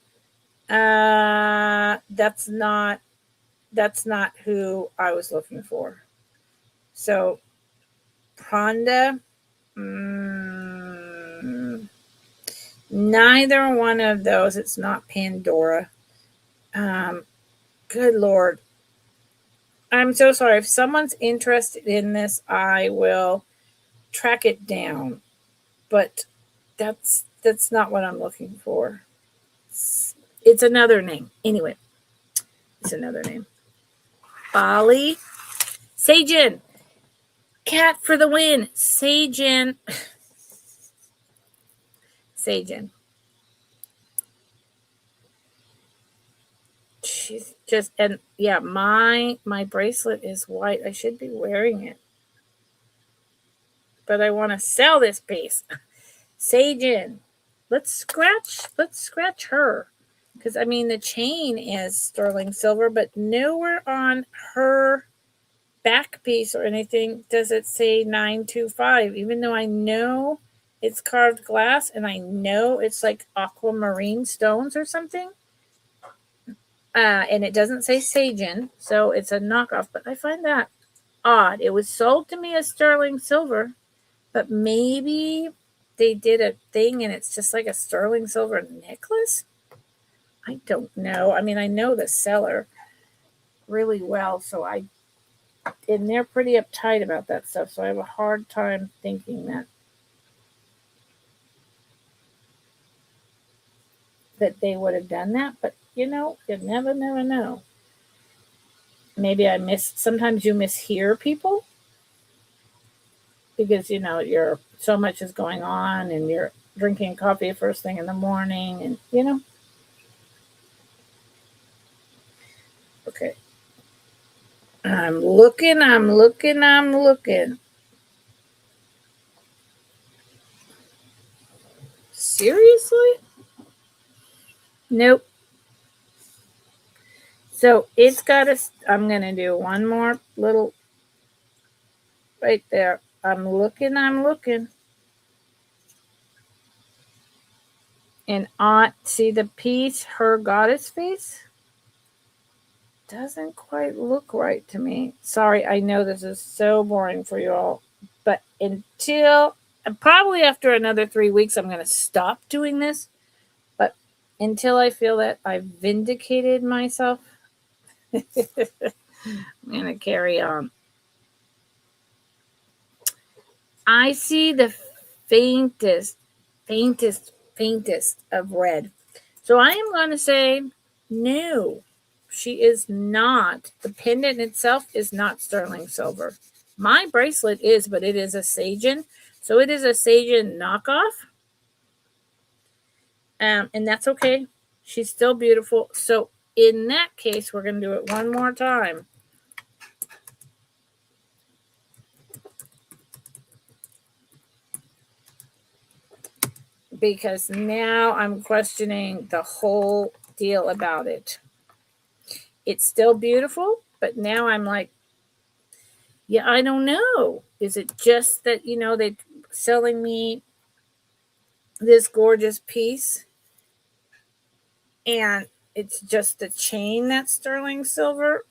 That's not who I was looking for. So Pronda. Neither one of those. It's not Pandora. Good Lord. I'm so sorry. If someone's interested in this, I will track it down. But that's not what I'm looking for. It's another name. Anyway, it's another name. Bali. Sajin. Cat for the win. Sajin. Sajin. She's just, and yeah, my bracelet is white. I should be wearing it. But I want to sell this piece. Sajin. Let's scratch her. Because I mean the chain is sterling silver, but nowhere on her back piece or anything does it say 925, even though I know it's carved glass and I know it's like aquamarine stones or something. And it doesn't say Sajin, so it's a knockoff, but I find that odd. It was sold to me as sterling silver, but maybe they did a thing and it's just like a sterling silver necklace. I don't know. I mean, I know the seller really well, and they're pretty uptight about that stuff, so I have a hard time thinking that they would have done that, but you never know. Maybe sometimes you mishear people because you're so much is going on and you're drinking coffee first thing in the morning, and okay. I'm looking. Seriously? Nope. So it's got I'm going to do one more little right there. I'm looking. And see the piece, her goddess face? Doesn't quite look right to me. Sorry, I know this is so boring for you all. But probably after another 3 weeks, I'm going to stop doing this. But until I feel that I've vindicated myself, I'm going to carry on. I see the faintest of red. So I am going to say no. She is not. The pendant itself is not sterling silver. My bracelet is, but it is a Sajin. So it is a Sajin knockoff. And that's okay. She's still beautiful. So in that case, we're going to do it one more time. Because now I'm questioning the whole deal about it. It's still beautiful, but now I'm like, yeah, I don't know. Is it just that, they're selling me this gorgeous piece and it's just the chain that's sterling silver?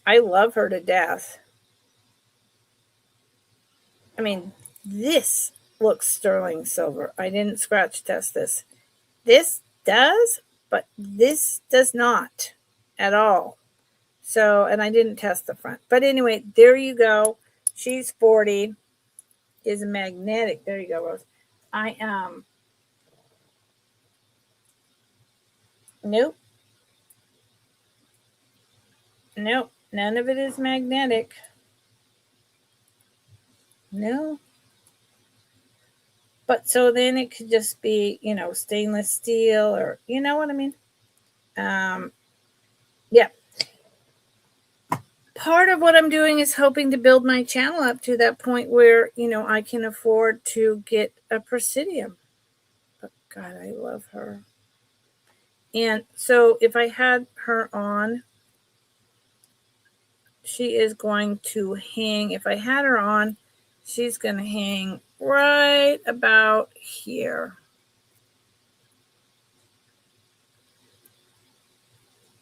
I love her to death. I mean, this looks sterling silver. I didn't scratch test this. This does, but this does not at all. So, and I didn't test the front. But anyway, there you go. She's 40. Is magnetic. There you go, Rose. I nope. Nope. None of it is magnetic. No. But so then it could just be, stainless steel, or you know what I mean? Yeah. Part of what I'm doing is hoping to build my channel up to that point where, I can afford to get a Presidium. But God, I love her. And so if I had her on, she is going to hang. If I had her on, she's going to hang right about here.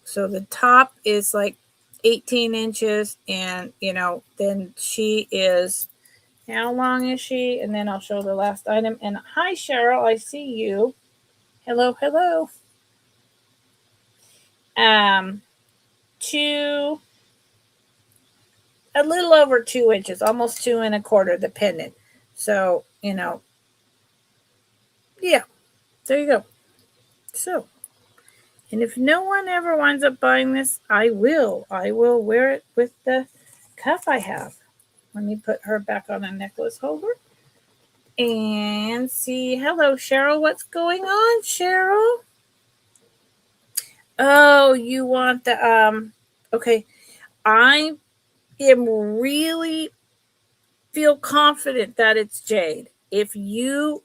So the top is like 18 inches, and then she is, how long is she? And then I'll show the last item. And hi, Cheryl, I see you. Hello. Two, a little over 2 inches, almost 2.25, the pendant. So, yeah, there you go. So, and if no one ever winds up buying this, I will wear it with the cuff I have. Let me put her back on a necklace holder and see. Hello, Cheryl. What's going on, Cheryl? Oh, you want the okay. I am really feel confident that it's jade. If you,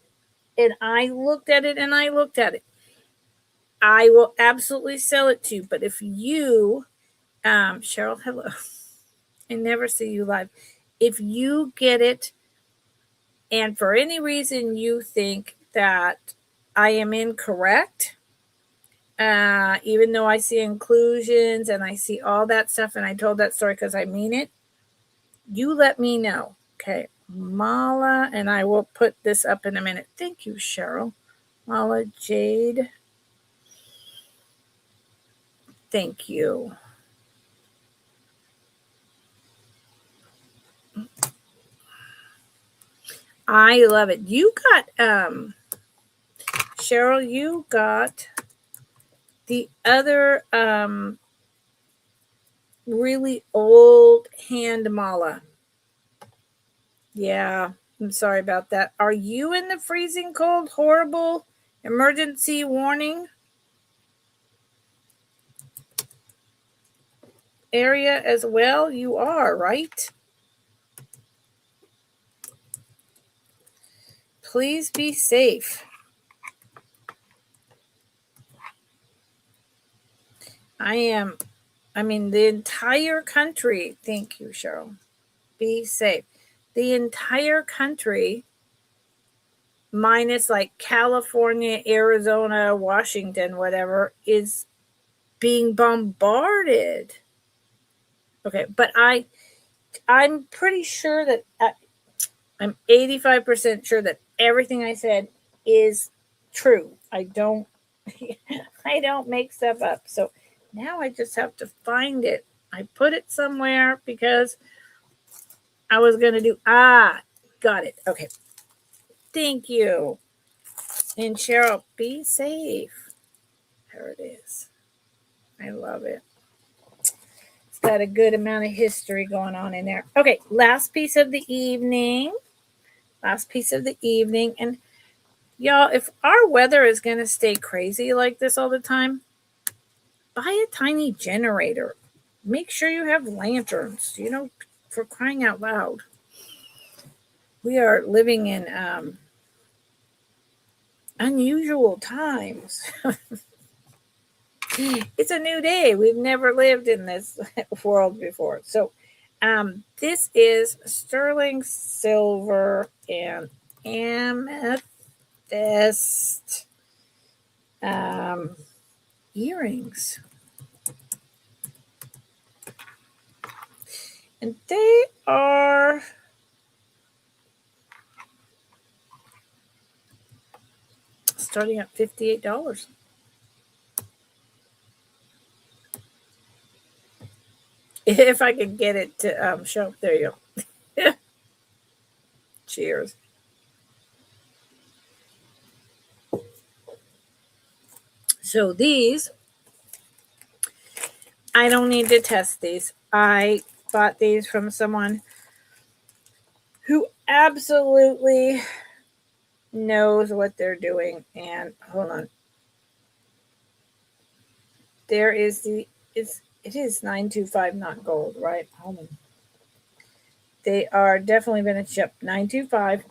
and I looked at it, I will absolutely sell it to you. But if you, Cheryl, hello. I never see you live. If you get it, and for any reason you think that I am incorrect, even though I see inclusions and I see all that stuff, and I told that story because I mean it, you let me know. Okay, Mala, and I will put this up in a minute. Thank you, Cheryl. Mala Jade. Thank you. I love it. You got Cheryl, you got the other really old hand mala. Yeah, I'm sorry about that. Are you in the freezing cold, horrible emergency warning area as well? You are, right? Please be safe. The entire country, thank you, Cheryl. Be safe. The entire country, minus like California, Arizona, Washington, whatever, is being bombarded. Okay, but I'm pretty sure that I'm 85% sure that everything I said is true. I don't make stuff up. So now I just have to find it. I put it somewhere because I was going to do, got it. Okay. Thank you. And Cheryl, be safe. There it is. I love it. It's got a good amount of history going on in there. Okay, last piece of the evening. And y'all, if our weather is going to stay crazy like this all the time, buy a tiny generator. Make sure you have lanterns, for crying out loud. We are living in unusual times. It's a new day. We've never lived in this world before. So this is sterling silver and amethyst earrings. And they are starting at $58. if I could get it to show. There you go. Cheers. So these, I don't need to test these. I bought these from someone who absolutely knows what they're doing. And hold on. There is it is 925, not gold, right? Hold on. They are definitely vintage ship. 925.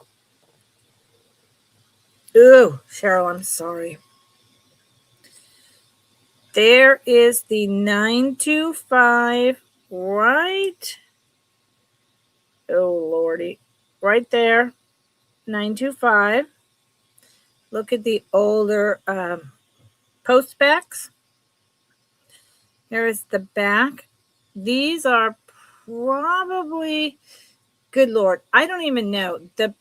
Ooh, Cheryl, I'm sorry. There is the 925 right. Oh, Lordy. Right there. 925. Look at the older post backs. Here is the back. These are probably, good Lord, I don't even know. The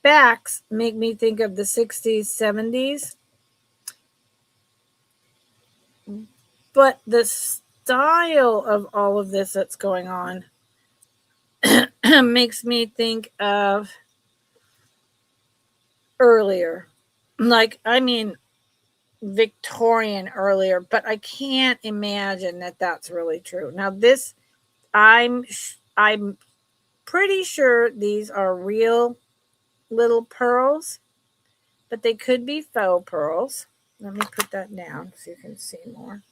backs make me think of the 60s, 70s. But the style of all of this that's going on makes me think of earlier. Like, I mean, Victorian earlier, but I can't imagine that that's really true. Now, this, I'm pretty sure these are real little pearls, but they could be faux pearls. Let me put that down so you can see more.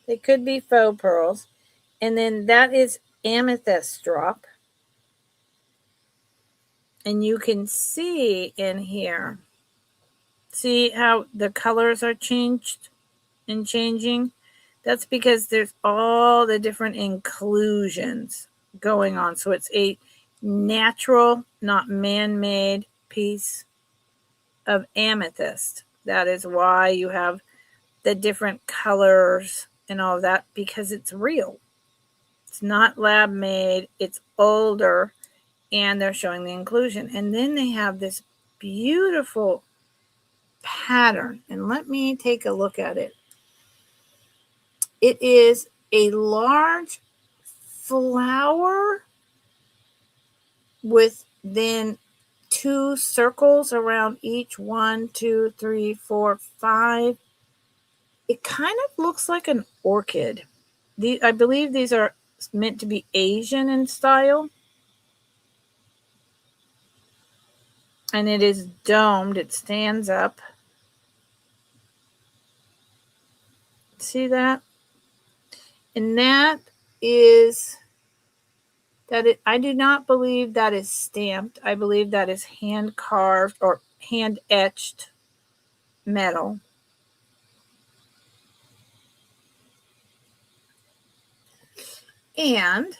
They could be faux pearls. And then that is amethyst drop. And you can see in here, see how the colors are changed and changing? That's because there's all the different inclusions going on. So it's a natural, not man-made piece of amethyst. That is why you have the different colors and all of that, because it's real. It's not lab made, it's older, and they're showing the inclusion. And then they have this beautiful pattern. And let me take a look at it. It is a large flower with then 2 circles around each. 1, 2, 3, 4, 5. It kind of looks like an orchid. I believe these are meant to be Asian in style. And it is domed. It stands up. See that? And that is that I do not believe that is stamped. I believe that is hand carved or hand etched metal. And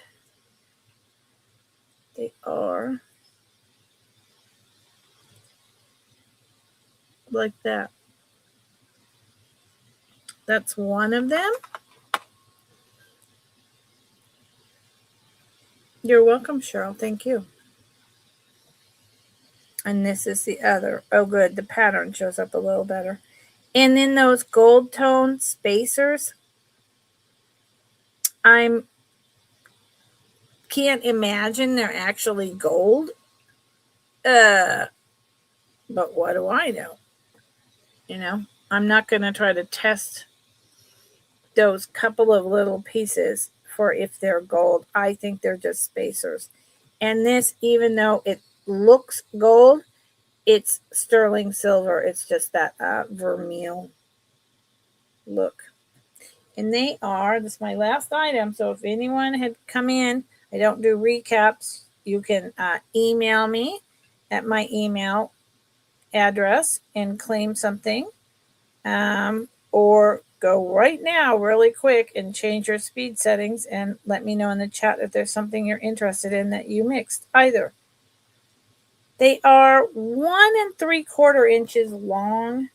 they are like that. That's one of them. You're welcome, Cheryl. Thank you. And this is the other. Oh, good. The pattern shows up a little better. And then those gold tone spacers. I can't imagine they're actually gold. But what do I know? You know, I'm not going to try to test those couple of little pieces for if they're gold. I think they're just spacers. And this, even though it looks gold, it's sterling silver. It's just that vermeil look. And they are, this is my last item. So if anyone had come in, I don't do recaps. You can email me at my email address and claim something. Or go right now really quick and change your speed settings and let me know in the chat if there's something you're interested in that you mixed either. They are 1 3/4 inches long,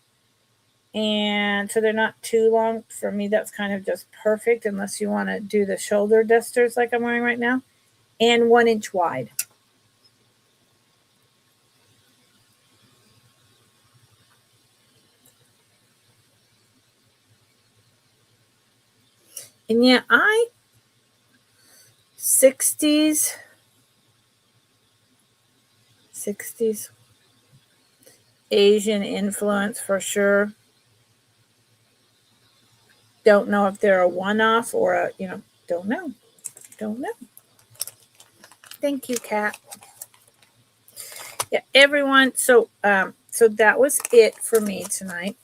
and so they're not too long. For me, that's kind of just perfect unless you want to do the shoulder dusters like I'm wearing right now, and 1 inch wide. And yeah, 60s Asian influence for sure. Don't know if they're a one-off or a, don't know. Thank you, Kat. Yeah, everyone. So that was it for me tonight.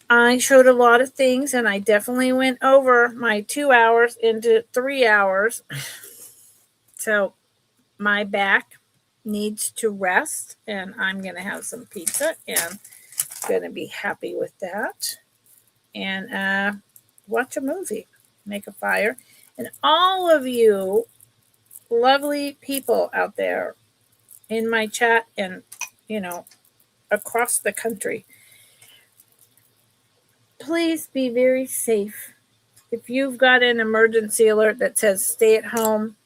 I showed a lot of things, and I definitely went over my 2 hours into 3 hours. So my back needs to rest, and I'm going to have some pizza, and going to be happy with that. And watch a movie, make a fire. And all of you lovely people out there in my chat and, across the country, please be very safe. If you've got an emergency alert that says stay at home,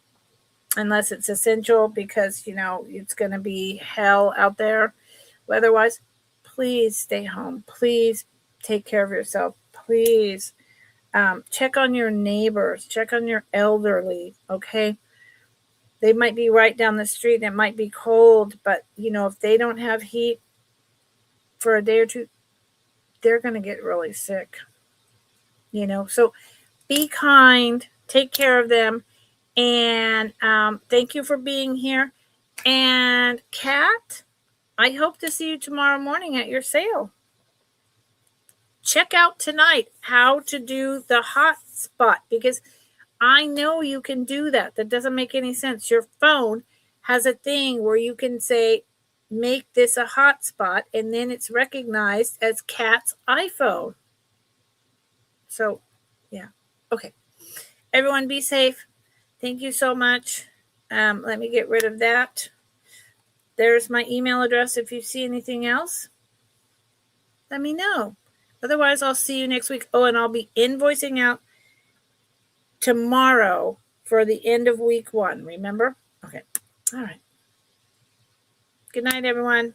unless it's essential because, it's going to be hell out there weather-wise, please stay home. Please take care of yourself. Please check on your neighbors. Check on your elderly, okay? They might be right down the street and it might be cold, but, if they don't have heat for a day or two, they're going to get really sick. So be kind. Take care of them. And thank you for being here. And Kat, I hope to see you tomorrow morning at your sale. Check out tonight how to do the hot spot, because I know you can do that. That doesn't make any sense. Your phone has a thing where you can say, make this a hotspot, and then it's recognized as Kat's iPhone. So, yeah. Okay. Everyone be safe. Thank you so much. Let me get rid of that. There's my email address. If you see anything else, let me know. Otherwise, I'll see you next week. Oh, and I'll be invoicing out tomorrow for the end of week 1. Remember? Okay. All right. Good night, everyone.